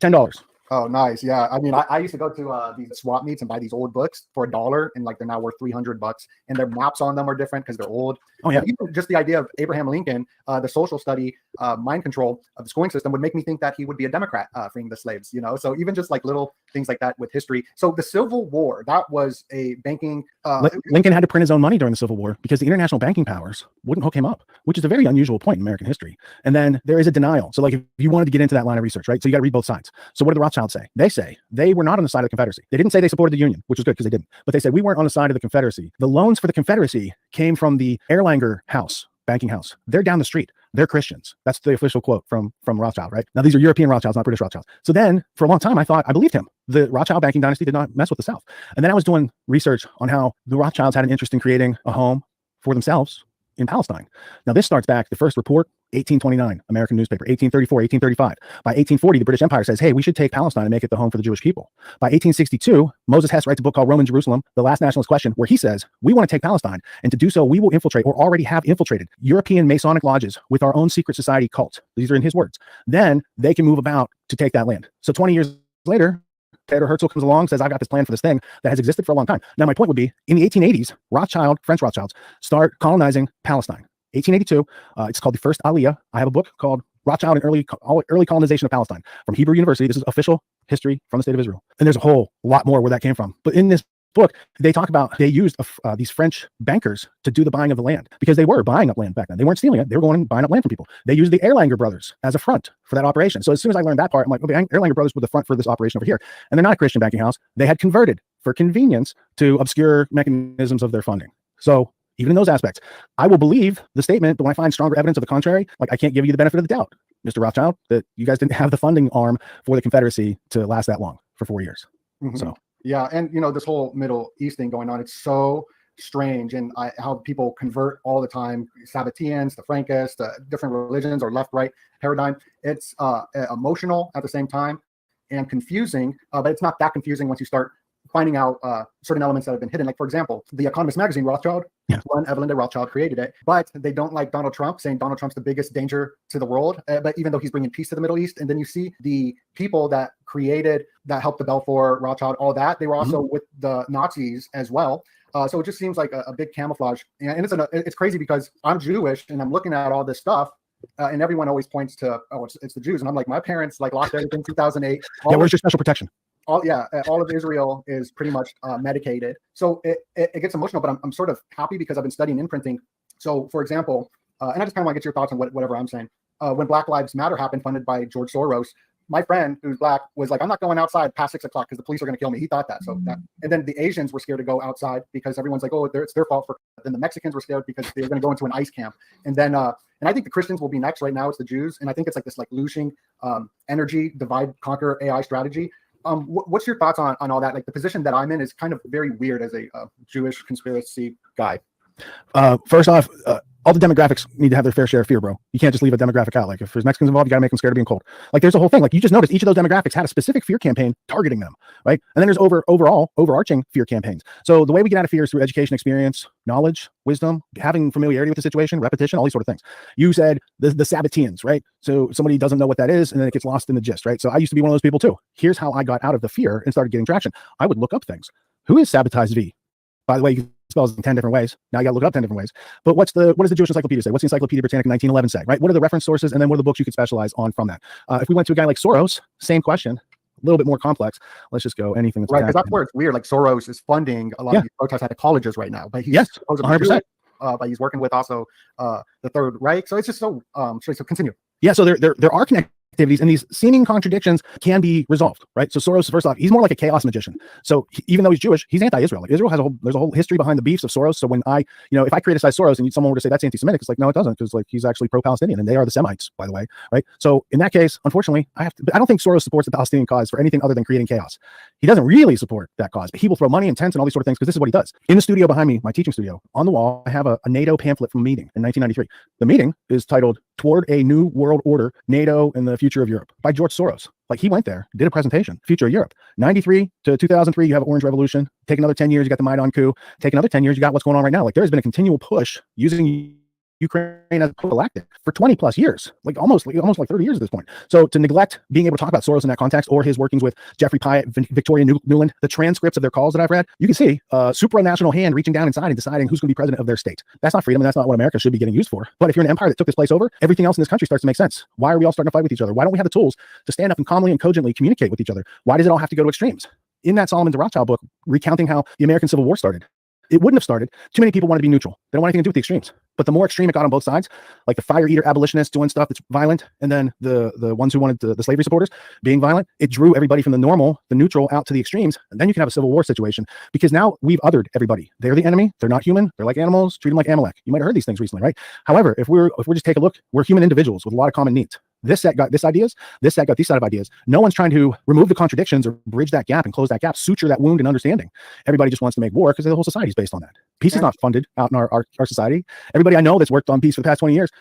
$10. Oh, nice. Yeah. I mean, I used to go to these swap meets and buy these old books for $1, and like they're now worth $300, and their maps on them are different because they're old. Oh, yeah. Even just the idea of Abraham Lincoln, the social study, mind control of the schooling system would make me think that he would be a Democrat freeing the slaves, So even just like little things like that with history. So the Civil War, that was a banking. Lincoln had to print his own money during the Civil War because the international banking powers wouldn't hook him up, which is a very unusual point in American history. And then there is a denial. So like if you wanted to get into that line of research, right? So you got to read both sides. So what do the Rothschilds Rothschild say? They say they were not on the side of the Confederacy. They didn't say they supported the Union, which was good because they didn't. But they said we weren't on the side of the Confederacy. The loans for the Confederacy came from the Erlanger house, banking house. They're down the street. They're Christians. That's the official quote from Rothschild, right? Now, these are European Rothschilds, not British Rothschilds. So then for a long time, I believed him. The Rothschild banking dynasty did not mess with the South. And then I was doing research on how the Rothschilds had an interest in creating a home for themselves in Palestine. Now, this starts back, the first report, 1829, American newspaper, 1834, 1835. By 1840, the British Empire says, hey, we should take Palestine and make it the home for the Jewish people. By 1862, Moses Hess writes a book called Roman Jerusalem, The Last Nationalist Question, where he says, we want to take Palestine, and to do so, we will infiltrate, or already have infiltrated, European Masonic lodges with our own secret society cult. These are in his words. Then they can move about to take that land. So 20 years later, Theodor Herzl comes along, says, I've got this plan for this thing that has existed for a long time. Now, my point would be, in the 1880s, French Rothschilds, start colonizing Palestine. 1882, it's called the First Aliyah. I have a book called Rothschild and Early Colonization of Palestine from Hebrew University. This is official history from the state of Israel. And there's a whole lot more where that came from. But in this book, they talk about, they used these French bankers to do the buying of the land because they were buying up land back then. They weren't stealing it. They were going and buying up land from people. They used the Erlanger brothers as a front for that operation. So as soon as I learned that part, I'm like, okay, Erlanger brothers were the front for this operation over here. And they're not a Christian banking house. They had converted for convenience to obscure mechanisms of their funding. So even in those aspects, I will believe the statement, but when I find stronger evidence of the contrary, like I can't give you the benefit of the doubt, Mr. Rothschild, that you guys didn't have the funding arm for the Confederacy to last that long for 4 years. So yeah, and this whole Middle East thing going on, it's so strange, and how people convert all the time, Sabbateans, the Frankists, the different religions or left-right paradigm. It's emotional at the same time and confusing, but it's not that confusing once you start finding out certain elements that have been hidden. Like, for example, the Economist magazine, Rothschild, one Evelyn de Rothschild created it, but they don't like Donald Trump, saying Donald Trump's the biggest danger to the world. But even though he's bringing peace to the Middle East, and then you see the people that helped the Balfour, Rothschild, all that, they were also with the Nazis as well. So it just seems like a big camouflage. And it's crazy because I'm Jewish and I'm looking at all this stuff. And everyone always points to, it's the Jews. And I'm like, my parents lost everything in 2008. Yeah, where's your special protection? All of Israel is pretty much medicated. So it gets emotional, but I'm sort of happy because I've been studying imprinting. So, for example, and I just kind of want to get your thoughts on whatever I'm saying. When Black Lives Matter happened, funded by George Soros, my friend who's black was like, I'm not going outside past 6 o'clock because the police are going to kill me. He thought that. So and then the Asians were scared to go outside because everyone's like, oh, it's their fault. Then the Mexicans were scared because they were going to go into an ICE camp. And then, and I think the Christians will be next. Right now, it's the Jews. And I think it's like this looshing energy, divide, conquer AI strategy. What's your thoughts on all that? Like, the position that I'm in is kind of very weird as a Jewish conspiracy guy. First off, all the demographics need to have their fair share of fear, bro. You can't just leave a demographic out. Like, if there's Mexicans involved, you got to make them scared of being cold. Like, there's a whole thing. Like, you just noticed each of those demographics had a specific fear campaign targeting them, right? And then there's overarching fear campaigns. So the way we get out of fear is through education, experience, knowledge, wisdom, having familiarity with the situation, repetition, all these sort of things. You said the Sabbateans, right? So somebody doesn't know what that is, and then it gets lost in the gist, right? So I used to be one of those people too. Here's how I got out of the fear and started getting traction. I would look up things. Who is Sabotage V? By the way, you spells in 10 different ways. Now you got to look it up 10 different ways. But what does the Jewish Encyclopedia say? What's the Encyclopedia Britannica 1911 say, right? What are the reference sources? And then what are the books you could specialize on from that? If we went to a guy like Soros, same question, a little bit more complex. Let's just go anything that's right, because that's where it's weird. Like, Soros is funding a lot of these protests at the colleges right now, but he's 100%. But he's working with also the Third Reich. So it's just so so continue. Yeah, so there are connectivities, and these seeming contradictions can be resolved, right? So Soros, first off, he's more like a chaos magician. So even though he's Jewish, he's anti-Israel. Like, Israel there's a whole history behind the beefs of Soros. So when if I criticize Soros and someone were to say that's anti-Semitic, it's like, no, it doesn't, because like he's actually pro-Palestinian, and they are the Semites, by the way, right? So in that case, unfortunately, I don't think Soros supports the Palestinian cause for anything other than creating chaos. He doesn't really support that cause, but he will throw money and tents and all these sort of things because this is what he does. In the studio behind me, my teaching studio, on the wall, I have a NATO pamphlet from a meeting in 1993. The meeting is titled "Toward a New World Order: NATO and the Future of Europe" by George Soros. Like, he went there, did a presentation, Future of Europe. 93 to 2003, you have Orange Revolution. Take another 10 years, you got the Maidan coup. Take another 10 years, you got what's going on right now. Like, there's been a continual push using Ukraine as a prophylactic for 20 plus years, like almost 30 years at this point. So to neglect being able to talk about Soros in that context, or his workings with Jeffrey Pyatt, Victoria Nuland, the transcripts of their calls that I've read, you can see a supranational hand reaching down inside and deciding who's going to be president of their state. That's not freedom, and that's not what America should be getting used for. But if you're an empire that took this place over, everything else in this country starts to make sense. Why are we all starting to fight with each other? Why don't we have the tools to stand up and calmly and cogently communicate with each other? Why does it all have to go to extremes? In that Solomon de Rothschild book, recounting how the American Civil War started, it wouldn't have started. Too many people want to be neutral. They don't want anything to do with the extremes. But the more extreme it got on both sides, like the fire eater abolitionists doing stuff that's violent, and then the ones who wanted the slavery supporters being violent, it drew everybody from the normal, the neutral, out to the extremes. And then you can have a civil war situation, because now we've othered everybody. They're the enemy. They're not human. They're like animals. Treat them like Amalek. You might have heard these things recently, right? However, if we're just take a look, we're human individuals with a lot of common needs. This set got this ideas, this set got these set of ideas. No one's trying to remove the contradictions or bridge that gap and close that gap, suture that wound in understanding. Everybody just wants to make war because the whole society is based on that. Peace is not funded out in our society. Everybody I know that's worked on peace for the past 20 years,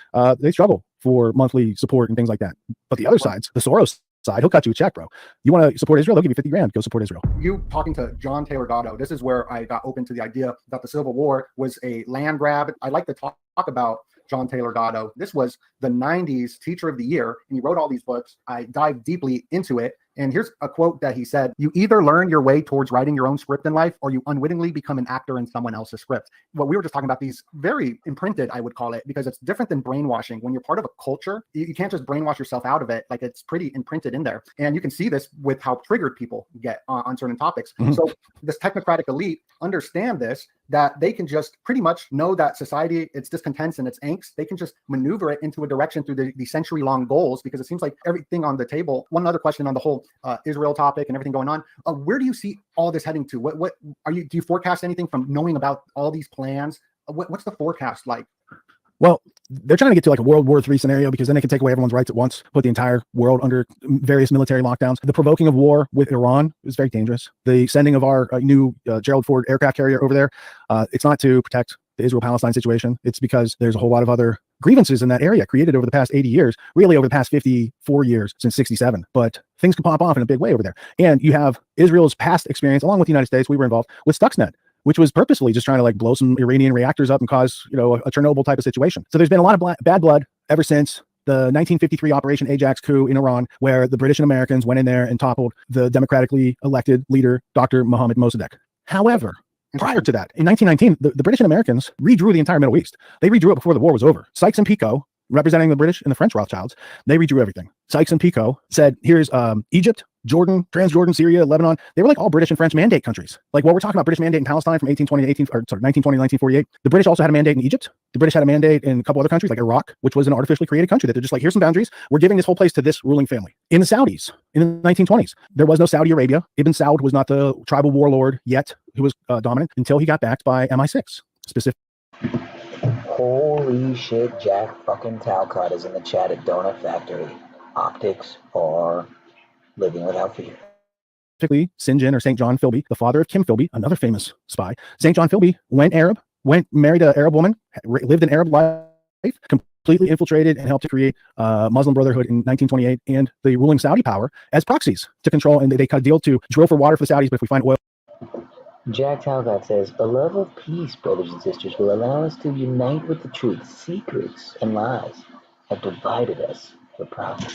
they struggle for monthly support and things like that. But the other sides, the Soros side, he'll cut you a check, bro. You want to support Israel, they'll give you 50 grand. Go support Israel. You talking to John Taylor Gatto, this is where I got open to the idea that the Civil War was a land grab. I like to talk about John Taylor Gatto. This was the 90s Teacher of the Year, and he wrote all these books. I dived deeply into it. And here's a quote that he said: "You either learn your way towards writing your own script in life, or you unwittingly become an actor in someone else's script." What we were just talking about, these very imprinted, I would call it, because it's different than brainwashing. When you're part of a culture, you can't just brainwash yourself out of it. Like, it's pretty imprinted in there. And you can see this with how triggered people get on certain topics. Mm-hmm. So this technocratic elite understand this, that they can just pretty much know that society, its discontents and its angst, they can just maneuver it into a direction through the century-long goals, because it seems like everything on the table. One other question on the whole Israel topic and everything going on. Where do you see all this heading to? What are you? Do you forecast anything from knowing about all these plans? What's the forecast like? Well, they're trying to get to like a World War III scenario, because then they can take away everyone's rights at once, put the entire world under various military lockdowns. The provoking of war with Iran is very dangerous. The sending of our new Gerald Ford aircraft carrier over there, it's not to protect the Israel-Palestine situation. It's because there's a whole lot of other grievances in that area created over the past 80 years, really over the past 54 years since 67. But things can pop off in a big way over there. And you have Israel's past experience, along with the United States. We were involved with Stuxnet, which was purposefully just trying to like blow some Iranian reactors up and cause, a Chernobyl type of situation. So there's been a lot of bad blood ever since the 1953 Operation Ajax coup in Iran, where the British and Americans went in there and toppled the democratically elected leader, Dr. Mohammad Mossadegh. However, prior to that, in 1919, the British and Americans redrew the entire Middle East. They redrew it before the war was over. Sykes and Picot, representing the British and the French Rothschilds, they redrew everything. Sykes and Picot said, here's Egypt, Jordan, Transjordan, Syria, Lebanon. They were like all British and French mandate countries. Like what we're talking about, British mandate in Palestine from 1920 to 1948. The British also had a mandate in Egypt. The British had a mandate in a couple other countries like Iraq, which was an artificially created country that they're just like, here's some boundaries. We're giving this whole place to this ruling family. In the Saudis, in the 1920s, there was no Saudi Arabia. Ibn Saud was not the tribal warlord yet who was dominant until he got backed by MI6. Holy shit, Jack fucking Talcott is in the chat at Donut Factory. Optics are living without fear. Specifically, St. John or St. John Philby, the father of Kim Philby, another famous spy. St. John Philby went Arab, married an Arab woman, lived an Arab life, completely infiltrated and helped to create Muslim Brotherhood in 1928 and the ruling Saudi power as proxies to control. And they cut a deal to drill for water for the Saudis, but if we find oil. Jack Talcott says, a love of peace, brothers and sisters, will allow us to unite with the truth. Secrets and lies have divided us for profit.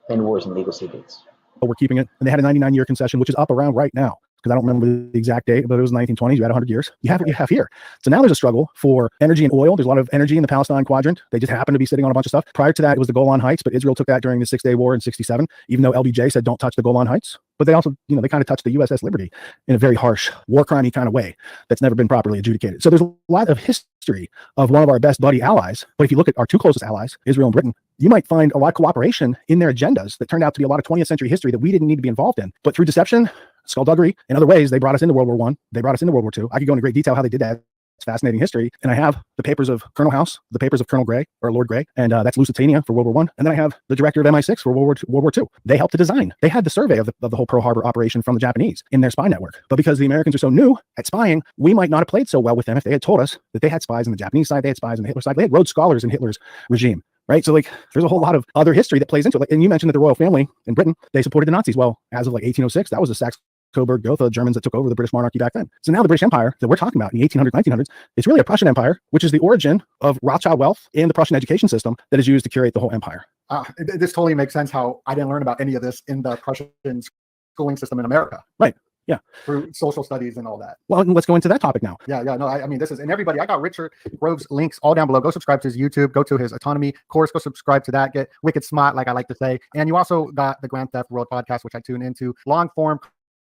And wars and legal secrets. We're keeping it. And they had a 99-year concession, which is up around right now, because I don't remember the exact date, but it was the 1920s. You had 100 years. You have what you have here. So now there's a struggle for energy and oil. There's a lot of energy in the Palestine quadrant. They just happen to be sitting on a bunch of stuff. Prior to that, it was the Golan Heights, but Israel took that during the Six-Day War in 67, even though LBJ said don't touch the Golan Heights. But they also, they kind of touched the USS Liberty in a very harsh, war crimey kind of way that's never been properly adjudicated. So there's a lot of history of one of our best buddy allies. But if you look at our two closest allies, Israel and Britain, you might find a lot of cooperation in their agendas that turned out to be a lot of 20th century history that we didn't need to be involved in. But through deception, skullduggery, and other ways, they brought us into World War I. They brought us into World War II. I could go into great detail how they did that. It's fascinating history. And I have the papers of Colonel House, the papers of Colonel Gray, or Lord Gray, and that's Lusitania for World War I. And then I have the director of MI6 for World War II. They helped to design. They had the survey of the whole Pearl Harbor operation from the Japanese in their spy network. But because the Americans are so new at spying, we might not have played so well with them if they had told us that they had spies on the Japanese side, they had spies on the Hitler side. They had Rhodes Scholars in Hitler's regime. Right. So there's a whole lot of other history that plays into it. And you mentioned that the royal family in Britain, they supported the Nazis. Well, as of 1806, that was the Saxe-Coburg-Gotha Germans that took over the British monarchy back then. So now the British Empire that we're talking about in the 1800s, 1900s, it's really a Prussian Empire, which is the origin of Rothschild wealth and the Prussian education system that is used to curate the whole empire. This totally makes sense how I didn't learn about any of this in the Prussian schooling system in America. Right. Yeah. Through social studies and all that. Well, let's go into that topic now. Yeah. No, I mean, this is, and everybody, I got Richard Grove's links all down below. Go subscribe to his YouTube, go to his autonomy course, go subscribe to that, get wicked smart, like I like to say. And you also got the Grand Theft World podcast, which I tune into, long form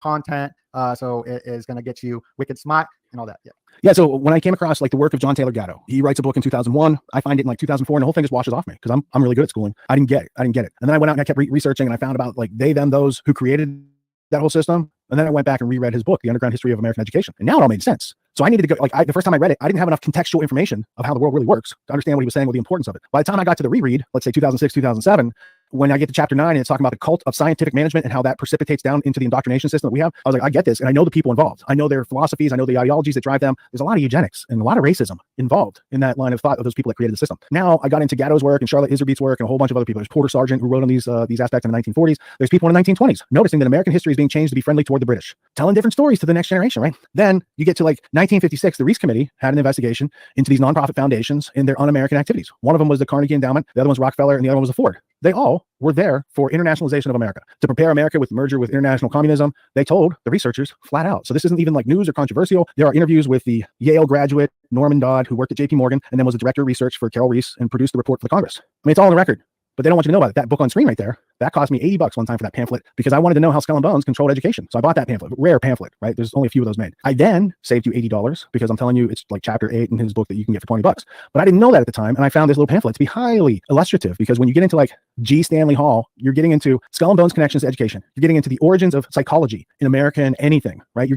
content. So it is going to get you wicked smart and all that. Yeah. Yeah, so when I came across like the work of John Taylor Gatto, he writes a book in 2001. I find it in like 2004, and the whole thing just washes off me because I'm really good at schooling. I didn't get it. And then I went out and I kept researching, and I found about like they, them, those who created that whole system. And then I went back and reread his book, The Underground History of American Education. And now it all made sense. So I needed to go, the first time I read it, I didn't have enough contextual information of how the world really works to understand what he was saying or the importance of it. By the time I got to the reread, let's say 2006, 2007, when I get to chapter 9 and it's talking about the cult of scientific management and how that precipitates down into the indoctrination system that we have, I was like, I get this. And I know the people involved. I know their philosophies. I know the ideologies that drive them. There's a lot of eugenics and a lot of racism involved in that line of thought of those people that created the system. Now I got into Gatto's work and Charlotte Iserbyt's work and a whole bunch of other people. There's Porter Sargent who wrote on these aspects in the 1940s. There's people in the 1920s noticing that American history is being changed to be friendly toward the British, telling different stories to the next generation, right? Then you get to like 1956, the Reese Committee had an investigation into these nonprofit foundations and their un-American activities. One of them was the Carnegie Endowment, the other one was Rockefeller, and the other one was the Ford. They all were there for internationalization of America, to prepare America with merger with international communism. They told the researchers flat out. So this isn't even like news or controversial. There are interviews with the Yale graduate Norman Dodd, who worked at JP Morgan and then was a director of research for Carol Reese and produced the report for the Congress. I mean, it's all on the record, but they don't want you to know about it. That book on screen right there, that cost me $80 one time for that pamphlet because I wanted to know how Skull and Bones controlled education. So I bought that pamphlet, rare pamphlet, right? There's only a few of those made. I then saved you $80 because I'm telling you it's like chapter 8 in his book that you can get for $20. But I didn't know that at the time. And I found this little pamphlet to be highly illustrative because when you get into like G. Stanley Hall, you're getting into Skull and Bones connections to education. You're getting into the origins of psychology in American anything, right?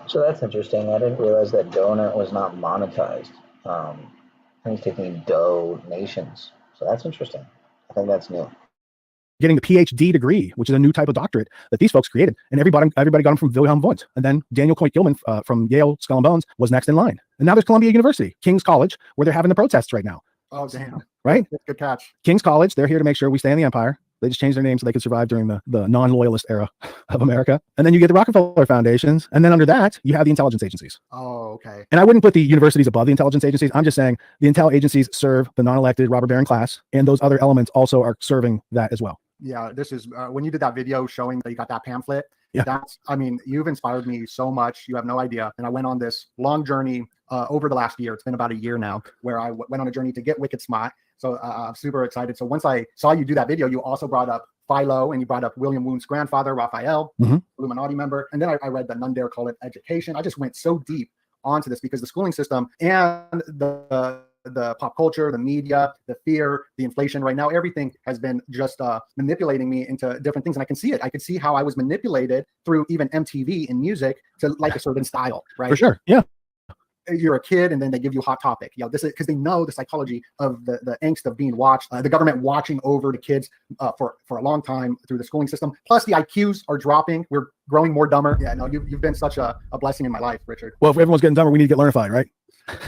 So that's interesting. I didn't realize that donut was not monetized. He's taking donations. So that's interesting. I think that's new. Getting the PhD degree, which is a new type of doctorate that these folks created. And everybody got them from Wilhelm Wundt. And then Daniel Coit-Gilman from Yale Skull and Bones was next in line. And now there's Columbia University, King's College, where they're having the protests right now. Oh, damn. Right? Good catch. King's College, they're here to make sure we stay in the empire. They just changed their name so they could survive during the non-loyalist era of America. And then you get the Rockefeller Foundations. And then under that, you have the intelligence agencies. Oh, okay. And I wouldn't put the universities above the intelligence agencies. I'm just saying the intel agencies serve the non-elected robber baron class. And those other elements also are serving that as well. Yeah, this is when you did that video showing that you got that pamphlet. Yeah. That's, I mean, you've inspired me so much. You have no idea. And I went on this long journey over the last year. It's been about a year now where I went on a journey to get wicked smart. So I'm super excited. So once I saw you do that video, you also brought up Philo and you brought up William Wundt's grandfather, Raphael, Illuminati member. And then I read the None Dare Call It Education. I just went so deep onto this because the schooling system and the pop culture, the media, the fear, the inflation right now, everything has been just manipulating me into different things. And I can see it. I could see how I was manipulated through even MTV and music to like a certain style, right? For sure. Yeah. You're a kid and then they give you Hot Topic. You know, this is because they know the psychology of the angst of being watched, the government watching over the kids for a long time through the schooling system. Plus the IQs are dropping. We're growing more dumber. Yeah, no, you've been such a blessing in my life, Richard. Well, if everyone's getting dumber, we need to get learnified, right?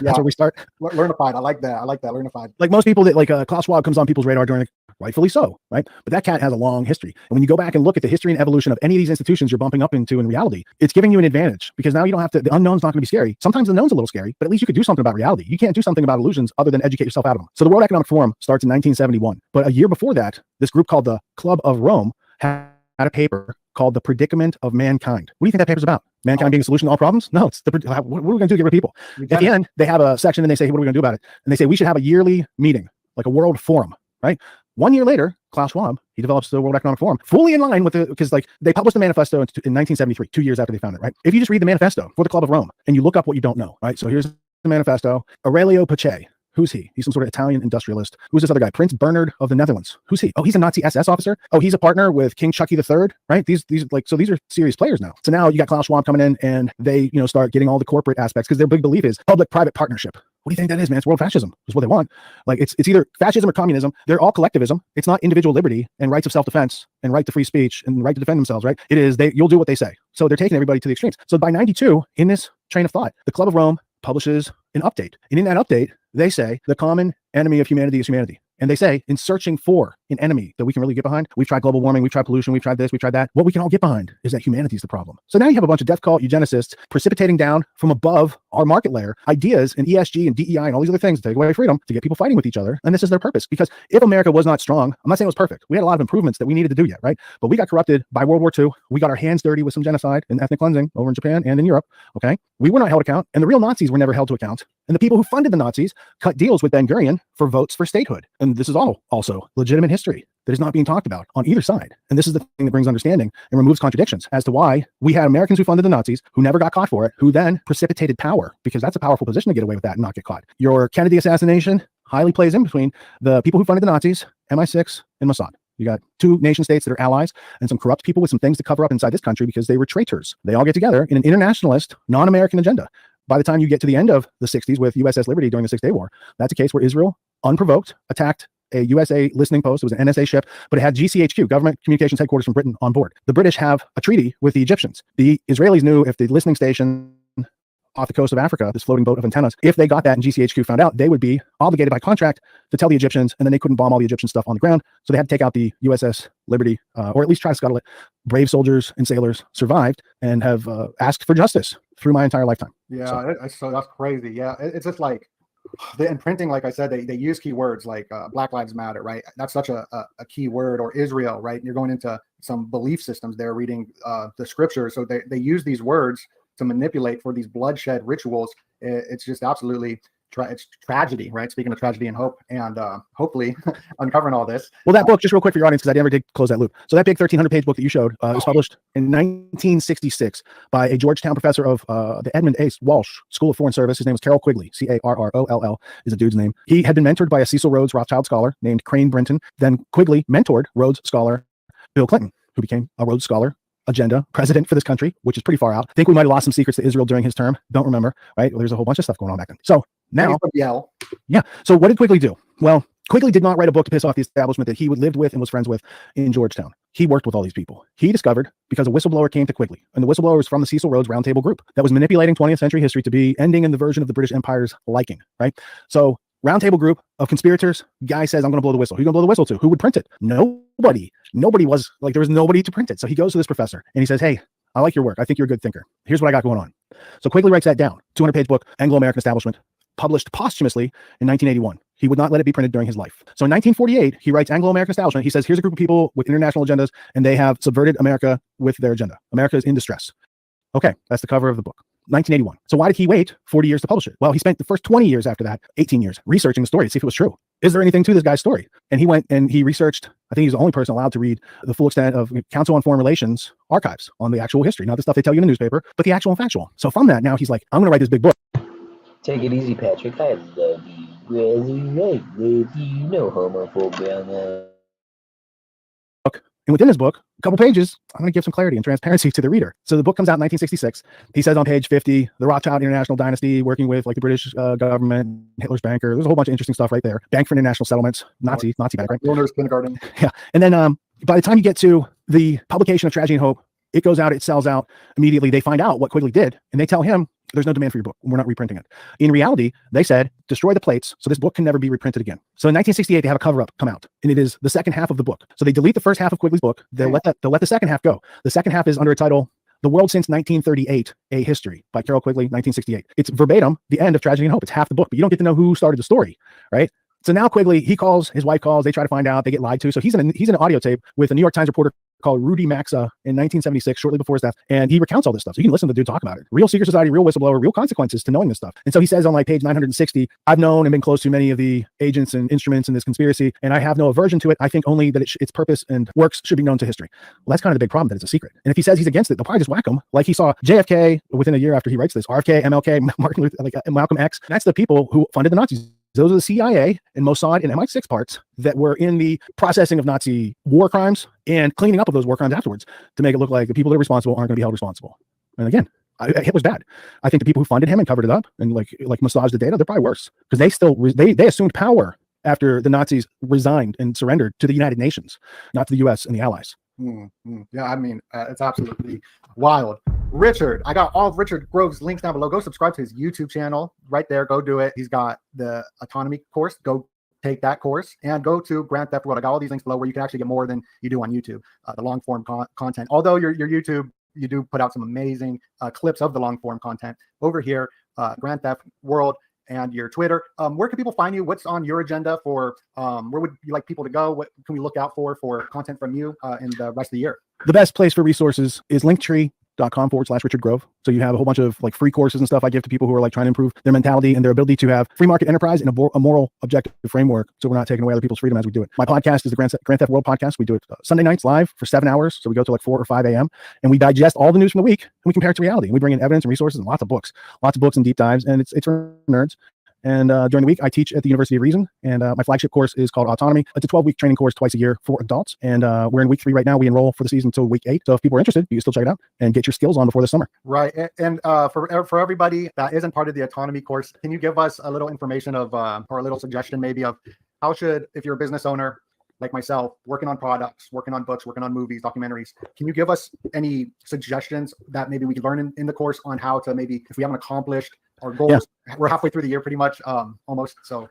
That's where we start. Learnified. I like that. Learnified. Like most people that like Klaus Schwab comes on people's radar during, rightfully so, right? But that cat has a long history. And when you go back and look at the history and evolution of any of these institutions you're bumping up into in reality, it's giving you an advantage because now you don't have to, the unknown's not going to be scary. Sometimes the known's a little scary, but at least you could do something about reality. You can't do something about illusions other than educate yourself out of them. So the World Economic Forum starts in 1971. But a year before that, this group called the Club of Rome had a paper called The Predicament of Mankind. What do you think that paper's about? Mankind being a solution to all problems? No, it's what are we going to do to get rid of people? At the end, they have a section and they say, hey, what are we going to do about it? And they say, we should have a yearly meeting, like a world forum, right? 1 year later, Klaus Schwab, he develops the World Economic Forum, fully in line with it, because like they published the manifesto in 1973, 2 years after they found it, right? If you just read the manifesto for the Club of Rome and you look up what you don't know, right? So here's the manifesto. Aurelio Pache. Who's he? He's some sort of Italian industrialist. Who's this other guy? Prince Bernard of the Netherlands. Who's he? Oh, he's a Nazi SS officer. Oh, he's a partner with King Chucky III, right? These are serious players now. So now you got Klaus Schwab coming in and they, start getting all the corporate aspects because their big belief is public-private partnership. What do you think that is, man? It's world fascism. Is what they want. Like it's either fascism or communism. They're all collectivism. It's not individual liberty and rights of self-defense and right to free speech and right to defend themselves, right? It is you'll do what they say. So they're taking everybody to the extremes. So by 92, in this train of thought, the Club of Rome publishes an update. And in that update, they say the common enemy of humanity is humanity. And they say, in searching for an enemy that we can really get behind, we've tried global warming, we've tried pollution, we've tried this, we've tried that. What we can all get behind is that humanity is the problem. So now you have a bunch of death cult eugenicists precipitating down from above our market layer ideas and ESG and DEI and all these other things to take away freedom, to get people fighting with each other. And this is their purpose. Because if America was not strong, I'm not saying it was perfect. We had a lot of improvements that we needed to do yet, right? But we got corrupted by World War II. We got our hands dirty with some genocide and ethnic cleansing over in Japan and in Europe. Okay. We were not held account, and the real Nazis were never held to account. And the people who funded the Nazis cut deals with Ben Gurion for votes for statehood. And this is all also legitimate history. that is not being talked about on either side. And this is the thing that brings understanding and removes contradictions as to why we had Americans who funded the Nazis, who never got caught for it, who then precipitated power, because that's a powerful position to get away with that and not get caught. Your Kennedy assassination highly plays in between the people who funded the Nazis, MI6 and Mossad. You got two nation states that are allies and some corrupt people with some things to cover up inside this country because they were traitors. They all get together in an internationalist, non-American agenda. By the time you get to the end of the 60s with USS Liberty during the Six-Day War, that's a case where Israel, unprovoked, attacked a USA listening post. It was an NSA ship, but it had GCHQ, Government Communications Headquarters from Britain, on board. The British have a treaty with the Egyptians. The Israelis knew if the listening station off the coast of Africa, this floating boat of antennas, if they got that and GCHQ found out, they would be obligated by contract to tell the Egyptians, and then they couldn't bomb all the Egyptian stuff on the ground. So they had to take out the USS Liberty, or at least try to scuttle it. Brave soldiers and sailors survived and have asked for justice through my entire lifetime. Yeah, so that's crazy. Yeah, it's just like the imprinting, like I said, they use keywords like Black Lives Matter, right? That's such a key word, or Israel, right? And you're going into some belief systems there, reading the scripture. So they use these words to manipulate for these bloodshed rituals. It's just absolutely it's tragedy, right? Speaking of tragedy and hope, and hopefully uncovering all this. Well, that book, just real quick for your audience, because I never did close that loop. So that big 1,300-page book that you showed was published in 1966 by a Georgetown professor of the Edmund A. Walsh School of Foreign Service. His name was Carroll Quigley, Carroll is a dude's name. He had been mentored by a Cecil Rhodes Rothschild scholar named Crane Brinton. Then Quigley mentored Rhodes scholar Bill Clinton, who became a Rhodes Scholar agenda president for this country, which is pretty far out. I think we might have lost some secrets to Israel during his term. Don't remember, right? Well, there's a whole bunch of stuff going on back then. So now, yeah. So what did Quigley do? Well, Quigley did not write a book to piss off the establishment that he lived with and was friends with in Georgetown. He worked with all these people. He discovered, because a whistleblower came to Quigley, and the whistleblower was from the Cecil Rhodes Roundtable Group that was manipulating 20th century history to be ending in the version of the British Empire's liking, right? So Roundtable Group of conspirators, guy says, I'm going to blow the whistle. Who are you going to blow the whistle to? Who would print it? Nobody. Nobody was, like, there was nobody to print it. So he goes to this professor and he says, hey, I like your work. I think you're a good thinker. Here's what I got going on. So Quigley writes that down. 200-page book, Anglo-American Establishment, published posthumously in 1981. He would not let it be printed during his life. So in 1948, he writes Anglo-American Establishment. He says, here's a group of people with international agendas, and they have subverted America with their agenda. America is in distress. Okay, that's the cover of the book. 1981. So why did he wait 40 years to publish it? Well, he spent the first 20 years after that, 18 years, researching the story to see if it was true. Is there anything to this guy's story? And he went and he researched, I think he's the only person allowed to read the full extent of Council on Foreign Relations archives on the actual history, not the stuff they tell you in the newspaper, but the actual and factual. So from that, now he's like, I'm going to write this big book. Take it easy, Patrick. I love you. Whether you right with you, no homophobia. And within this book, a couple pages, I'm going to give some clarity and transparency to the reader. So the book comes out in 1966. He says on page 50, the Rothschild International Dynasty, working with like the British government, Hitler's banker. There's a whole bunch of interesting stuff right there. Bank for International Settlements, Nazi bank, right? Wilderness Kindergarten. Yeah. And then by the time you get to the publication of Tragedy and Hope, it goes out, it sells out immediately. They find out what Quigley did, and they tell him, there's no demand for your book. We're not reprinting it. In reality, they said, destroy the plates so this book can never be reprinted again. So in 1968, they have a cover-up come out, and it is the second half of the book. So they delete the first half of Quigley's book. They'll let the second half go. The second half is under a title, The World Since 1938, A History by Carroll Quigley, 1968. It's verbatim the end of Tragedy and Hope. It's half the book, but you don't get to know who started the story, right? So now Quigley, he calls, his wife calls, they try to find out, they get lied to. So he's in an audio tape with a New York Times reporter called Rudy Maxa in 1976, shortly before his death. And he recounts all this stuff. So you can listen to the dude talk about it. Real secret society, real whistleblower, real consequences to knowing this stuff. And so he says on like page 960, I've known and been close to many of the agents and instruments in this conspiracy, and I have no aversion to it. I think only that its purpose and works should be known to history. Well, that's kind of the big problem, that it's a secret. And if he says he's against it, they'll probably just whack him. Like he saw JFK within a year after he writes this, RFK, MLK, Martin Luther, like Malcolm X. That's the people who funded the Nazis. Those are the CIA and Mossad and MI6 parts that were in the processing of Nazi war crimes and cleaning up of those war crimes afterwards to make it look like the people that are responsible aren't going to be held responsible. And again, it was bad. I think the people who funded him and covered it up and like massaged the data, they're probably worse because they still they assumed power after the Nazis resigned and surrendered to the United Nations, not to the U.S. and the Allies. Yeah, I mean, it's absolutely wild. Richard, I got all of Richard Grove's links down below. Go subscribe to his YouTube channel right there. Go do it. He's got the autonomy course. Go take that course and go to Grand Theft World. I got all these links below where you can actually get more than you do on YouTube, the long form content. Although your YouTube, you do put out some amazing clips of the long form content over here, Grand Theft World. And your Twitter. Where can people find you? What's on your agenda for where would you like people to go? What can we look out for content from you in the rest of the year? The best place for resources is Linktree. udemy.com/Richard Grove. So you have a whole bunch of like free courses and stuff I give to people who are like trying to improve their mentality and their ability to have free market enterprise and a moral objective framework. So we're not taking away other people's freedom as we do it. My podcast is the Grand Theft World podcast. We do it Sunday nights live for 7 hours. So we go to like 4 or 5 a.m. and we digest all the news from the week and we compare it to reality. And we bring in evidence and resources and lots of books and deep dives. And it's for nerds. And during the week, I teach at the University of Reason, and my flagship course is called Autonomy. It's a 12-week training course twice a year for adults, and we're in week 3 right now. We enroll for the season until week 8. So if people are interested, you can still check it out and get your skills on before the summer. Right. And for everybody that isn't part of the autonomy course, can you give us a little information of or a little suggestion maybe of how should, if you're a business owner like myself, working on products, working on books, working on movies, documentaries, can you give us any suggestions that maybe we could learn in the course on how to maybe, if we haven't accomplished our goals, we're halfway through the year pretty much, almost. So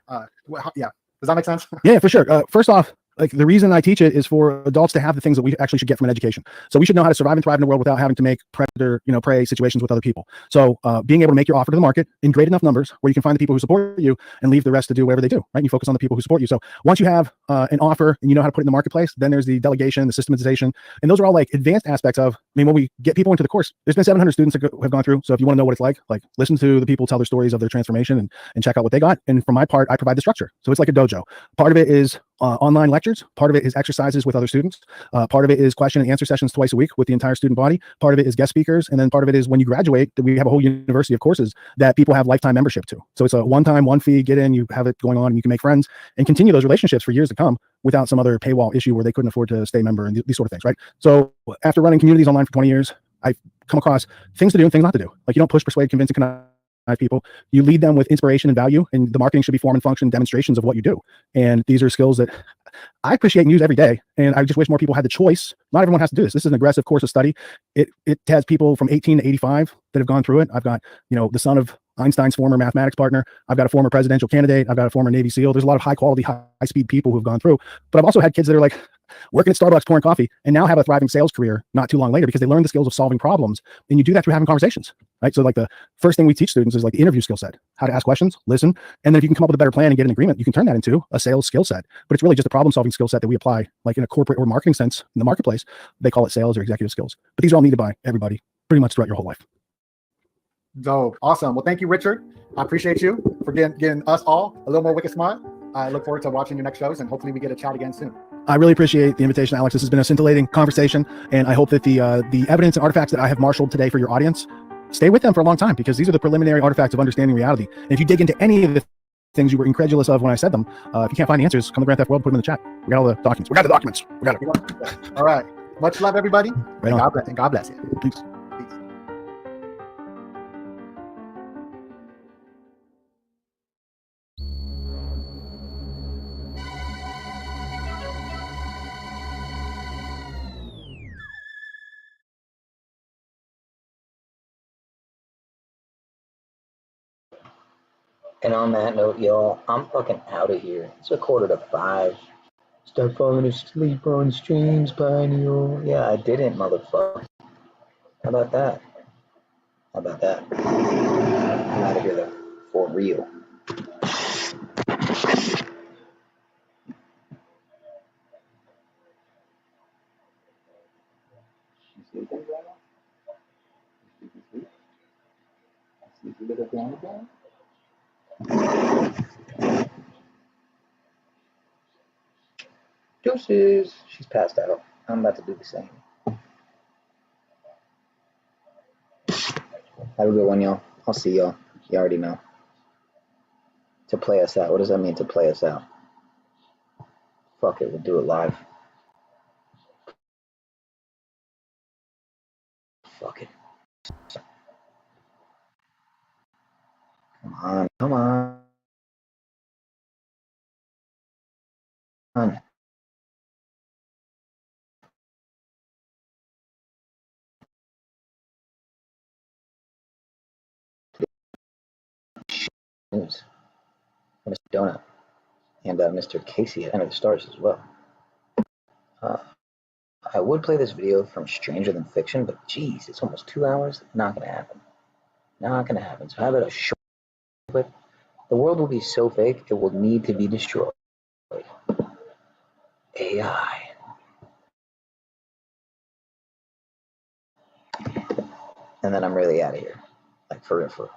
yeah, does that make sense? Yeah, for sure. First off, like the reason I teach it is for adults to have the things that we actually should get from an education. So we should know how to survive and thrive in the world without having to make prey situations with other people. So being able to make your offer to the market in great enough numbers where you can find the people who support you and leave the rest to do whatever they do, right? And you focus on the people who support you. So once you have an offer and you know how to put it in the marketplace, then there's the delegation, the systematization, and those are all like advanced aspects of, I mean, when we get people into the course, there's been 700 students that have gone through. So if you want to know what it's like listen to the people tell their stories of their transformation and check out what they got. And for my part, I provide the structure. So it's like a dojo. Part of it is online lectures. Part of it is exercises with other students. Part of it is question and answer sessions twice a week with the entire student body. Part of it is guest speakers. And then part of it is when you graduate, that we have a whole university of courses that people have lifetime membership to. So it's a one-time, one fee, get in, you have it going on, and you can make friends and continue those relationships for years to come without some other paywall issue where they couldn't afford to stay a member and these sort of things, right? So after running communities online for 20 years, I've come across things to do and things not to do. Like you don't push, persuade, convince, and connive people. You lead them with inspiration and value, and the marketing should be form and function demonstrations of what you do. And these are skills that I appreciate and use every day. And I just wish more people had the choice. Not everyone has to do this. This is an aggressive course of study. It has people from 18 to 85 that have gone through it. I've got, the son of Einstein's former mathematics partner. I've got a former presidential candidate. I've got a former Navy SEAL. There's a lot of high quality, high speed people who've gone through, but I've also had kids that are like working at Starbucks, pouring coffee, and now have a thriving sales career not too long later because they learned the skills of solving problems. And you do that through having conversations, right? So like the first thing we teach students is like the interview skill set, how to ask questions, listen. And then if you can come up with a better plan and get an agreement, you can turn that into a sales skill set. But it's really just a problem solving skill set that we apply like in a corporate or marketing sense in the marketplace. They call it sales or executive skills, but these are all needed by everybody pretty much throughout your whole life. Dope. Awesome. Well, thank you, Richard. I appreciate you for getting us all a little more wicked smart. I look forward to watching your next shows, and hopefully we get a chat again soon. I really appreciate the invitation, Alex. This has been a scintillating conversation, and I hope that the evidence and artifacts that I have marshaled today for your audience stay with them for a long time, because these are the preliminary artifacts of understanding reality. And if you dig into any of the things you were incredulous of when I said them, if you can't find the answers, come to Grand Theft World, put them in the chat. We got all the documents. We got the documents. We got it. All right. Much love, everybody. Right on. God bless you. Thanks. And on that note, y'all, I'm fucking out of here. It's a 4:45. Start falling asleep on streams, Pioneer. Yeah, I didn't, motherfucker. How about that? I'm out of here, though. For real. She's sleeping, Grandma? Sleepy little Grandma? Deuces. She's passed out. I'm about to do the same. Have a good one, y'all. I'll see y'all. You already know. To play us out. What does that mean, to play us out? Fuck it, we'll do it live. Fuck it. Come on, come on. News. Mr. Donut. And Mr. Casey at Enter the Stars as well. I would play this video from Stranger Than Fiction, but geez, it's almost 2 hours. Not gonna happen. Not gonna happen. So how about a short clip? The world will be so fake, it will need to be destroyed. AI. and then I'm really out of here. Like, for real, for real.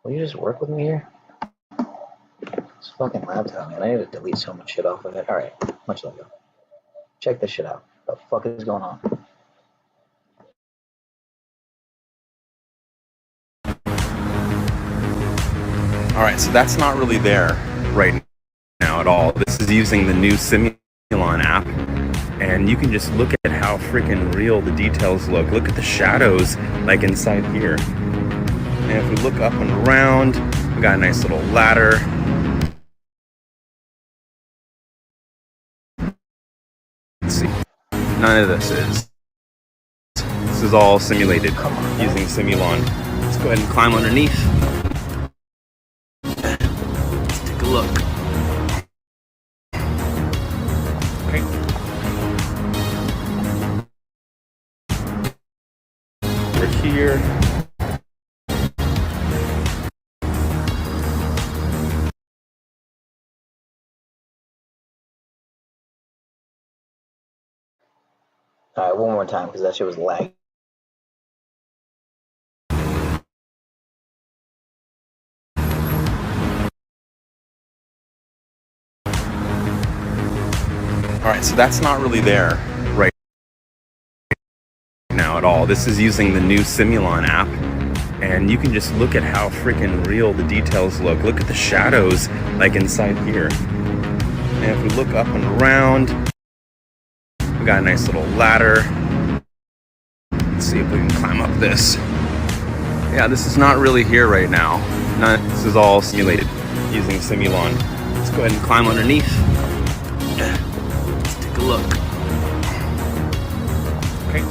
Will you just work with me here? This fucking laptop, man. I need to delete so much shit off of it. Alright, much love, y'all. Check this shit out. What the fuck is going on? All right, so that's not really there right now at all. This is using the new Simulon app, and you can just look at how freaking real the details look. Look at the shadows, like inside here. And if we look up and around, we got a nice little ladder. Let's see. None of this is. This is all simulated using Simulon. Let's go ahead and climb underneath. Take a look. Okay. We're here. Alright, one more time, because that shit was lagging. Alright, so that's not really there right now at all. This is using the new Simulon app, and you can just look at how freaking real the details look. Look at the shadows, like inside here. And if we look up and around, we got a nice little ladder. Let's see if we can climb up this. Yeah, this is not really here right now. This is all simulated using Simulon. Let's go ahead and climb underneath. Let's take a look. Okay.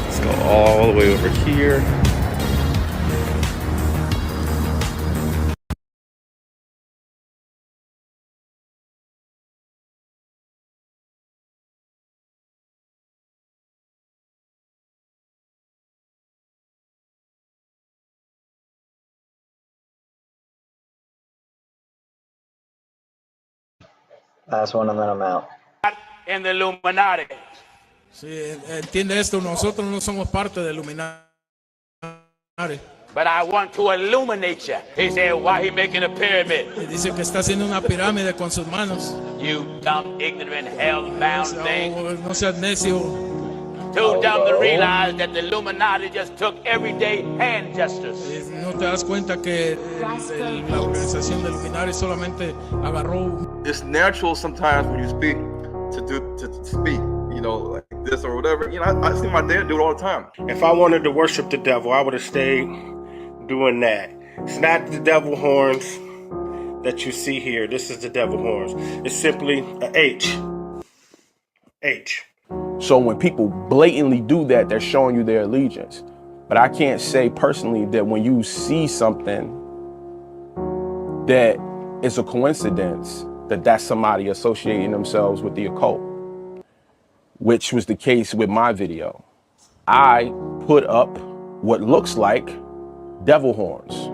Let's go all the way over here. Last one and then I'm out. En the Illuminati. Sí, entiende esto, nosotros no somos parte del Illuminati. But I want to illuminate you. He said, why he making a pyramid? Y dice que está haciendo una pirámide con sus manos. You dumb, ignorant, hell-bound thing. No seas necio. Too dumb to realize that the Illuminati just took everyday hand gestures. No te das cuenta que la organización del Illuminati solamente agarró. It's natural sometimes when you speak to speak, you know, like this or whatever. You know, I see my dad do it all the time. If I wanted to worship the devil, I would have stayed doing that. It's not the devil horns that you see here. This is the devil horns. It's simply a H. H. So when people blatantly do that, they're showing you their allegiance. But I can't say personally that when you see something that it's a coincidence that that's somebody associating themselves with the occult, which was the case with my video. I put up what looks like devil horns.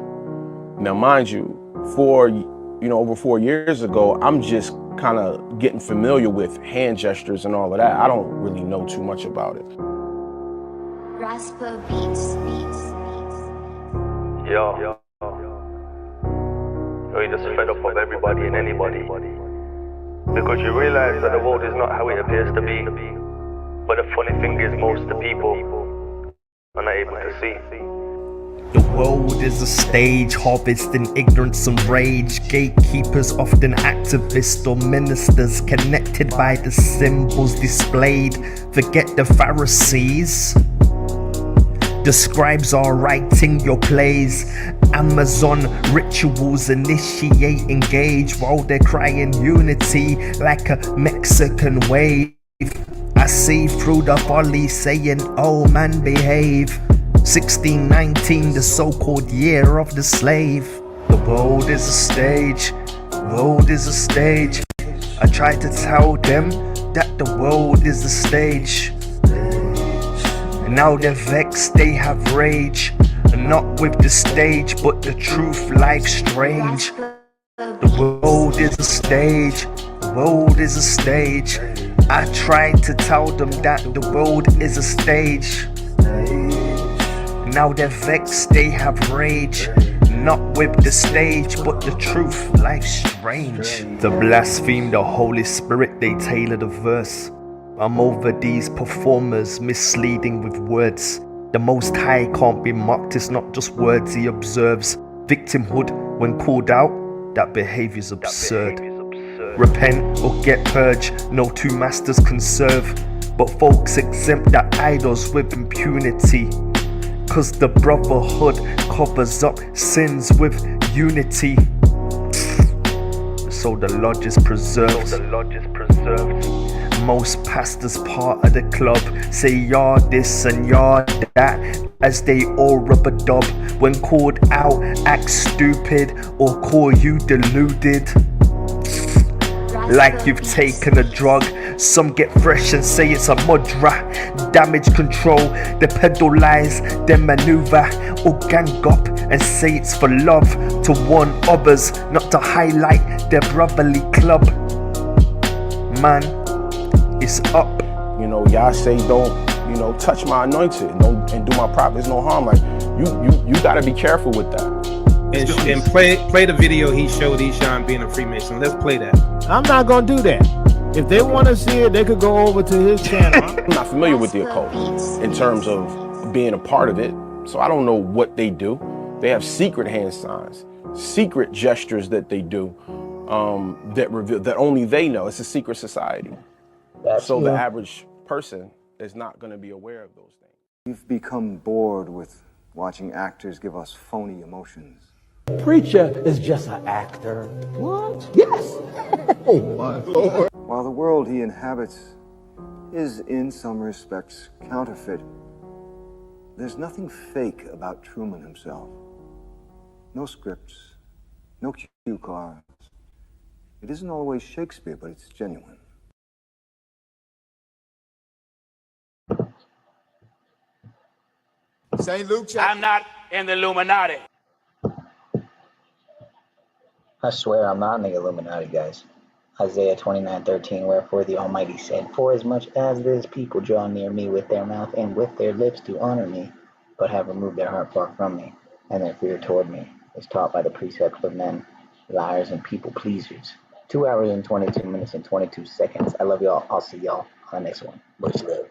Now, mind you, over 4 years ago, I'm just kind of getting familiar with hand gestures and all of that. I don't really know too much about it. Raspo beats. Yo, you're just fed up of everybody and anybody. Because you realize that the world is not how it appears to be. But the funny thing is, most of the people are not able to see. The world is a stage, harvesting ignorance and rage. Gatekeepers, often activists or ministers, connected by the symbols displayed. Forget the Pharisees. The scribes are writing your plays. Amazon rituals initiate, engage, while they're crying unity like a Mexican wave. I see through the folly saying, oh man, behave. 1619, the so-called year of the slave. The world is a stage, world is a stage. I try to tell them that the world is a stage. And now they're vexed, they have rage. Not with the stage, but the truth like strange. The world is a stage, world is a stage. I tried to tell them that the world is a stage. Now they're vexed, they have rage. Not with the stage, but the truth, life's strange. To blaspheme the Holy Spirit, they tailor the verse. I'm over these performers, misleading with words. The Most High can't be mocked, it's not just words he observes. Victimhood, when called out, that behavior's absurd. Repent or get purged, no two masters can serve. But folks exempt their idols with impunity. Cause the brotherhood covers up sins with unity. So the lodge is preserved. Most pastors part of the club say you're this and you're that, as they all rub a dub. When called out, act stupid or call you deluded, like you've taken a drug. Some get fresh and say it's a mudra. Damage control, the pedal lies, then maneuver or gang up and say it's for love, to warn others not to highlight their brotherly club. Man, it's up. You know, y'all say don't, you know, touch my anointed and do my prophets no harm. Like you gotta be careful with that. And play the video he showed Eshawn being a Freemason. Let's play that. I'm not gonna do that. If they want to see it, they could go over to his channel. I'm not familiar with the occult in terms of being a part of it, so I don't know what they do. They have secret hand signs, secret gestures that they do, that reveal that only they know. It's a secret society. So the average person is not going to be aware of those things. We've become bored with watching actors give us phony emotions. Preacher is just an actor. What? Yes. Oh my Lord. While the world he inhabits is in some respects counterfeit, there's nothing fake about Truman himself. No scripts, no cue cards. It isn't always Shakespeare, but it's genuine. St. Luke. I'm not in the Illuminati. I swear I'm not in the Illuminati, guys. Isaiah 29:13, wherefore the Almighty said, for as much as this people draw near me with their mouth and with their lips to honor me, but have removed their heart far from me, and their fear toward me is taught by the precepts of men, liars and people pleasers. 2 hours and 22 minutes and 22 seconds. I love y'all. I'll see y'all on the next one. Much love.